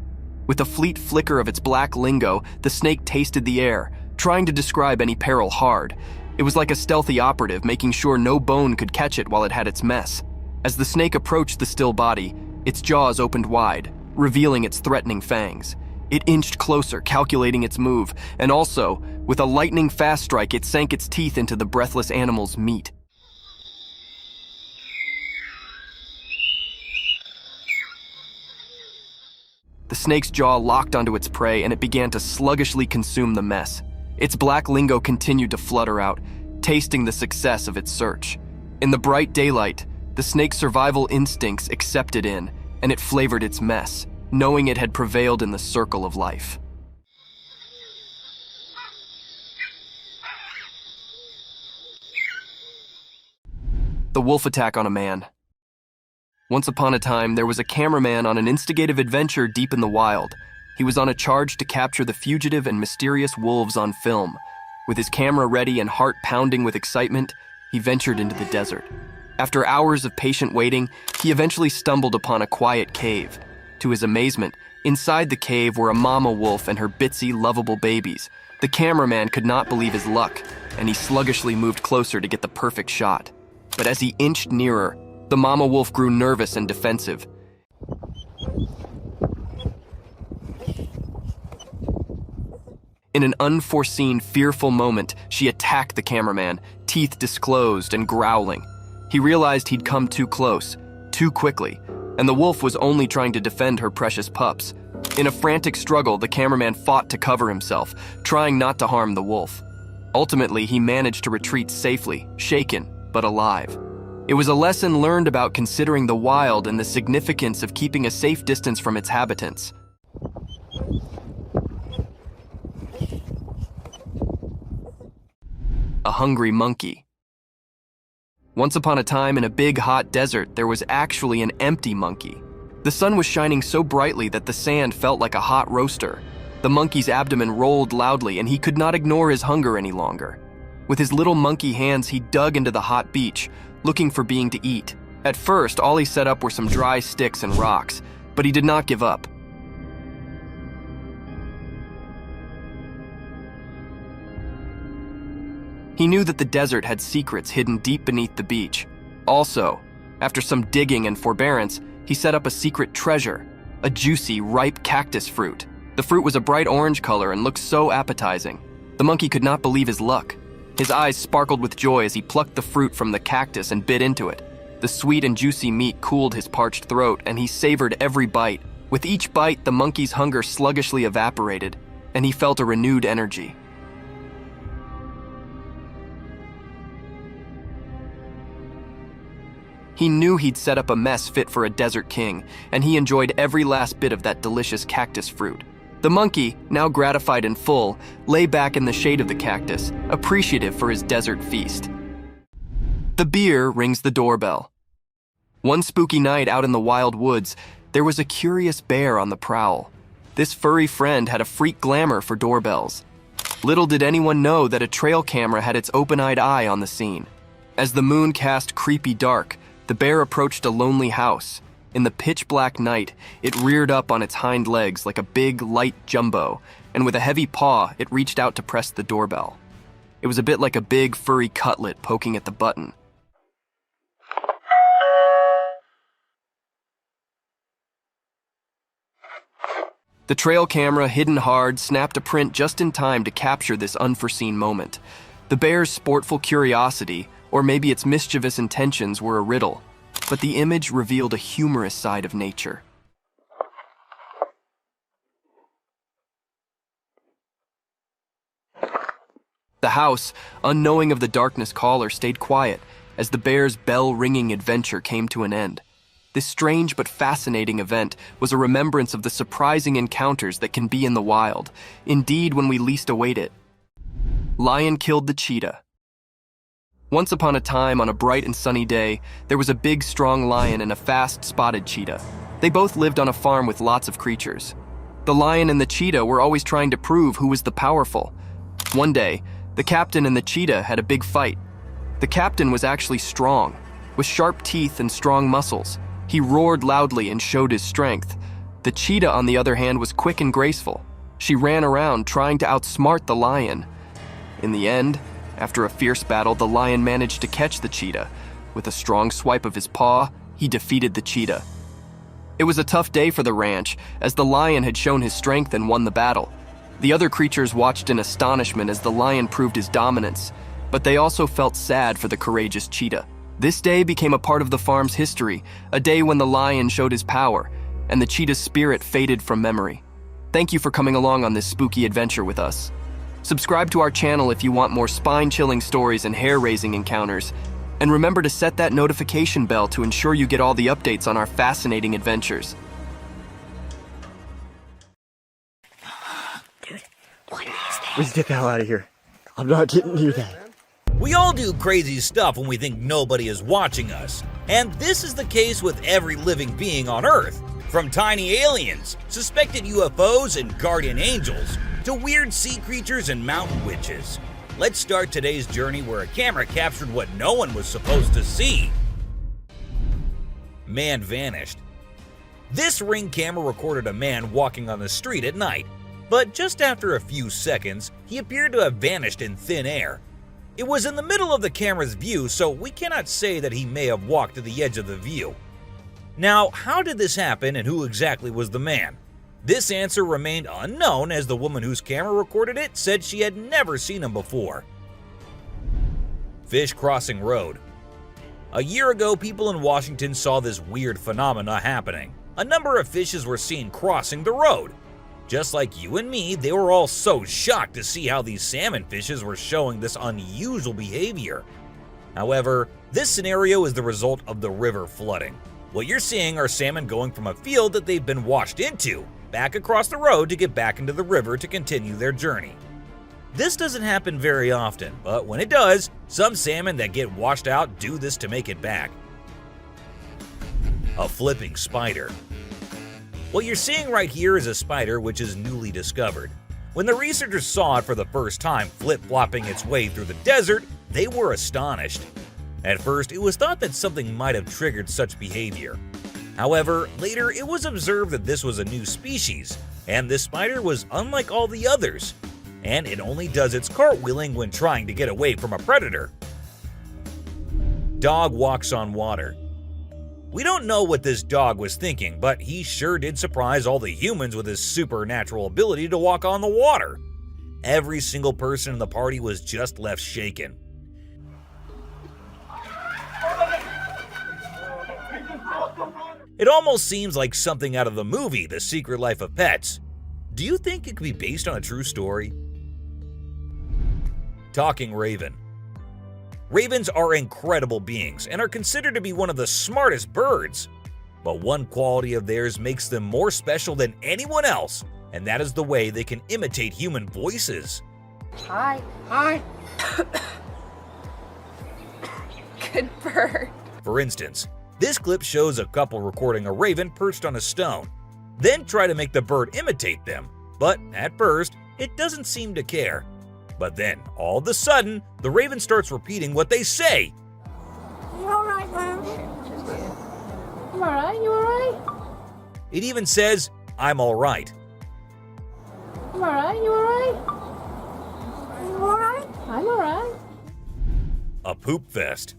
With a fleet flicker of its black lingo, the snake tasted the air, trying to describe any peril hard. It was like a stealthy operative, making sure no bone could catch it while it had its mess. As the snake approached the still body, its jaws opened wide, revealing its threatening fangs. It inched closer, calculating its move, and also, with a lightning-fast strike, it sank its teeth into the breathless animal's meat. The snake's jaw locked onto its prey, and it began to sluggishly consume the mess. Its black lingo continued to flutter out, tasting the success of its search. In the bright daylight, the snake's survival instincts accepted in, and it flavored its mess, knowing it had prevailed in the circle of life. The wolf attack on a man. Once upon a time, there was a cameraman on an instigative adventure deep in the wild. He was on a charge to capture the fugitive and mysterious wolves on film. With his camera ready and heart pounding with excitement, he ventured into the desert. After hours of patient waiting, he eventually stumbled upon a quiet cave. To his amazement, inside the cave were a mama wolf and her bitsy, lovable babies. The cameraman could not believe his luck, and he sluggishly moved closer to get the perfect shot. But as he inched nearer, the mama wolf grew nervous and defensive. In an unforeseen, fearful moment, she attacked the cameraman, teeth disclosed and growling. He realized he'd come too close, too quickly, and the wolf was only trying to defend her precious pups. In a frantic struggle, the cameraman fought to cover himself, trying not to harm the wolf. Ultimately, he managed to retreat safely, shaken, but alive. It was a lesson learned about considering the wild and the significance of keeping a safe distance from its habitants. A hungry monkey. Once upon a time, in a big, hot desert, there was actually an empty monkey. The sun was shining so brightly that the sand felt like a hot roaster. The monkey's abdomen rolled loudly, and he could not ignore his hunger any longer. With his little monkey hands, he dug into the hot beach, looking for being to eat. At first, all he set up were some dry sticks and rocks, but he did not give up. He knew that the desert had secrets hidden deep beneath the beach. Also, after some digging and forbearance, he set up a secret treasure, a juicy, ripe cactus fruit. The fruit was a bright orange color and looked so appetizing. The monkey could not believe his luck. His eyes sparkled with joy as he plucked the fruit from the cactus and bit into it. The sweet and juicy meat cooled his parched throat, and he savored every bite. With each bite, the monkey's hunger sluggishly evaporated, and he felt a renewed energy. He knew he'd set up a mess fit for a desert king, and he enjoyed every last bit of that delicious cactus fruit. The monkey, now gratified and full, lay back in the shade of the cactus, appreciative for his desert feast. The bear rings the doorbell. One spooky night out in the wild woods, there was a curious bear on the prowl. This furry friend had a freak glamour for doorbells. Little did anyone know that a trail camera had its open-eyed eye on the scene. As the moon cast creepy dark, the bear approached a lonely house. In the pitch-black night, it reared up on its hind legs like a big, light jumbo, and with a heavy paw, it reached out to press the doorbell. It was a bit like a big, furry cutlet poking at the button. The trail camera, hidden hard, snapped a print just in time to capture this unforeseen moment. The bear's sportful curiosity, or maybe its mischievous intentions, were a riddle, but the image revealed a humorous side of nature. The house, unknowing of the darkness caller, stayed quiet as the bear's bell-ringing adventure came to an end. This strange but fascinating event was a remembrance of the surprising encounters that can be in the wild, indeed when we least await it. Lion killed the cheetah. Once upon a time, on a bright and sunny day, there was a big, strong lion and a fast, spotted cheetah. They both lived on a farm with lots of creatures. The lion and the cheetah were always trying to prove who was the powerful. One day, the captain and the cheetah had a big fight. The captain was actually strong, with sharp teeth and strong muscles. He roared loudly and showed his strength. The cheetah, on the other hand, was quick and graceful. She ran around trying to outsmart the lion. In the end, after a fierce battle, the lion managed to catch the cheetah. With a strong swipe of his paw, he defeated the cheetah. It was a tough day for the ranch, as the lion had shown his strength and won the battle. The other creatures watched in astonishment as the lion proved his dominance, but they also felt sad for the courageous cheetah. This day became a part of the farm's history, a day when the lion showed his power, and the cheetah's spirit faded from memory. Thank you for coming along on this spooky adventure with us. Subscribe to our channel if you want more spine-chilling stories and hair-raising encounters, and remember to set that notification bell to ensure you get all the updates on our fascinating adventures. Dude, what is that? Let's get the hell out of here. I'm not getting near that. We all do crazy stuff when we think nobody is watching us, and this is the case with every living being on Earth, from tiny aliens, suspected UFOs, and guardian angels, to weird sea creatures and mountain witches. Let's start today's journey where a camera captured what no one was supposed to see. Man vanished. This Ring camera recorded a man walking on the street at night, but just after a few seconds, he appeared to have vanished in thin air. It was in the middle of the camera's view, so we cannot say that he may have walked to the edge of the view. Now, how did this happen and who exactly was the man? This answer remained unknown, as the woman whose camera recorded it said she had never seen him before. Fish crossing road. A year ago, people in Washington saw this weird phenomena happening. A number of fishes were seen crossing the road. Just like you and me, they were all so shocked to see how these salmon fishes were showing this unusual behavior. However, this scenario is the result of the river flooding. What you're seeing are salmon going from a field that they've been washed into, back across the road to get back into the river to continue their journey. This doesn't happen very often, but when it does, some salmon that get washed out do this to make it back. A flipping spider. What you're seeing right here is a spider which is newly discovered. When the researchers saw it for the first time flip-flopping its way through the desert, they were astonished. At first, it was thought that something might have triggered such behavior. However, later it was observed that this was a new species, and this spider was unlike all the others, and it only does its cartwheeling when trying to get away from a predator. Dog walks on water. We don't know what this dog was thinking, but he sure did surprise all the humans with his supernatural ability to walk on the water. Every single person in the party was just left shaken. It almost seems like something out of the movie The Secret Life of Pets. Do you think it could be based on a true story? Talking raven. Ravens are incredible beings and are considered to be one of the smartest birds. But one quality of theirs makes them more special than anyone else, and that is the way they can imitate human voices. Hi. Hi. Good bird. For instance, this clip shows a couple recording a raven perched on a stone, then try to make the bird imitate them, but at first, it doesn't seem to care. But then, all of a sudden, the raven starts repeating what they say. You all right, man? I'm alright, you alright? It even says, "I'm alright." I'm alright, you alright? I'm alright? I'm alright. A poop fest.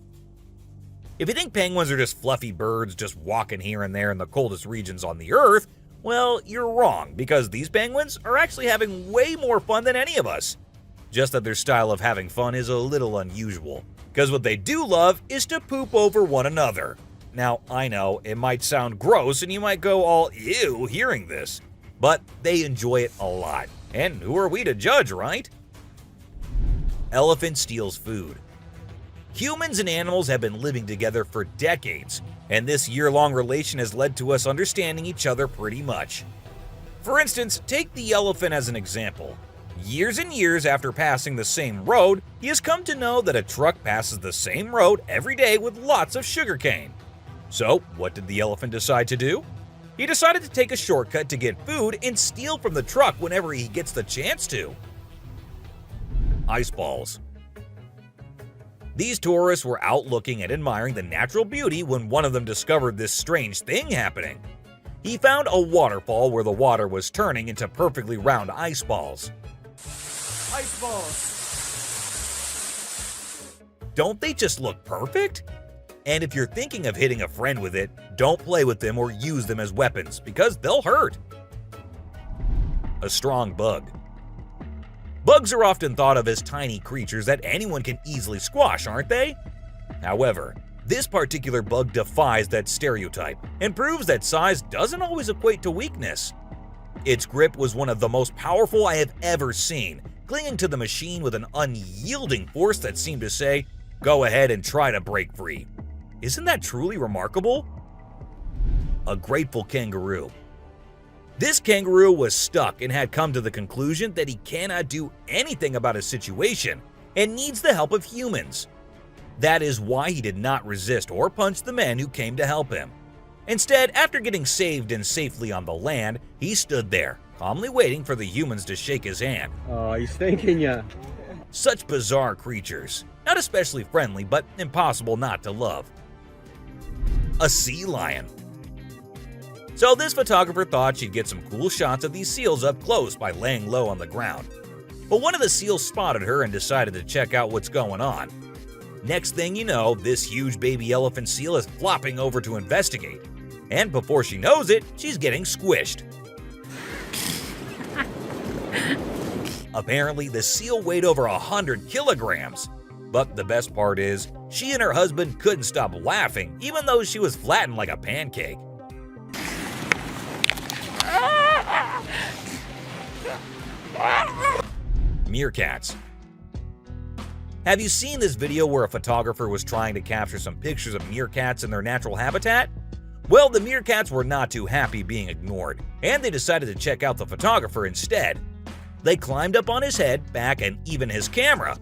If you think penguins are just fluffy birds just walking here and there in the coldest regions on the Earth, well, you're wrong, because these penguins are actually having way more fun than any of us. Just that their style of having fun is a little unusual, because what they do love is to poop over one another. Now, I know it might sound gross and you might go all ew hearing this, but they enjoy it a lot. And who are we to judge, right? Elephant steals food. Humans and animals have been living together for decades, and this year-long relation has led to us understanding each other pretty much. For instance, take the elephant as an example. Years and years after passing the same road, he has come to know that a truck passes the same road every day with lots of sugarcane. So, what did the elephant decide to do? He decided to take a shortcut to get food and steal from the truck whenever he gets the chance to. Ice balls. These tourists were out looking and admiring the natural beauty when one of them discovered this strange thing happening. He found a waterfall where the water was turning into perfectly round ice balls. Ice balls. Don't they just look perfect? And if you're thinking of hitting a friend with it, don't play with them or use them as weapons because they'll hurt. A strong bug. Bugs are often thought of as tiny creatures that anyone can easily squash, aren't they? However, this particular bug defies that stereotype and proves that size doesn't always equate to weakness. Its grip was one of the most powerful I have ever seen, clinging to the machine with an unyielding force that seemed to say, "Go ahead and try to break free." Isn't that truly remarkable? A grateful kangaroo. This kangaroo was stuck and had come to the conclusion that he cannot do anything about his situation and needs the help of humans. That is why he did not resist or punch the men who came to help him. Instead, after getting saved and safely on the land, he stood there, calmly waiting for the humans to shake his hand. Oh, he's thanking ya. Such bizarre creatures, not especially friendly, but impossible not to love. A sea lion. So this photographer thought she'd get some cool shots of these seals up close by laying low on the ground. But one of the seals spotted her and decided to check out what's going on. Next thing you know, this huge baby elephant seal is flopping over to investigate. And before she knows it, she's getting squished. Apparently, the seal weighed over 100 kilograms. But the best part is, she and her husband couldn't stop laughing, even though she was flattened like a pancake. Meerkats. Have you seen this video where a photographer was trying to capture some pictures of meerkats in their natural habitat? Well, the meerkats were not too happy being ignored, and they decided to check out the photographer instead. They climbed up on his head, back, and even his camera.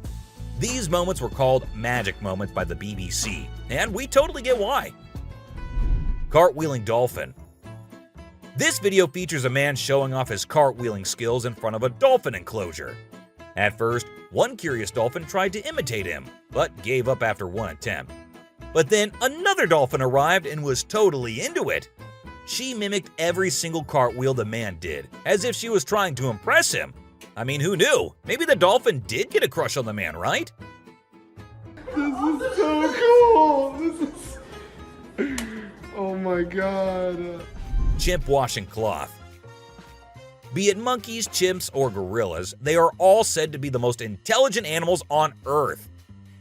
These moments were called magic moments by the BBC, and we totally get why. Cartwheeling dolphin. This video features a man showing off his cartwheeling skills in front of a dolphin enclosure. At first, one curious dolphin tried to imitate him, but gave up after one attempt. But then another dolphin arrived and was totally into it. She mimicked every single cartwheel the man did, as if she was trying to impress him. I mean, who knew? Maybe the dolphin did get a crush on the man, right? This is so cool! This is... Oh my god. Chimp washing cloth. Be it monkeys, chimps, or gorillas, they are all said to be the most intelligent animals on Earth.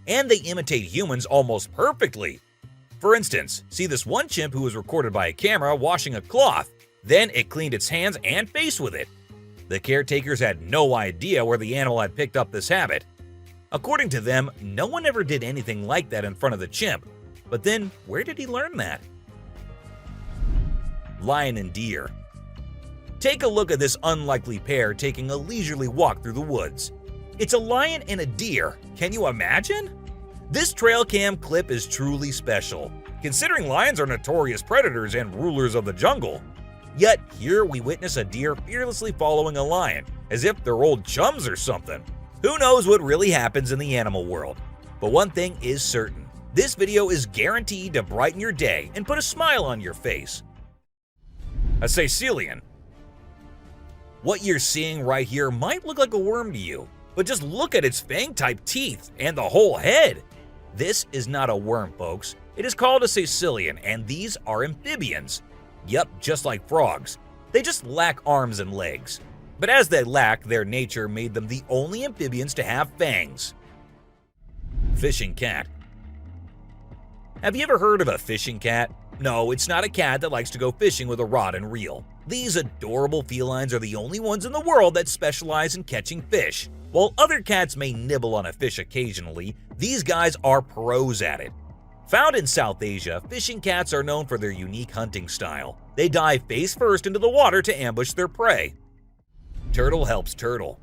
And they imitate humans almost perfectly. For instance, see this one chimp who was recorded by a camera washing a cloth. Then it cleaned its hands and face with it. The caretakers had no idea where the animal had picked up this habit. According to them, no one ever did anything like that in front of the chimp. But then, where did he learn that? Lion and deer. Take a look at this unlikely pair taking a leisurely walk through the woods. It's a lion and a deer. Can you imagine? This trail cam clip is truly special, considering lions are notorious predators and rulers of the jungle. Yet here we witness a deer fearlessly following a lion, as if they're old chums or something. Who knows what really happens in the animal world? But one thing is certain, This video is guaranteed to brighten your day and put a smile on your face. A Sicilian. What you're seeing right here might look like a worm to you, but just look at its fang-type teeth and the whole head. This is not a worm, folks. It is called a Sicilian, and these are amphibians. Yup, just like frogs. They just lack arms and legs. But as they lack, their nature made them the only amphibians to have fangs. Fishing cat. Have you ever heard of a fishing cat? No, it's not a cat that likes to go fishing with a rod and reel. These adorable felines are the only ones in the world that specialize in catching fish. While other cats may nibble on a fish occasionally, these guys are pros at it. Found in South Asia, fishing cats are known for their unique hunting style. They dive face first into the water to ambush their prey. Turtle helps turtle.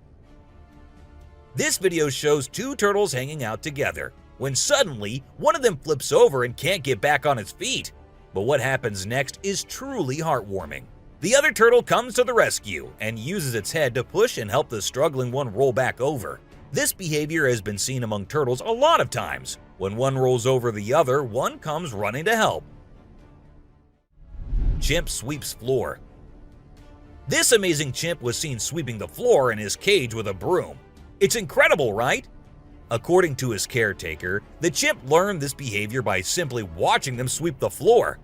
This video shows two turtles hanging out together, when suddenly one of them flips over and can't get back on its feet. But what happens next is truly heartwarming. The other turtle comes to the rescue and uses its head to push and help the struggling one roll back over. This behavior has been seen among turtles a lot of times. When one rolls over the other, one comes running to help. Chimp sweeps floor. This amazing chimp was seen sweeping the floor in his cage with a broom. It's incredible, right? According to his caretaker, the chimp learned this behavior by simply watching them sweep the floor.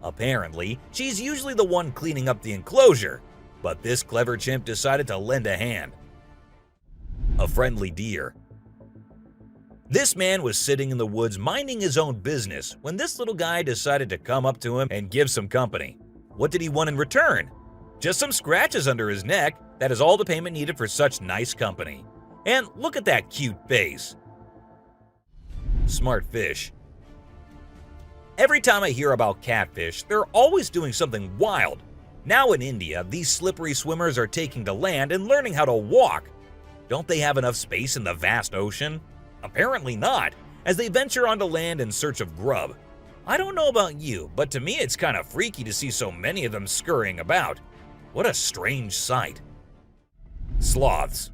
Apparently, she's usually the one cleaning up the enclosure, but this clever chimp decided to lend a hand. A friendly deer. This man was sitting in the woods minding his own business when this little guy decided to come up to him and give some company. What did he want in return? Just some scratches under his neck. That is all the payment needed for such nice company. And look at that cute face. Smart fish. Every time I hear about catfish, they're always doing something wild. Now in India, these slippery swimmers are taking to land and learning how to walk. Don't they have enough space in the vast ocean? Apparently not, as they venture onto land in search of grub. I don't know about you, but to me it's kind of freaky to see so many of them scurrying about. What a strange sight. Sloths.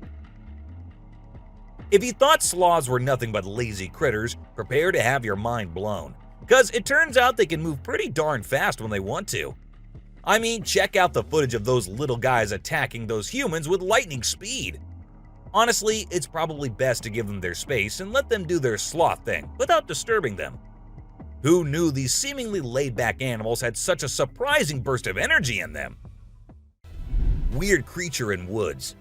If you thought sloths were nothing but lazy critters, prepare to have your mind blown. Because it turns out they can move pretty darn fast when they want to. I mean, check out the footage of those little guys attacking those humans with lightning speed. Honestly, it's probably best to give them their space and let them do their sloth thing without disturbing them. Who knew these seemingly laid-back animals had such a surprising burst of energy in them? Weird creature in woods.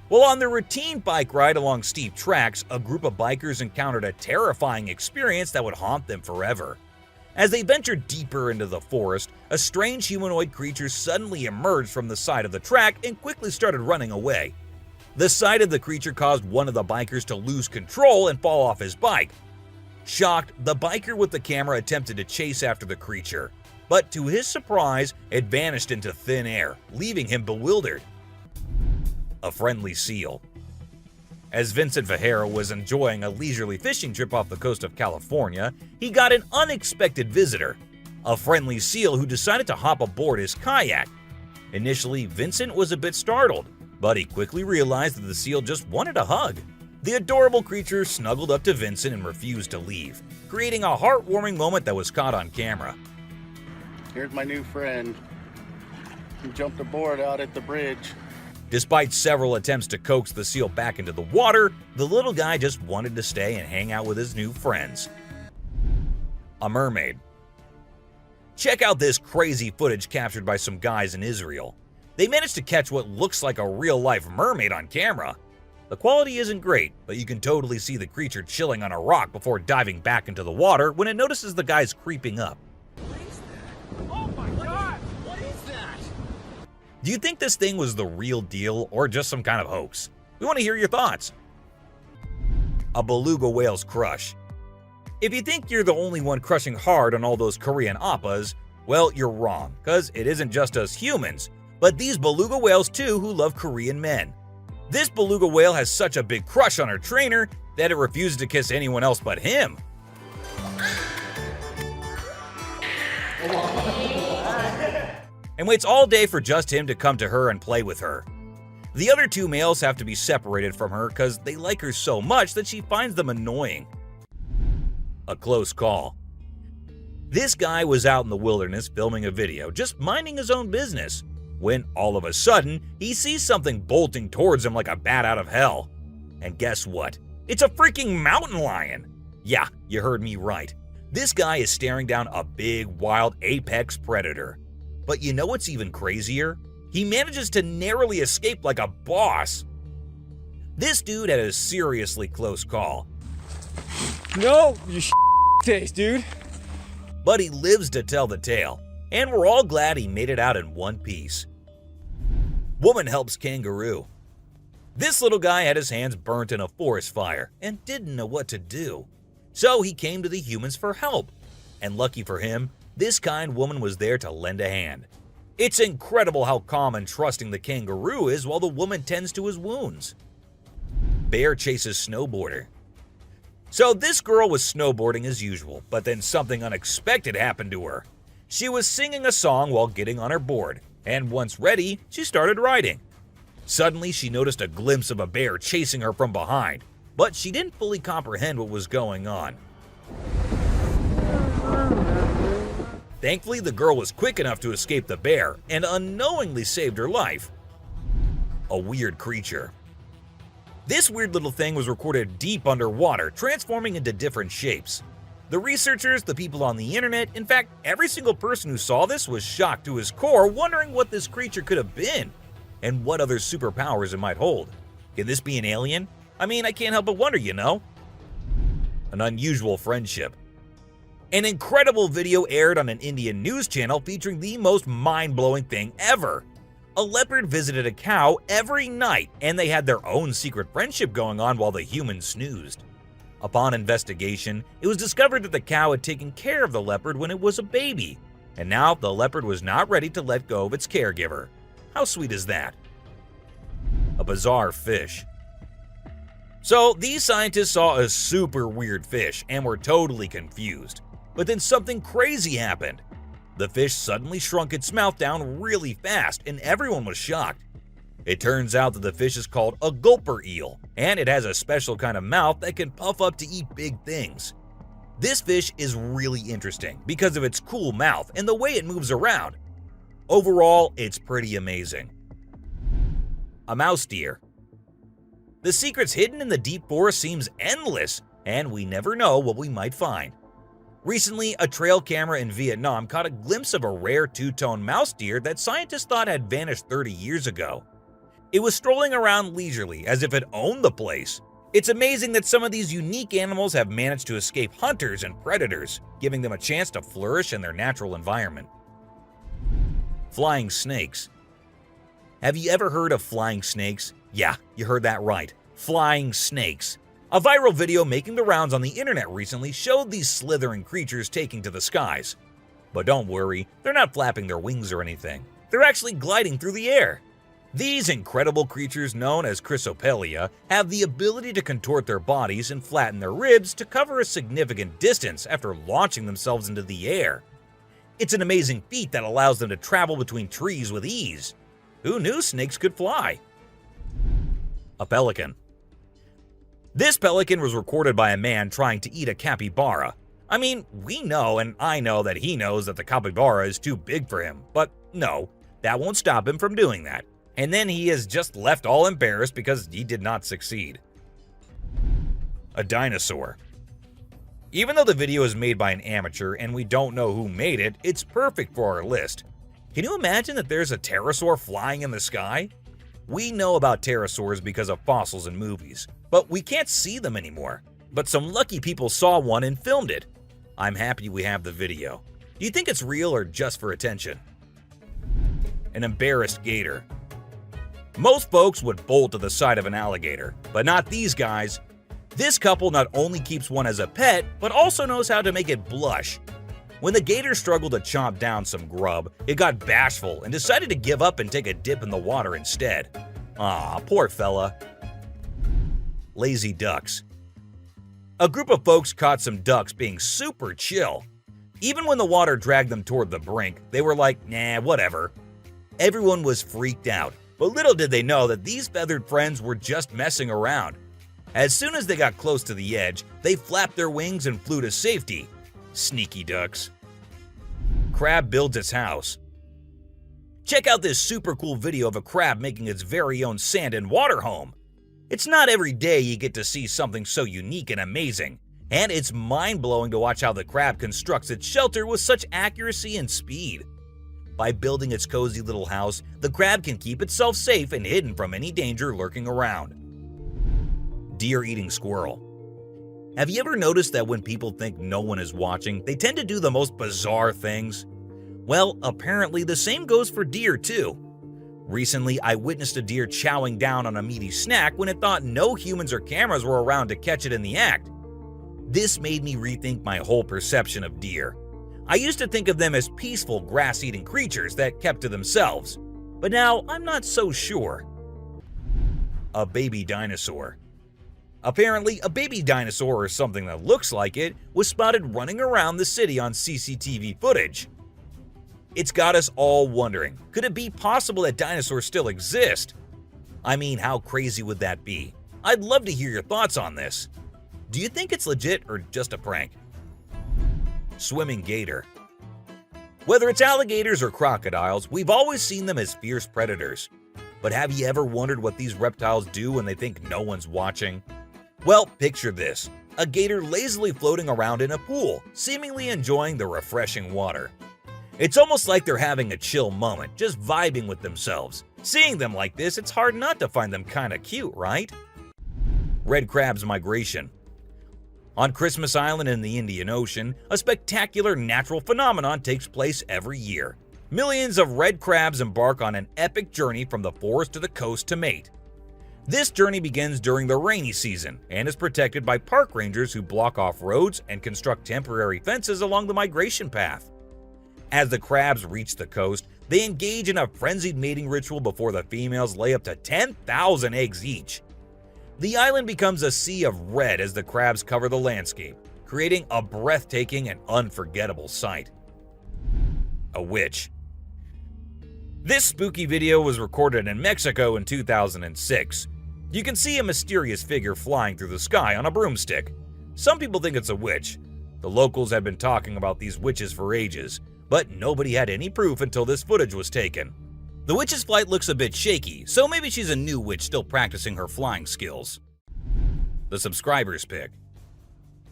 While on their routine bike ride along steep tracks, a group of bikers encountered a terrifying experience that would haunt them forever. As they ventured deeper into the forest, a strange humanoid creature suddenly emerged from the side of the track and quickly started running away. The sight of the creature caused one of the bikers to lose control and fall off his bike. Shocked, the biker with the camera attempted to chase after the creature, but to his surprise, it vanished into thin air, leaving him bewildered. A friendly seal. As Vincent Vajera was enjoying a leisurely fishing trip off the coast of California, he got an unexpected visitor, a friendly seal who decided to hop aboard his kayak. Initially, Vincent was a bit startled, but he quickly realized that the seal just wanted a hug. The adorable creature snuggled up to Vincent and refused to leave, creating a heartwarming moment that was caught on camera. Here's my new friend. He jumped aboard out at the bridge. Despite several attempts to coax the seal back into the water, the little guy just wanted to stay and hang out with his new friends. A mermaid. Check out this crazy footage captured by some guys in Israel. They managed to catch what looks like a real-life mermaid on camera. The quality isn't great, but you can totally see the creature chilling on a rock before diving back into the water when it notices the guys creeping up. Do you think this thing was the real deal or just some kind of hoax? We want to hear your thoughts. A beluga whale's crush. If you think you're the only one crushing hard on all those Korean oppas, well, you're wrong, because it isn't just us humans, but these beluga whales too who love Korean men. This beluga whale has such a big crush on her trainer that it refuses to kiss anyone else but him. And waits all day for just him to come to her and play with her. The other two males have to be separated from her because they like her so much that she finds them annoying. a close call. This guy was out in the wilderness filming a video, just minding his own business, when all of a sudden, he sees something bolting towards him like a bat out of hell. And guess what? It's a freaking mountain lion! Yeah, you heard me right. This guy is staring down a big, wild apex predator. But you know what's even crazier? He manages to narrowly escape like a boss. This dude had a seriously close call. No, you taste, dude. But he lives to tell the tale, and we're all glad he made it out in one piece. Woman helps kangaroo. This little guy had his hands burnt in a forest fire and didn't know what to do. So he came to the humans for help. And lucky for him, this kind woman was there to lend a hand. It's incredible how calm and trusting the kangaroo is while the woman tends to his wounds. Bear chases snowboarder. So this girl was snowboarding as usual, but then something unexpected happened to her. She was singing a song while getting on her board, and once ready, she started riding. Suddenly, she noticed a glimpse of a bear chasing her from behind, but she didn't fully comprehend what was going on. Thankfully, the girl was quick enough to escape the bear and unknowingly saved her life. A weird creature. This weird little thing was recorded deep underwater, transforming into different shapes. The researchers, the people on the internet, in fact, every single person who saw this was shocked to his core, wondering what this creature could have been and what other superpowers it might hold. Can this be an alien? I mean, I can't help but wonder, you know? An unusual friendship. An incredible video aired on an Indian news channel featuring the most mind-blowing thing ever. A leopard visited a cow every night, and they had their own secret friendship going on while the humans snoozed. Upon investigation, it was discovered that the cow had taken care of the leopard when it was a baby, and now the leopard was not ready to let go of its caregiver. How sweet is that? A bizarre fish. So these scientists saw a super weird fish and were totally confused. But then something crazy happened. The fish suddenly shrunk its mouth down really fast, and everyone was shocked. It turns out that the fish is called a gulper eel, and it has a special kind of mouth that can puff up to eat big things. This fish is really interesting because of its cool mouth and the way it moves around. Overall, it's pretty amazing. A mouse deer. The secrets hidden in the deep forest seems endless, and we never know what we might find. Recently, a trail camera in Vietnam caught a glimpse of a rare two-tone mouse deer that scientists thought had vanished 30 years ago. It was strolling around leisurely as if it owned the place. It's amazing that some of these unique animals have managed to escape hunters and predators, giving them a chance to flourish in their natural environment. Flying snakes. Have you ever heard of flying snakes? Yeah, you heard that right. Flying snakes. A viral video making the rounds on the internet recently showed these slithering creatures taking to the skies. But don't worry, they're not flapping their wings or anything. They're actually gliding through the air. These incredible creatures, known as Chrysopelia, have the ability to contort their bodies and flatten their ribs to cover a significant distance after launching themselves into the air. It's an amazing feat that allows them to travel between trees with ease. Who knew snakes could fly? A pelican. This pelican was recorded by a man trying to eat a capybara. I mean, we know and I know that he knows that the capybara is too big for him, but no, that won't stop him from doing that. And then he is just left all embarrassed because he did not succeed. A dinosaur. Even though the video is made by an amateur and we don't know who made it, it's perfect for our list. Can you imagine that there's a pterosaur flying in the sky? We know about pterosaurs because of fossils in movies, but we can't see them anymore. But some lucky people saw one and filmed it. I'm happy we have the video. Do you think it's real or just for attention? An embarrassed gator. Most folks would bolt to the side of an alligator, but not these guys. This couple not only keeps one as a pet, but also knows how to make it blush. When the gator struggled to chomp down some grub, it got bashful and decided to give up and take a dip in the water instead. Aw, poor fella. Lazy ducks. A group of folks caught some ducks being super chill. Even when the water dragged them toward the brink, they were like, nah, whatever. Everyone was freaked out, but little did they know that these feathered friends were just messing around. As soon as they got close to the edge, they flapped their wings and flew to safety. Sneaky ducks. Crab builds its house. Check out this super cool video of a crab making its very own sand and water home. It's not every day you get to see something so unique and amazing, and it's mind-blowing to watch how the crab constructs its shelter with such accuracy and speed. By building its cozy little house, the crab can keep itself safe and hidden from any danger lurking around. Deer eating squirrel. Have you ever noticed that when people think no one is watching, they tend to do the most bizarre things? Well, apparently the same goes for deer too. Recently, I witnessed a deer chowing down on a meaty snack when it thought no humans or cameras were around to catch it in the act. This made me rethink my whole perception of deer. I used to think of them as peaceful, grass-eating creatures that kept to themselves, but now I'm not so sure. A baby dinosaur. Apparently, a baby dinosaur, or something that looks like it, was spotted running around the city on CCTV footage. It's got us all wondering, could it be possible that dinosaurs still exist? I mean, how crazy would that be? I'd love to hear your thoughts on this. Do you think it's legit or just a prank? Swimming gator. Whether it's alligators or crocodiles, we've always seen them as fierce predators. But have you ever wondered what these reptiles do when they think no one's watching? Well, picture this. A gator lazily floating around in a pool, seemingly enjoying the refreshing water. It's almost like they're having a chill moment, just vibing with themselves. Seeing them like this, it's hard not to find them kinda cute, right? Red crab's migration. On Christmas Island in the Indian Ocean, a spectacular natural phenomenon takes place every year. Millions of red crabs embark on an epic journey from the forest to the coast to mate. This journey begins during the rainy season and is protected by park rangers who block off roads and construct temporary fences along the migration path. As the crabs reach the coast, they engage in a frenzied mating ritual before the females lay up to 10,000 eggs each. The island becomes a sea of red as the crabs cover the landscape, creating a breathtaking and unforgettable sight. A witch. This spooky video was recorded in Mexico in 2006. You can see a mysterious figure flying through the sky on a broomstick. Some people think it's a witch. The locals have been talking about these witches for ages, but nobody had any proof until this footage was taken. The witch's flight looks a bit shaky, so maybe she's a new witch still practicing her flying skills. The subscriber's pick.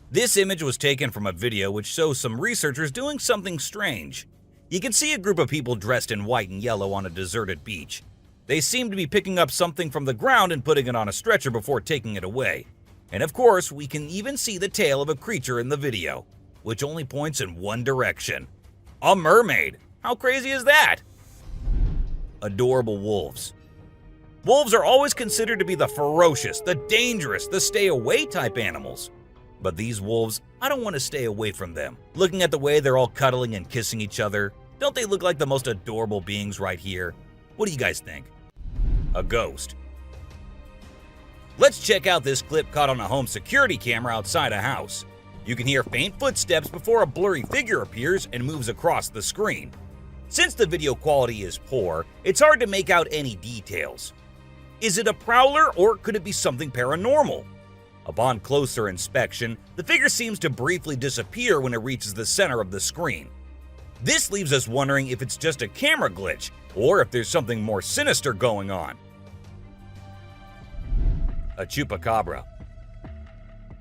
This image was taken from a video which shows some researchers doing something strange. You can see a group of people dressed in white and yellow on a deserted beach. They seem to be picking up something from the ground and putting it on a stretcher before taking it away. And of course, we can even see the tail of a creature in the video, which only points in one direction. A mermaid! How crazy is that? Adorable wolves. Wolves are always considered to be the ferocious, the dangerous, the stay-away type animals. But these wolves, I don't want to stay away from them. Looking at the way they're all cuddling and kissing each other, don't they look like the most adorable beings right here? What do you guys think? A ghost. Let's check out this clip caught on a home security camera outside a house. You can hear faint footsteps before a blurry figure appears and moves across the screen. Since the video quality is poor, it's hard to make out any details. Is it a prowler or could it be something paranormal? Upon closer inspection, the figure seems to briefly disappear when it reaches the center of the screen. This leaves us wondering if it's just a camera glitch or if there's something more sinister going on. A chupacabra.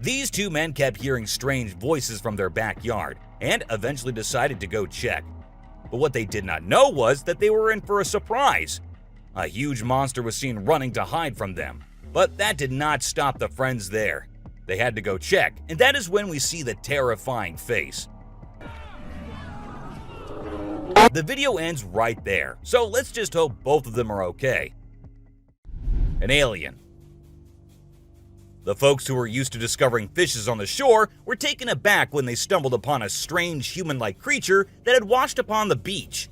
These two men kept hearing strange voices from their backyard and eventually decided to go check. But what they did not know was that they were in for a surprise. A huge monster was seen running to hide from them, but that did not stop the friends there. They had to go check, and that is when we see the terrifying face. The video ends right there, so let's just hope both of them are okay. An alien. The folks who were used to discovering fishes on the shore were taken aback when they stumbled upon a strange human-like creature that had washed upon the beach.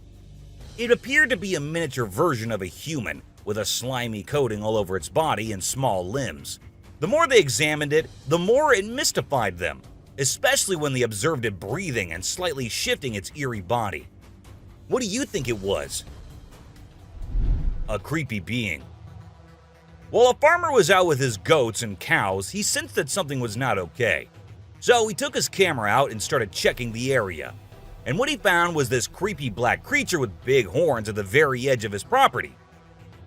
It appeared to be a miniature version of a human, with a slimy coating all over its body and small limbs. The more they examined it, the more it mystified them, especially when they observed it breathing and slightly shifting its eerie body. What do you think it was? A creepy being. While a farmer was out with his goats and cows, he sensed that something was not okay. So he took his camera out and started checking the area. And what he found was this creepy black creature with big horns at the very edge of his property.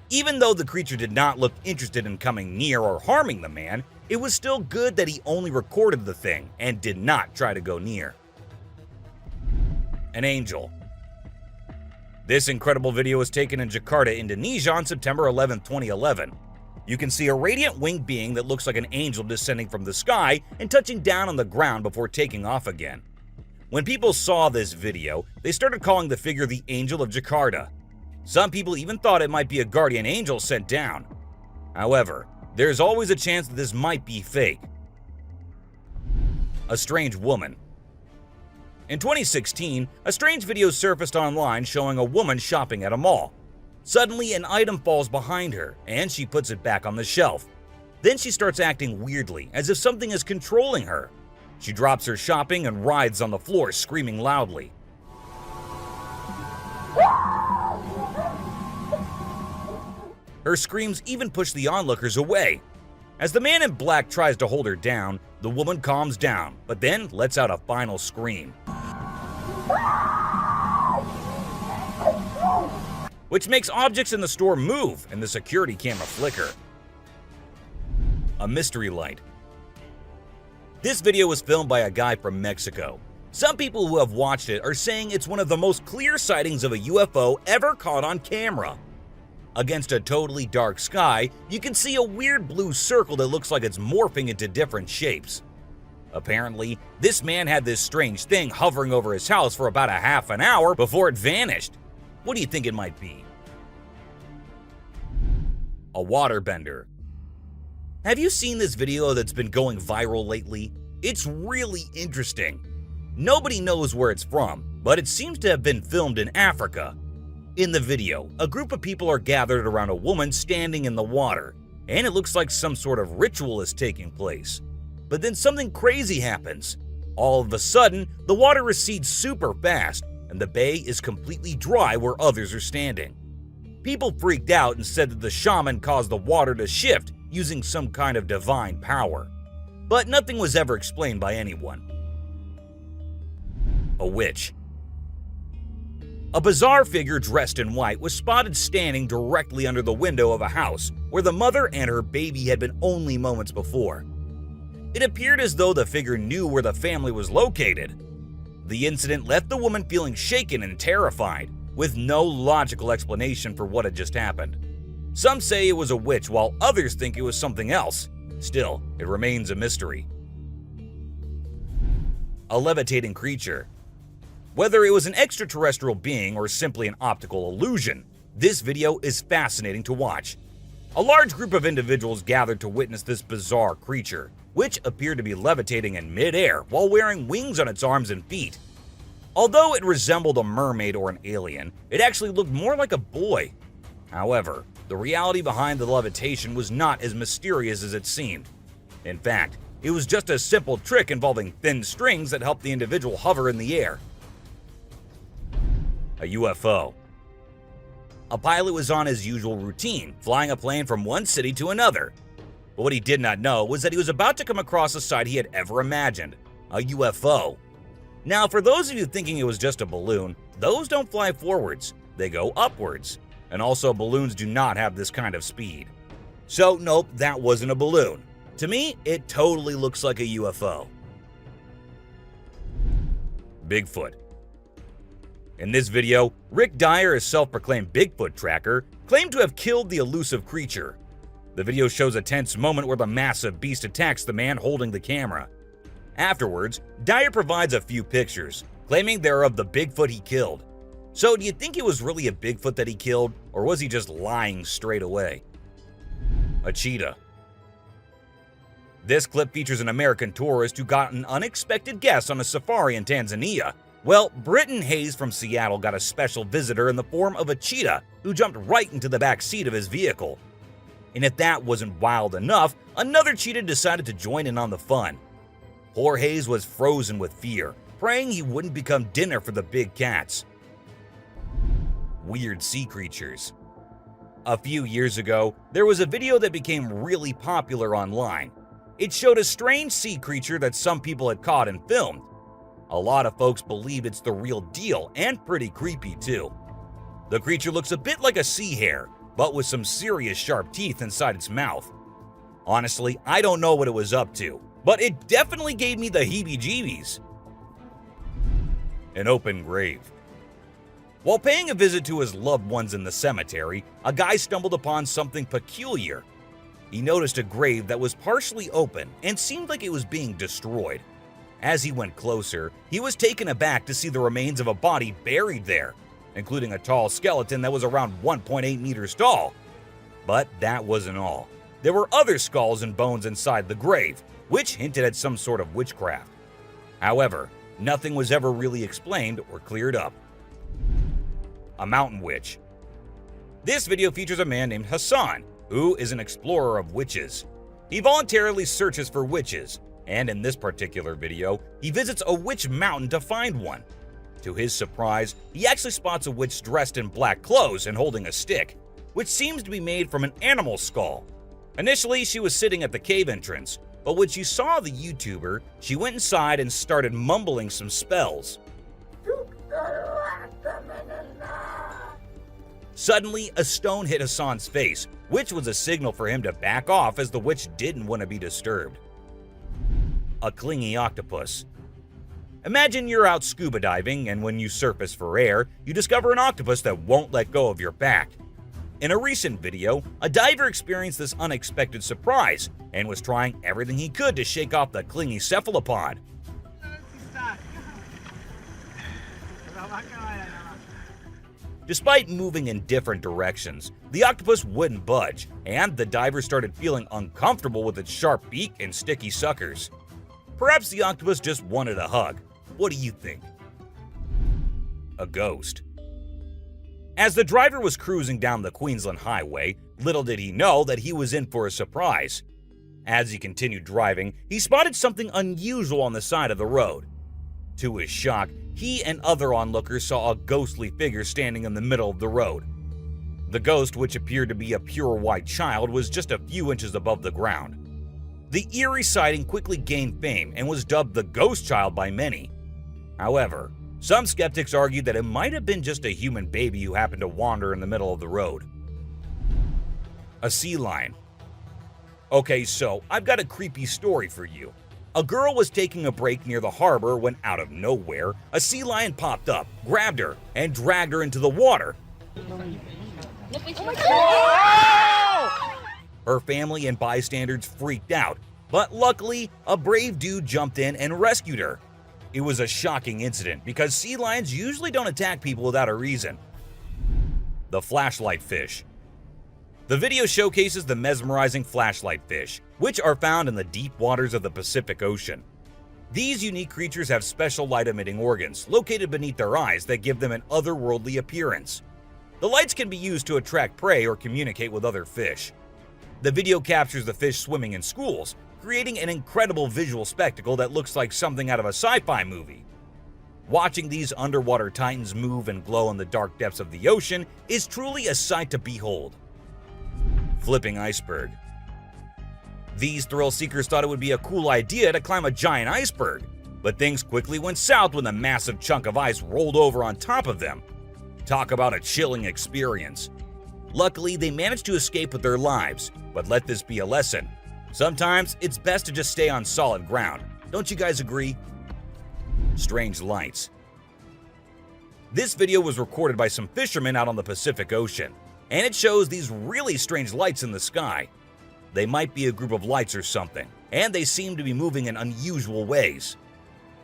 Even though the creature did not look interested in coming near or harming the man, it was still good that he only recorded the thing and did not try to go near. An angel. This incredible video was taken in Jakarta, Indonesia on September 11, 2011. You can see a radiant winged being that looks like an angel descending from the sky and touching down on the ground before taking off again. When people saw this video, they started calling the figure the Angel of Jakarta. Some people even thought it might be a guardian angel sent down. However, there's always a chance that this might be fake. A strange woman. In 2016, a strange video surfaced online showing a woman shopping at a mall. Suddenly, an item falls behind her, and she puts it back on the shelf. Then she starts acting weirdly, as if something is controlling her. She drops her shopping and writhes on the floor, screaming loudly. Her screams even push the onlookers away. As the man in black tries to hold her down, the woman calms down, but then lets out a final scream, which makes objects in the store move and the security camera flicker. A mystery light. This video was filmed by a guy from Mexico. Some people who have watched it are saying it's one of the most clear sightings of a UFO ever caught on camera. Against a totally dark sky, you can see a weird blue circle that looks like it's morphing into different shapes. Apparently, this man had this strange thing hovering over his house for about a half an hour before it vanished. What do you think it might be? A waterbender. Have you seen this video that's been going viral lately? It's really interesting. Nobody knows where it's from, but it seems to have been filmed in Africa. In the video, a group of people are gathered around a woman standing in the water, and it looks like some sort of ritual is taking place. But then something crazy happens. All of a sudden, the water recedes super fast, and the bay is completely dry where others are standing. People freaked out and said that the shaman caused the water to shift using some kind of divine power. But nothing was ever explained by anyone. A witch. A bizarre figure dressed in white was spotted standing directly under the window of a house where the mother and her baby had been only moments before. It appeared as though the figure knew where the family was located. The incident left the woman feeling shaken and terrified, with no logical explanation for what had just happened. Some say it was a witch, while others think it was something else. Still, it remains a mystery. A levitating creature. Whether it was an extraterrestrial being or simply an optical illusion, this video is fascinating to watch. A large group of individuals gathered to witness this bizarre creature, which appeared to be levitating in midair while wearing wings on its arms and feet. Although it resembled a mermaid or an alien, it actually looked more like a boy. However, the reality behind the levitation was not as mysterious as it seemed. In fact, it was just a simple trick involving thin strings that helped the individual hover in the air. A UFO. A pilot was on his usual routine, flying a plane from one city to another. But what he did not know was that he was about to come across a sight he had ever imagined, a UFO. Now, for those of you thinking it was just a balloon, those don't fly forwards, they go upwards. And also, balloons do not have this kind of speed. So, nope, that wasn't a balloon. To me, it totally looks like a UFO. Bigfoot. In this video, Rick Dyer, a self-proclaimed Bigfoot tracker, claimed to have killed the elusive creature. The video shows a tense moment where the massive beast attacks the man holding the camera. Afterwards, Dyer provides a few pictures, claiming they're of the Bigfoot he killed. So do you think it was really a Bigfoot that he killed, or was he just lying straight away? A cheetah. This clip features an American tourist who got an unexpected guest on a safari in Tanzania. Well, Britton Hayes from Seattle got a special visitor in the form of a cheetah who jumped right into the back seat of his vehicle. And if that wasn't wild enough, another cheetah decided to join in on the fun. Poor Hayes was frozen with fear, praying he wouldn't become dinner for the big cats. Weird sea creatures. A few years ago, there was a video that became really popular online. It showed a strange sea creature that some people had caught and filmed. A lot of folks believe it's the real deal and pretty creepy too. The creature looks a bit like a sea hare, but with some serious sharp teeth inside its mouth. Honestly, I don't know what it was up to, but it definitely gave me the heebie-jeebies. An open grave. While paying a visit to his loved ones in the cemetery, a guy stumbled upon something peculiar. He noticed a grave that was partially open and seemed like it was being destroyed. As he went closer, he was taken aback to see the remains of a body buried there, including a tall skeleton that was around 1.8 meters tall. But that wasn't all. There were other skulls and bones inside the grave, which hinted at some sort of witchcraft. However, nothing was ever really explained or cleared up. A mountain witch. This video features a man named Hassan, who is an explorer of witches. He voluntarily searches for witches, and in this particular video, he visits a witch mountain to find one. To his surprise, he actually spots a witch dressed in black clothes and holding a stick, which seems to be made from an animal skull. Initially, she was sitting at the cave entrance, but when she saw the YouTuber, she went inside and started mumbling some spells. Suddenly, a stone hit Hassan's face, which was a signal for him to back off as the witch didn't want to be disturbed. A clingy octopus. Imagine you're out scuba diving, and when you surface for air, you discover an octopus that won't let go of your back. In a recent video, a diver experienced this unexpected surprise and was trying everything he could to shake off the clingy cephalopod. Despite moving in different directions, the octopus wouldn't budge, and the diver started feeling uncomfortable with its sharp beak and sticky suckers. Perhaps the octopus just wanted a hug. What do you think? A ghost. As the driver was cruising down the Queensland Highway, little did he know that he was in for a surprise. As he continued driving, he spotted something unusual on the side of the road. To his shock, he and other onlookers saw a ghostly figure standing in the middle of the road. The ghost, which appeared to be a pure white child, was just a few inches above the ground. The eerie sighting quickly gained fame and was dubbed the Ghost Child by many. However, some skeptics argued that it might have been just a human baby who happened to wander in the middle of the road. A sea lion. Okay, so I've got a creepy story for you. A girl was taking a break near the harbor when, out of nowhere, a sea lion popped up, grabbed her, and dragged her into the water. Her family and bystanders freaked out, but luckily, a brave dude jumped in and rescued her. It was a shocking incident because sea lions usually don't attack people without a reason. The flashlight fish. The video showcases the mesmerizing flashlight fish, which are found in the deep waters of the Pacific Ocean. These unique creatures have special light-emitting organs located beneath their eyes that give them an otherworldly appearance. The lights can be used to attract prey or communicate with other fish. The video captures the fish swimming in schools, creating an incredible visual spectacle that looks like something out of a sci-fi movie. Watching these underwater titans move and glow in the dark depths of the ocean is truly a sight to behold. Flipping iceberg. These thrill seekers thought it would be a cool idea to climb a giant iceberg, but things quickly went south when a massive chunk of ice rolled over on top of them. Talk about a chilling experience. Luckily, they managed to escape with their lives, but let this be a lesson. Sometimes it's best to just stay on solid ground. Don't you guys agree? Strange lights. This video was recorded by some fishermen out on the Pacific Ocean, and it shows these really strange lights in the sky. They might be a group of lights or something, and they seem to be moving in unusual ways.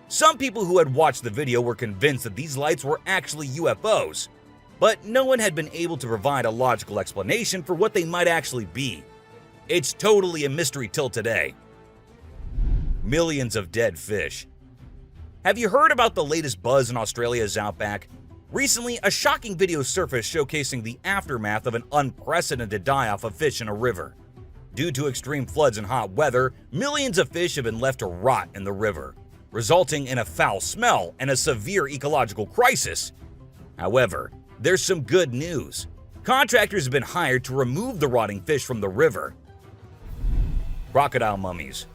Some people who had watched the video were convinced that these lights were actually UFOs, but no one had been able to provide a logical explanation for what they might actually be. It's totally a mystery till today. Millions of dead fish. Have you heard about the latest buzz in Australia's outback? Recently, a shocking video surfaced showcasing the aftermath of an unprecedented die-off of fish in a river. Due to extreme floods and hot weather, millions of fish have been left to rot in the river, resulting in a foul smell and a severe ecological crisis. However, there's some good news. Contractors have been hired to remove the rotting fish from the river. Crocodile mummies.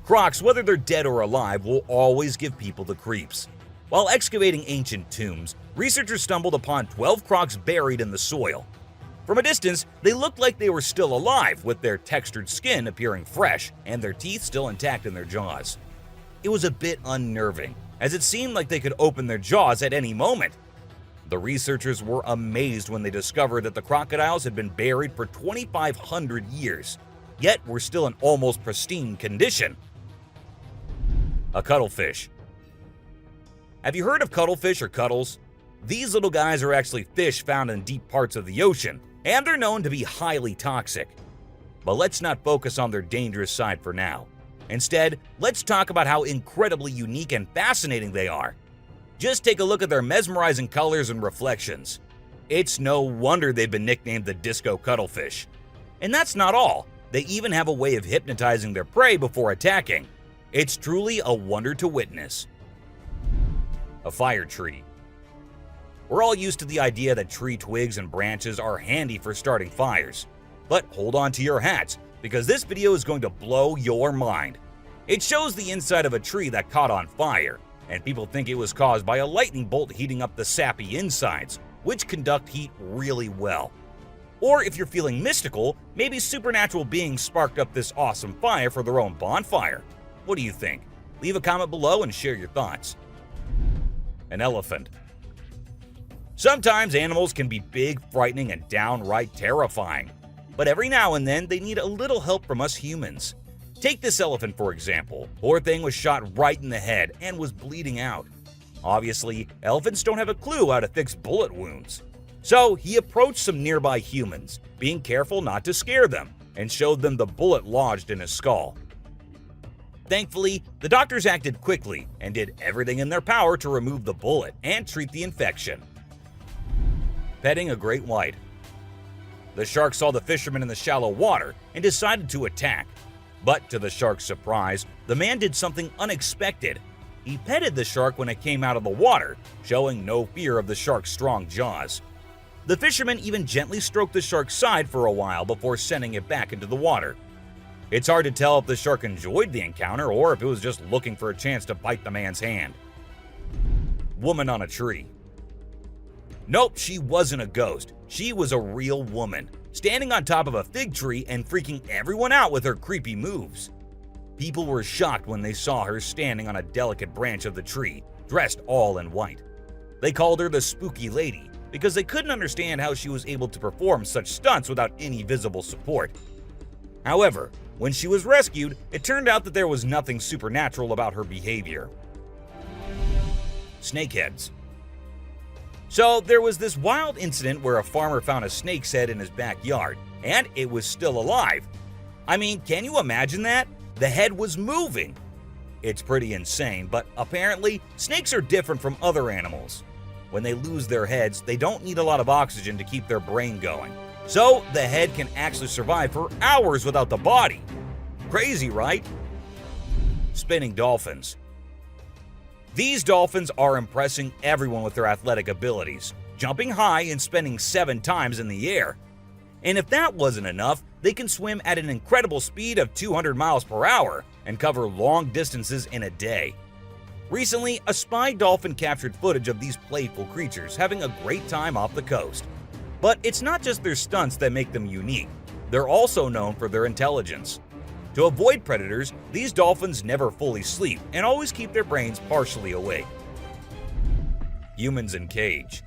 Crocs, whether they're dead or alive, will always give people the creeps. While excavating ancient tombs, researchers stumbled upon 12 crocs buried in the soil. From a distance, they looked like they were still alive, with their textured skin appearing fresh and their teeth still intact in their jaws. It was a bit unnerving, as it seemed like they could open their jaws at any moment. The researchers were amazed when they discovered that the crocodiles had been buried for 2,500 years, yet were still in almost pristine condition. A cuttlefish. Have you heard of cuttlefish or cuttles? These little guys are actually fish found in deep parts of the ocean, and they're known to be highly toxic. But let's not focus on their dangerous side for now. Instead, let's talk about how incredibly unique and fascinating they are. Just take a look at their mesmerizing colors and reflections. It's no wonder they've been nicknamed the disco cuttlefish. And that's not all. They even have a way of hypnotizing their prey before attacking. It's truly a wonder to witness. A fire tree. We're all used to the idea that tree twigs and branches are handy for starting fires. But hold on to your hats, because this video is going to blow your mind. It shows the inside of a tree that caught on fire, and people think it was caused by a lightning bolt heating up the sappy insides, which conduct heat really well. Or if you're feeling mystical, maybe supernatural beings sparked up this awesome fire for their own bonfire. What do you think? Leave a comment below and share your thoughts. An elephant. Sometimes animals can be big, frightening, and downright terrifying. But every now and then, they need a little help from us humans. Take this elephant for example. Poor thing was shot right in the head and was bleeding out. Obviously, elephants don't have a clue how to fix bullet wounds. So he approached some nearby humans, being careful not to scare them, and showed them the bullet lodged in his skull. Thankfully, the doctors acted quickly and did everything in their power to remove the bullet and treat the infection. Petting a great white. The shark saw the fisherman in the shallow water and decided to attack. But to the shark's surprise, the man did something unexpected. He petted the shark when it came out of the water, showing no fear of the shark's strong jaws. The fisherman even gently stroked the shark's side for a while before sending it back into the water. It's hard to tell if the shark enjoyed the encounter or if it was just looking for a chance to bite the man's hand. Woman on a tree. Nope, she wasn't a ghost. She was a real woman, standing on top of a fig tree and freaking everyone out with her creepy moves. People were shocked when they saw her standing on a delicate branch of the tree, dressed all in white. They called her the Spooky Lady because they couldn't understand how she was able to perform such stunts without any visible support. However, when she was rescued, it turned out that there was nothing supernatural about her behavior. Snakeheads. So there was this wild incident where a farmer found a snake's head in his backyard, and it was still alive. I mean, can you imagine that? The head was moving. It's pretty insane, but apparently snakes are different from other animals. When they lose their heads, they don't need a lot of oxygen to keep their brain going. So the head can actually survive for hours without the body. Crazy, right? Spinning dolphins. These dolphins are impressing everyone with their athletic abilities, jumping high and spinning 7 times in the air. And if that wasn't enough, they can swim at an incredible speed of 200 miles per hour and cover long distances in a day. Recently, a spy dolphin captured footage of these playful creatures having a great time off the coast. But it's not just their stunts that make them unique. They're also known for their intelligence. To avoid predators, these dolphins never fully sleep and always keep their brains partially awake. Humans in cage.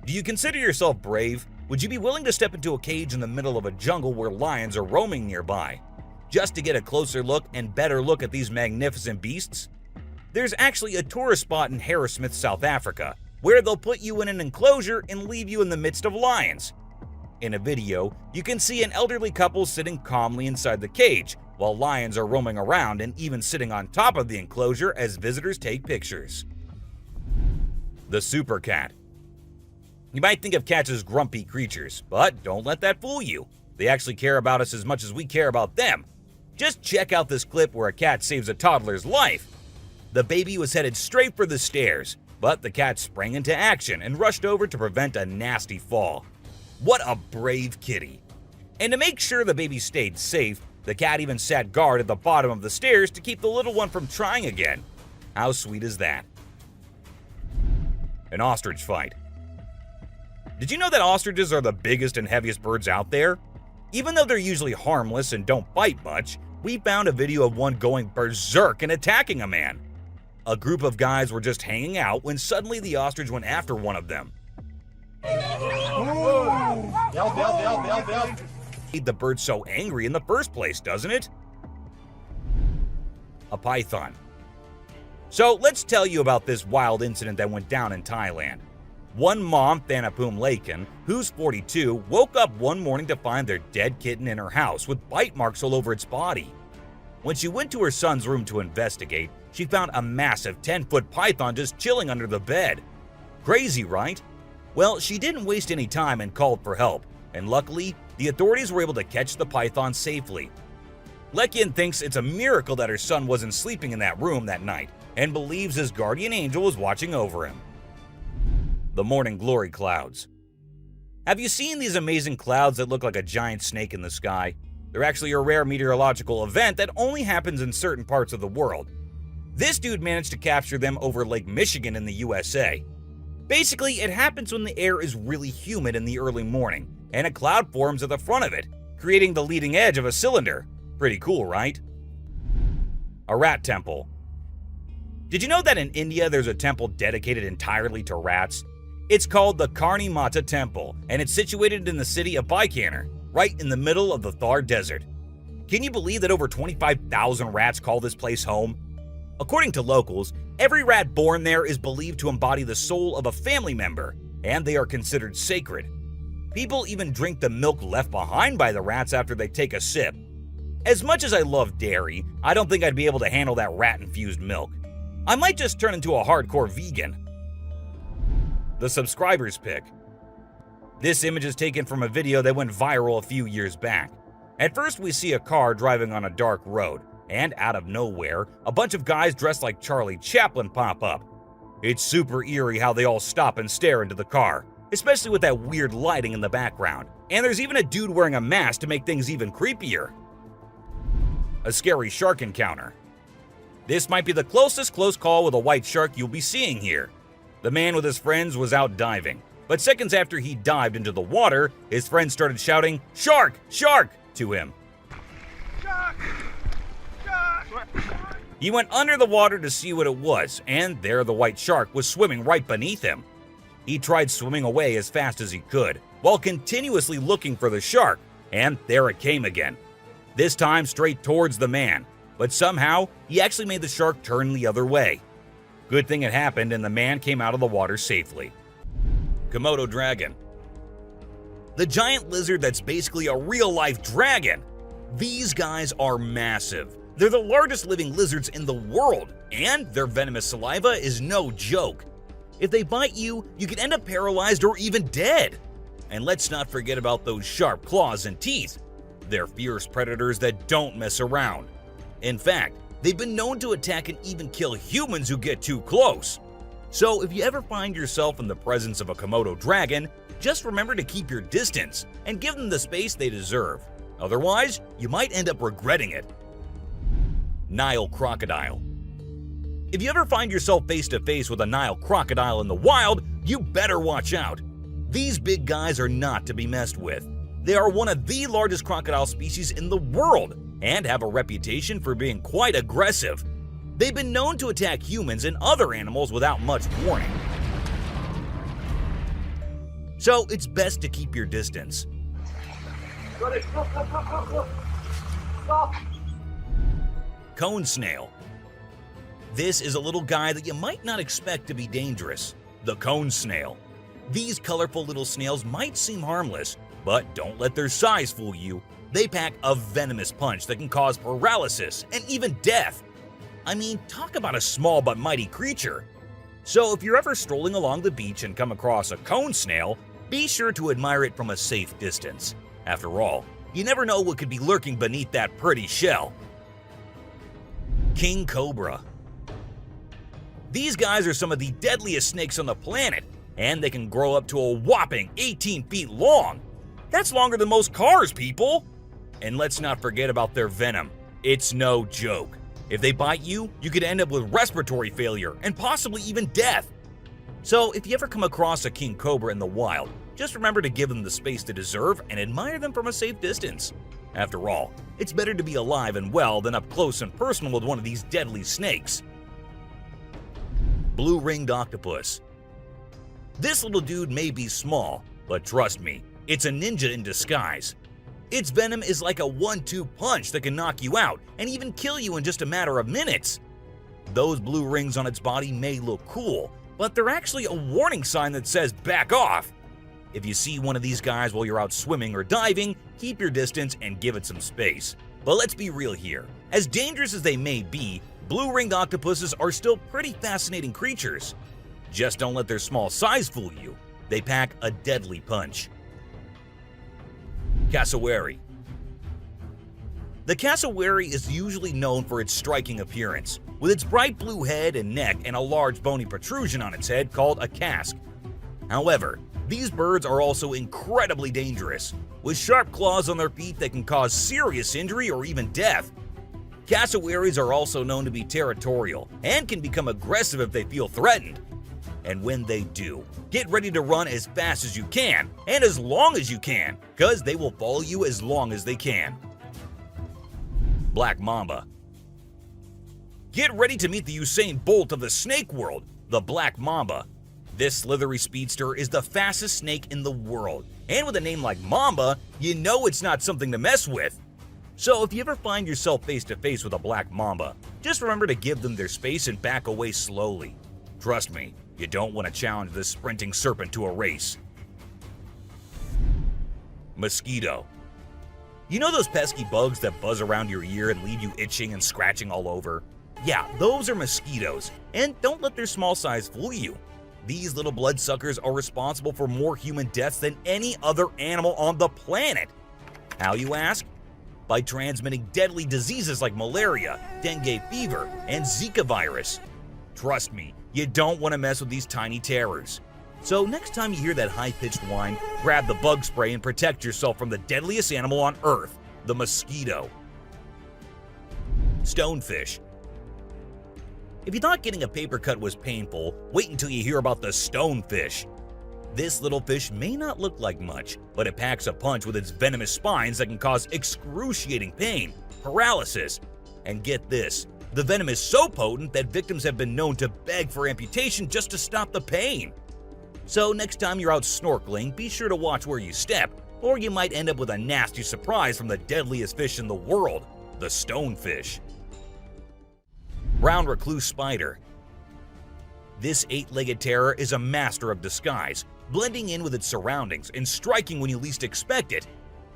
Do you consider yourself brave? Would you be willing to step into a cage in the middle of a jungle where lions are roaming nearby, just to get a closer look and better look at these magnificent beasts? There's actually a tourist spot in Harrismith, South Africa, where they'll put you in an enclosure and leave you in the midst of lions. In a video, you can see an elderly couple sitting calmly inside the cage, while lions are roaming around and even sitting on top of the enclosure as visitors take pictures. The super cat. You might think of cats as grumpy creatures, but don't let that fool you. They actually care about us as much as we care about them. Just check out this clip where a cat saves a toddler's life. The baby was headed straight for the stairs, but the cat sprang into action and rushed over to prevent a nasty fall. What a brave kitty. And to make sure the baby stayed safe, the cat even sat guard at the bottom of the stairs to keep the little one from trying again. How sweet is that? An ostrich fight. Did you know that ostriches are the biggest and heaviest birds out there? Even though they're usually harmless and don't bite much, we found a video of one going berserk and attacking a man. A group of guys were just hanging out when suddenly the ostrich went after one of them. Made the bird so angry in the first place, doesn't it? A python. So let's tell you about this wild incident that went down in Thailand. One mom, Thanapum Laken, who's 42, woke up one morning to find their dead kitten in her house with bite marks all over its body. When she went to her son's room to investigate, she found a massive 10-foot python just chilling under the bed. Crazy, right? Well, she didn't waste any time and called for help, and luckily, the authorities were able to catch the python safely. Lekian thinks it's a miracle that her son wasn't sleeping in that room that night, and believes his guardian angel was watching over him. The morning glory clouds. Have you seen these amazing clouds that look like a giant snake in the sky? They're actually a rare meteorological event that only happens in certain parts of the world. This dude managed to capture them over Lake Michigan in the USA. Basically, it happens when the air is really humid in the early morning, and a cloud forms at the front of it, creating the leading edge of a cylinder. Pretty cool, right? A rat temple. Did you know that in India there's a temple dedicated entirely to rats? It's called the Karni Mata Temple, and it's situated in the city of Bikaner, right in the middle of the Thar Desert. Can you believe that over 25,000 rats call this place home? According to locals, every rat born there is believed to embody the soul of a family member, and they are considered sacred. People even drink the milk left behind by the rats after they take a sip. As much as I love dairy, I don't think I'd be able to handle that rat-infused milk. I might just turn into a hardcore vegan. The subscriber's pick. This image is taken from a video that went viral a few years back. At first, we see a car driving on a dark road, and out of nowhere, a bunch of guys dressed like Charlie Chaplin pop up. It's super eerie how they all stop and stare into the car, especially with that weird lighting in the background. And there's even a dude wearing a mask to make things even creepier. A scary shark encounter. This might be the closest close call with a white shark you'll be seeing here. The man with his friends was out diving, but seconds after he dived into the water, his friends started shouting, "Shark! Shark!" to him. Shark! Shark! He went under the water to see what it was, and there the white shark was swimming right beneath him. He tried swimming away as fast as he could, while continuously looking for the shark, and there it came again. This time straight towards the man, but somehow he actually made the shark turn the other way. Good thing it happened and the man came out of the water safely. Komodo dragon. The giant lizard that's basically a real-life dragon. These guys are massive. They're the largest living lizards in the world, and their venomous saliva is no joke. If they bite you, you can end up paralyzed or even dead. And let's not forget about those sharp claws and teeth. They're fierce predators that don't mess around. In fact, they've been known to attack and even kill humans who get too close. So if you ever find yourself in the presence of a Komodo dragon, just remember to keep your distance and give them the space they deserve. Otherwise, you might end up regretting it. Nile crocodile. If you ever find yourself face to face with a Nile crocodile in the wild, you better watch out. These big guys are not to be messed with. They are one of the largest crocodile species in the world and have a reputation for being quite aggressive. They've been known to attack humans and other animals without much warning. So it's best to keep your distance. Cone snail. This is a little guy that you might not expect to be dangerous. The cone snail. These colorful little snails might seem harmless, but don't let their size fool you. They pack a venomous punch that can cause paralysis and even death. I mean, talk about a small but mighty creature. So if you're ever strolling along the beach and come across a cone snail, be sure to admire it from a safe distance. After all, you never know what could be lurking beneath that pretty shell. King cobra. These guys are some of the deadliest snakes on the planet, and they can grow up to a whopping 18 feet long. That's longer than most cars, people! And let's not forget about their venom. It's no joke. If they bite you, you could end up with respiratory failure and possibly even death. So if you ever come across a king cobra in the wild, just remember to give them the space they deserve and admire them from a safe distance. After all, it's better to be alive and well than up close and personal with one of these deadly snakes. Blue-ringed octopus. This little dude may be small, but trust me, it's a ninja in disguise. Its venom is like a 1-2 punch that can knock you out and even kill you in just a matter of minutes. Those blue rings on its body may look cool, but they're actually a warning sign that says back off. If you see one of these guys while you're out swimming or diving, keep your distance and give it some space. But let's be real here. As dangerous as they may be, blue-ringed octopuses are still pretty fascinating creatures. Just don't let their small size fool you. They pack a deadly punch. Cassowary. The cassowary is usually known for its striking appearance, with its bright blue head and neck and a large bony protrusion on its head called a casque. However, these birds are also incredibly dangerous, with sharp claws on their feet that can cause serious injury or even death. Cassowaries are also known to be territorial and can become aggressive if they feel threatened. And when they do, get ready to run as fast as you can and as long as you can, because they will follow you as long as they can. Black mamba. Get ready to meet the Usain Bolt of the snake world, the black mamba. This slithery speedster is the fastest snake in the world, and with a name like Mamba, you know it's not something to mess with. So if you ever find yourself face to face with a black mamba, just remember to give them their space and back away slowly. Trust me, you don't want to challenge this sprinting serpent to a race. Mosquito. You know those pesky bugs that buzz around your ear and leave you itching and scratching all over? Yeah, those are mosquitoes, and don't let their small size fool you. These little bloodsuckers are responsible for more human deaths than any other animal on the planet. How, you ask? By transmitting deadly diseases like malaria, dengue fever, and Zika virus. Trust me, you don't want to mess with these tiny terrors. So next time you hear that high-pitched whine, grab the bug spray and protect yourself from the deadliest animal on Earth, the mosquito. Stonefish. If you thought getting a paper cut was painful, wait until you hear about the stonefish. This little fish may not look like much, but it packs a punch with its venomous spines that can cause excruciating pain, paralysis, and get this, the venom is so potent that victims have been known to beg for amputation just to stop the pain. So next time you're out snorkeling, be sure to watch where you step, or you might end up with a nasty surprise from the deadliest fish in the world, the stonefish. Brown recluse spider. This 8-legged terror is a master of disguise, blending in with its surroundings and striking when you least expect it.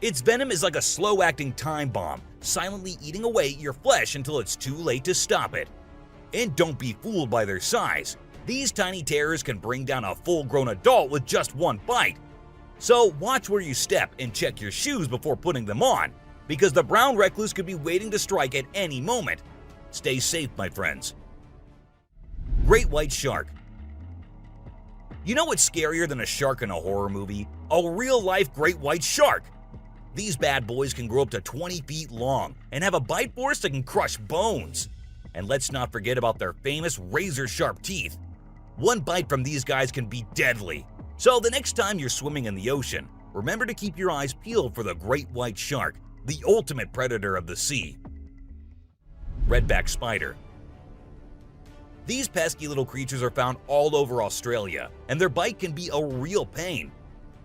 Its venom is like a slow-acting time bomb, silently eating away at your flesh until it's too late to stop it. And don't be fooled by their size. These tiny terrors can bring down a full-grown adult with just one bite. So watch where you step and check your shoes before putting them on, because the brown recluse could be waiting to strike at any moment. Stay safe, my friends. Great white shark. You know what's scarier than a shark in a horror movie? A real-life great white shark. These bad boys can grow up to 20 feet long and have a bite force that can crush bones. And let's not forget about their famous razor-sharp teeth. One bite from these guys can be deadly. So the next time you're swimming in the ocean, remember to keep your eyes peeled for the great white shark, the ultimate predator of the sea. Redback spider. These pesky little creatures are found all over Australia, and their bite can be a real pain.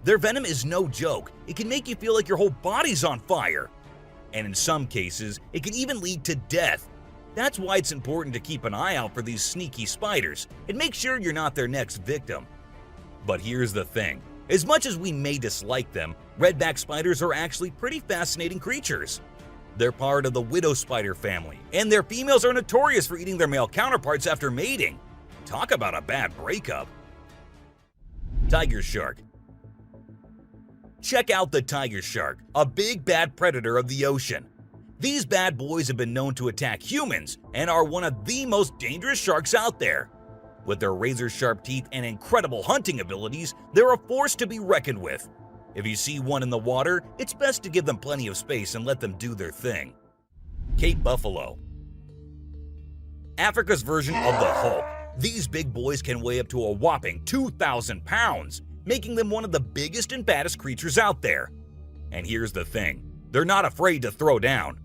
Their venom is no joke. It can make you feel like your whole body's on fire. And in some cases, it can even lead to death. That's why it's important to keep an eye out for these sneaky spiders and make sure you're not their next victim. But here's the thing. As much as we may dislike them, redback spiders are actually pretty fascinating creatures. They're part of the widow spider family, and their females are notorious for eating their male counterparts after mating. Talk about a bad breakup. Tiger shark. Check out the tiger shark, a big bad predator of the ocean. These bad boys have been known to attack humans and are one of the most dangerous sharks out there. With their razor-sharp teeth and incredible hunting abilities, they're a force to be reckoned with. If you see one in the water, it's best to give them plenty of space and let them do their thing. Cape buffalo. Africa's version of the Hulk. These big boys can weigh up to a whopping 2,000 pounds, making them one of the biggest and baddest creatures out there. And here's the thing, they're not afraid to throw down.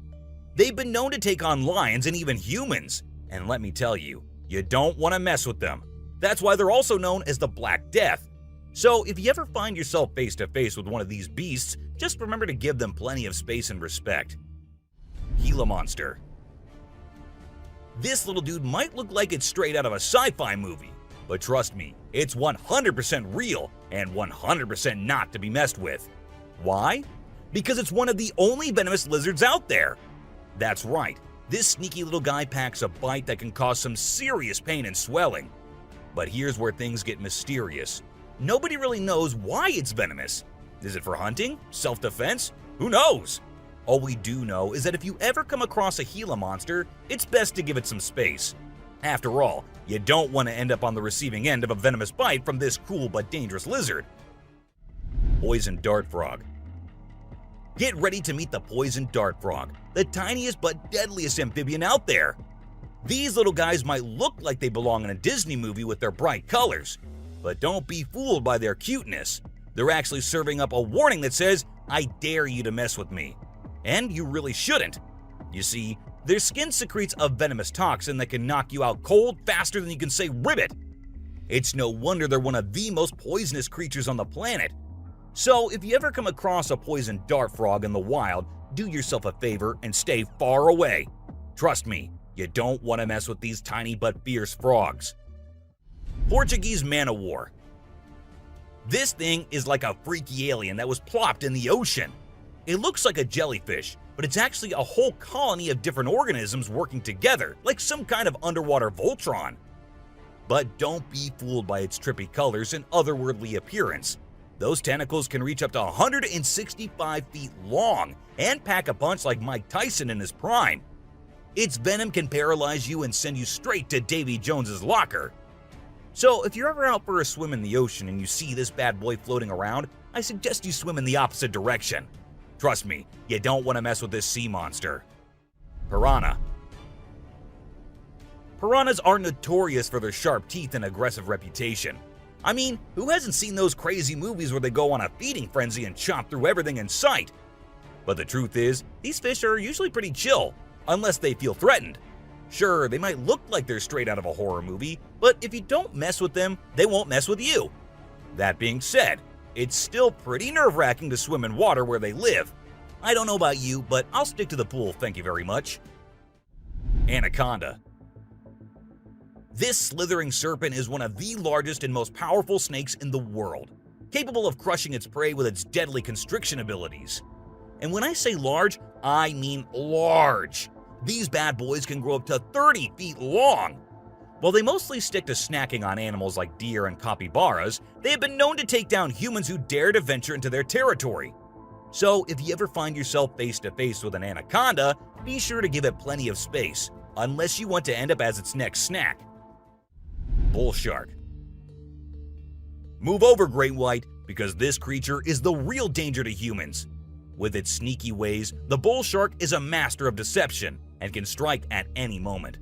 They've been known to take on lions and even humans, and let me tell you, you don't want to mess with them. That's why they're also known as the Black Death. So if you ever find yourself face to face with one of these beasts, just remember to give them plenty of space and respect. Gila monster. This little dude might look like it's straight out of a sci-fi movie, but trust me, it's 100% real and 100% not to be messed with. Why? Because it's one of the only venomous lizards out there. That's right, this sneaky little guy packs a bite that can cause some serious pain and swelling. But here's where things get mysterious. Nobody really knows why it's venomous. Is it for hunting? Self-defense? Who knows? All we do know is that if you ever come across a Gila monster, it's best to give it some space. After all, you don't want to end up on the receiving end of a venomous bite from this cool but dangerous lizard. Poison dart frog. Get ready to meet the poison dart frog, the tiniest but deadliest amphibian out there. These little guys might look like they belong in a Disney movie with their bright colors, but don't be fooled by their cuteness. They're actually serving up a warning that says, "I dare you to mess with me." And you really shouldn't. You see, their skin secretes a venomous toxin that can knock you out cold faster than you can say ribbit. It's no wonder they're one of the most poisonous creatures on the planet. So if you ever come across a poison dart frog in the wild, do yourself a favor and stay far away. Trust me, you don't want to mess with these tiny but fierce frogs. Portuguese man-o-war. This thing is like a freaky alien that was plopped in the ocean. It looks like a jellyfish, but it's actually a whole colony of different organisms working together, like some kind of underwater Voltron. But don't be fooled by its trippy colors and otherworldly appearance. Those tentacles can reach up to 165 feet long and pack a punch like Mike Tyson in his prime. Its venom can paralyze you and send you straight to Davy Jones's locker. So if you're ever out for a swim in the ocean and you see this bad boy floating around, I suggest you swim in the opposite direction. Trust me, you don't want to mess with this sea monster. Piranha. Piranhas are notorious for their sharp teeth and aggressive reputation. I mean, who hasn't seen those crazy movies where they go on a feeding frenzy and chomp through everything in sight? But the truth is, these fish are usually pretty chill, unless they feel threatened. Sure, they might look like they're straight out of a horror movie, but if you don't mess with them, they won't mess with you. That being said, it's still pretty nerve-wracking to swim in water where they live. I don't know about you, but I'll stick to the pool, thank you very much. Anaconda. This slithering serpent is one of the largest and most powerful snakes in the world, capable of crushing its prey with its deadly constriction abilities. And when I say large, I mean large. These bad boys can grow up to 30 feet long. While they mostly stick to snacking on animals like deer and capybaras, they have been known to take down humans who dare to venture into their territory. So if you ever find yourself face to face with an anaconda, be sure to give it plenty of space, unless you want to end up as its next snack. Bull shark. Move over, great white, because this creature is the real danger to humans. With its sneaky ways, the bull shark is a master of deception and can strike at any moment.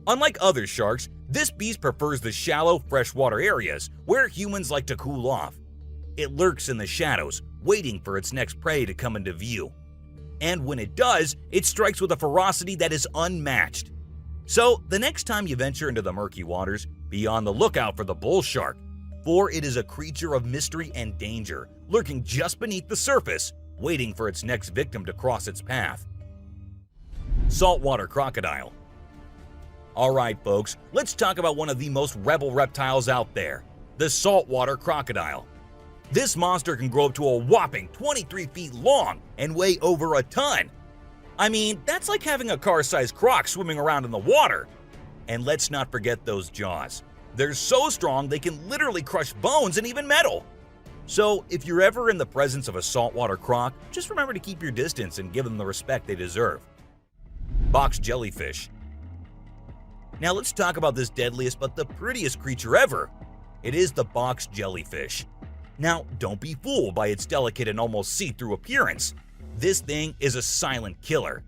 Unlike other sharks, this beast prefers the shallow, freshwater areas where humans like to cool off. It lurks in the shadows, waiting for its next prey to come into view. And when it does, it strikes with a ferocity that is unmatched. So, the next time you venture into the murky waters, be on the lookout for the bull shark, for it is a creature of mystery and danger, lurking just beneath the surface, waiting for its next victim to cross its path. Saltwater crocodile. Alright folks, let's talk about one of the most rebel reptiles out there, the saltwater crocodile. This monster can grow up to a whopping 23 feet long and weigh over a ton. I mean, that's like having a car-sized croc swimming around in the water. And let's not forget those jaws. They're so strong they can literally crush bones and even metal. So if you're ever in the presence of a saltwater croc, just remember to keep your distance and give them the respect they deserve. Box jellyfish. Now let's talk about this deadliest but the prettiest creature ever. It is the box jellyfish. Now, don't be fooled by its delicate and almost see-through appearance. This thing is a silent killer.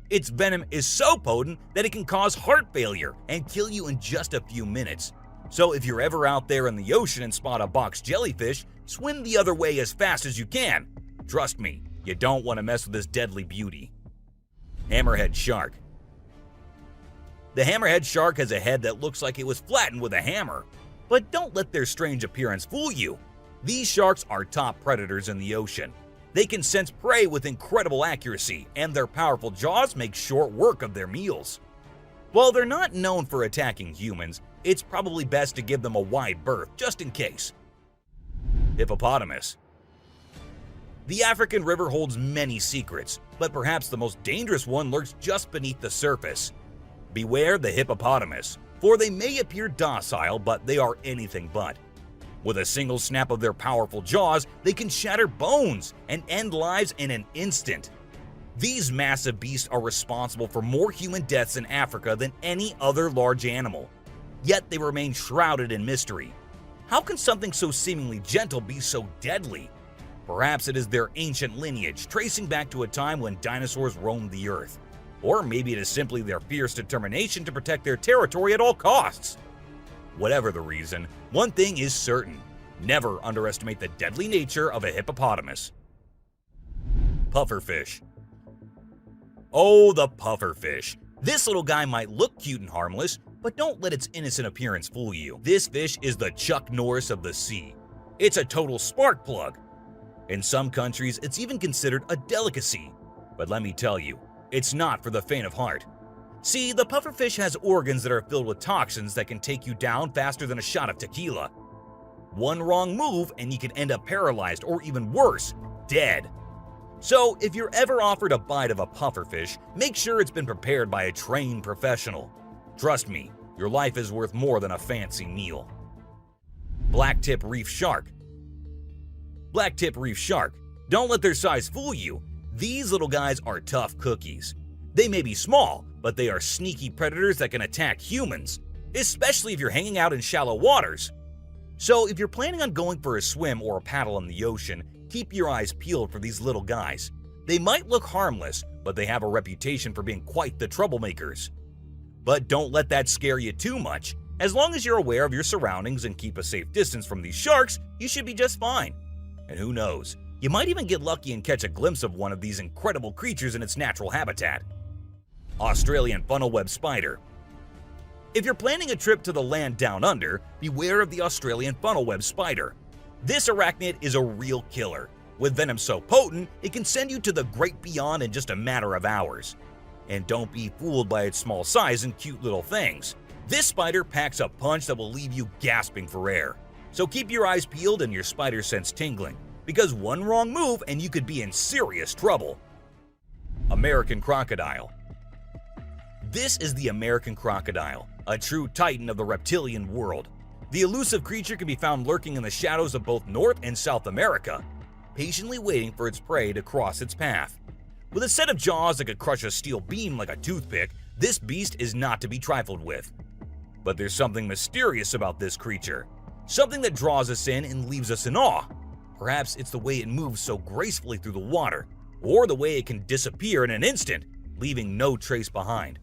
Its venom is so potent that it can cause heart failure and kill you in just a few minutes. So if you're ever out there in the ocean and spot a box jellyfish, swim the other way as fast as you can. Trust me, you don't want to mess with this deadly beauty. Hammerhead shark. The hammerhead shark has a head that looks like it was flattened with a hammer. But don't let their strange appearance fool you. These sharks are top predators in the ocean. They can sense prey with incredible accuracy, and their powerful jaws make short work of their meals. While they're not known for attacking humans, it's probably best to give them a wide berth just in case. Hippopotamus. The African river holds many secrets, but perhaps the most dangerous one lurks just beneath the surface. Beware the hippopotamus, for they may appear docile, but they are anything but. With a single snap of their powerful jaws, they can shatter bones and end lives in an instant. These massive beasts are responsible for more human deaths in Africa than any other large animal. Yet they remain shrouded in mystery. How can something so seemingly gentle be so deadly? Perhaps it is their ancient lineage, tracing back to a time when dinosaurs roamed the earth. Or maybe it is simply their fierce determination to protect their territory at all costs. Whatever the reason, one thing is certain: never underestimate the deadly nature of a hippopotamus. Pufferfish. Oh, the pufferfish. This little guy might look cute and harmless, but don't let its innocent appearance fool you. This fish is the Chuck Norris of the sea. It's a total spark plug. In some countries, it's even considered a delicacy. But let me tell you, it's not for the faint of heart. See, the pufferfish has organs that are filled with toxins that can take you down faster than a shot of tequila. One wrong move and you can end up paralyzed, or even worse, dead. So if you're ever offered a bite of a pufferfish, make sure it's been prepared by a trained professional. Trust me, your life is worth more than a fancy meal. Blacktip reef shark. Blacktip reef shark. Don't let their size fool you. These little guys are tough cookies. They may be small, but they are sneaky predators that can attack humans, especially if you're hanging out in shallow waters. So if you're planning on going for a swim or a paddle in the ocean, keep your eyes peeled for these little guys. They might look harmless, but they have a reputation for being quite the troublemakers. But don't let that scare you too much. As long as you're aware of your surroundings and keep a safe distance from these sharks, you should be just fine. And who knows, you might even get lucky and catch a glimpse of one of these incredible creatures in its natural habitat. Australian funnel-web spider. If you're planning a trip to the land down under, beware of the Australian funnel-web spider. This arachnid is a real killer. With venom so potent, it can send you to the great beyond in just a matter of hours. And don't be fooled by its small size and cute little things. This spider packs a punch that will leave you gasping for air. So keep your eyes peeled and your spider sense tingling, because one wrong move and you could be in serious trouble. American crocodile. This is the American crocodile, a true titan of the reptilian world. The elusive creature can be found lurking in the shadows of both North and South America, patiently waiting for its prey to cross its path. With a set of jaws that could crush a steel beam like a toothpick, this beast is not to be trifled with. But there's something mysterious about this creature, something that draws us in and leaves us in awe. Perhaps it's the way it moves so gracefully through the water, or the way it can disappear in an instant, leaving no trace behind.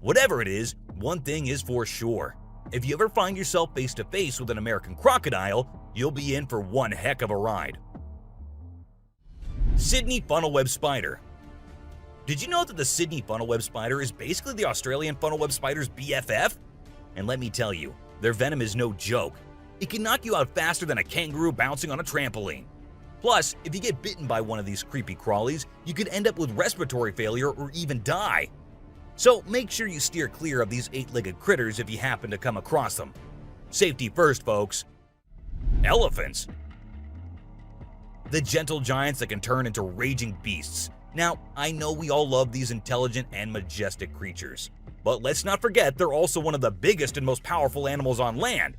Whatever it is, one thing is for sure. If you ever find yourself face to face with an American crocodile, you'll be in for one heck of a ride. Sydney funnel-web spider. Did you know that the Sydney funnel-web spider is basically the Australian funnel-web spider's BFF? And let me tell you, their venom is no joke. It can knock you out faster than a kangaroo bouncing on a trampoline. Plus, if you get bitten by one of these creepy crawlies, you could end up with respiratory failure or even die. So make sure you steer clear of these 8-legged critters if you happen to come across them. Safety first, folks. Elephants. The gentle giants that can turn into raging beasts. Now, I know we all love these intelligent and majestic creatures, but let's not forget they're also one of the biggest and most powerful animals on land.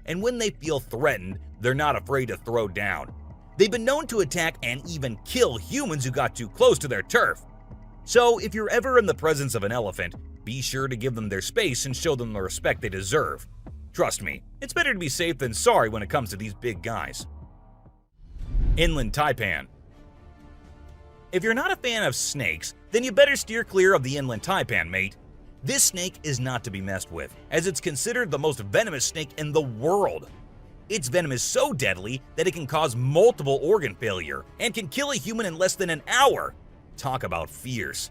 And when they feel threatened, they're not afraid to throw down. They've been known to attack and even kill humans who got too close to their turf. So if you're ever in the presence of an elephant, be sure to give them their space and show them the respect they deserve. Trust me, it's better to be safe than sorry when it comes to these big guys. Inland taipan. If you're not a fan of snakes, then you better steer clear of the inland taipan, mate. This snake is not to be messed with, as it's considered the most venomous snake in the world. Its venom is so deadly that it can cause multiple organ failure and can kill a human in less than an hour. Talk about fierce.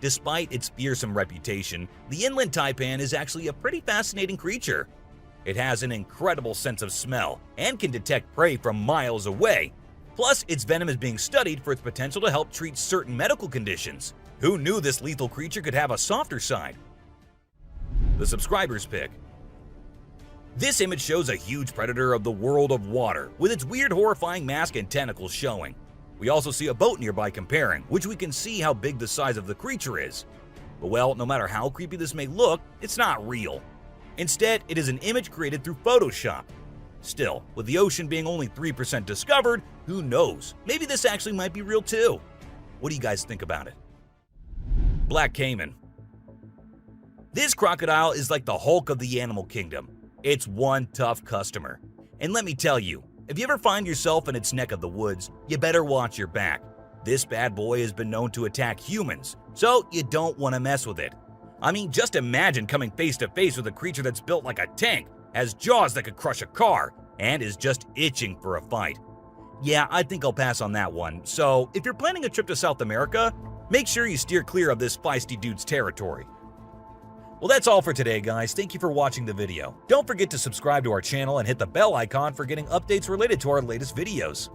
Despite its fearsome reputation, the inland taipan is actually a pretty fascinating creature. It has an incredible sense of smell and can detect prey from miles away. Plus, its venom is being studied for its potential to help treat certain medical conditions. Who knew this lethal creature could have a softer side? The subscriber's pick. This image shows a huge predator of the world of water, with its weird horrifying mask and tentacles showing. We also see a boat nearby comparing, which we can see how big the size of the creature is. But well, no matter how creepy this may look, it's not real. Instead, it is an image created through Photoshop. Still, with the ocean being only 3% discovered, who knows? Maybe this actually might be real too. What do you guys think about it? Black Caiman. This crocodile is like the Hulk of the animal kingdom. It's one tough customer. And let me tell you, if you ever find yourself in its neck of the woods, you better watch your back. This bad boy has been known to attack humans, so you don't want to mess with it. I mean, just imagine coming face to face with a creature that's built like a tank, has jaws that could crush a car, and is just itching for a fight. Yeah, I think I'll pass on that one, so if you're planning a trip to South America, make sure you steer clear of this feisty dude's territory. Well, that's all for today, guys. Thank you for watching the video. Don't forget to subscribe to our channel and hit the bell icon for getting updates related to our latest videos.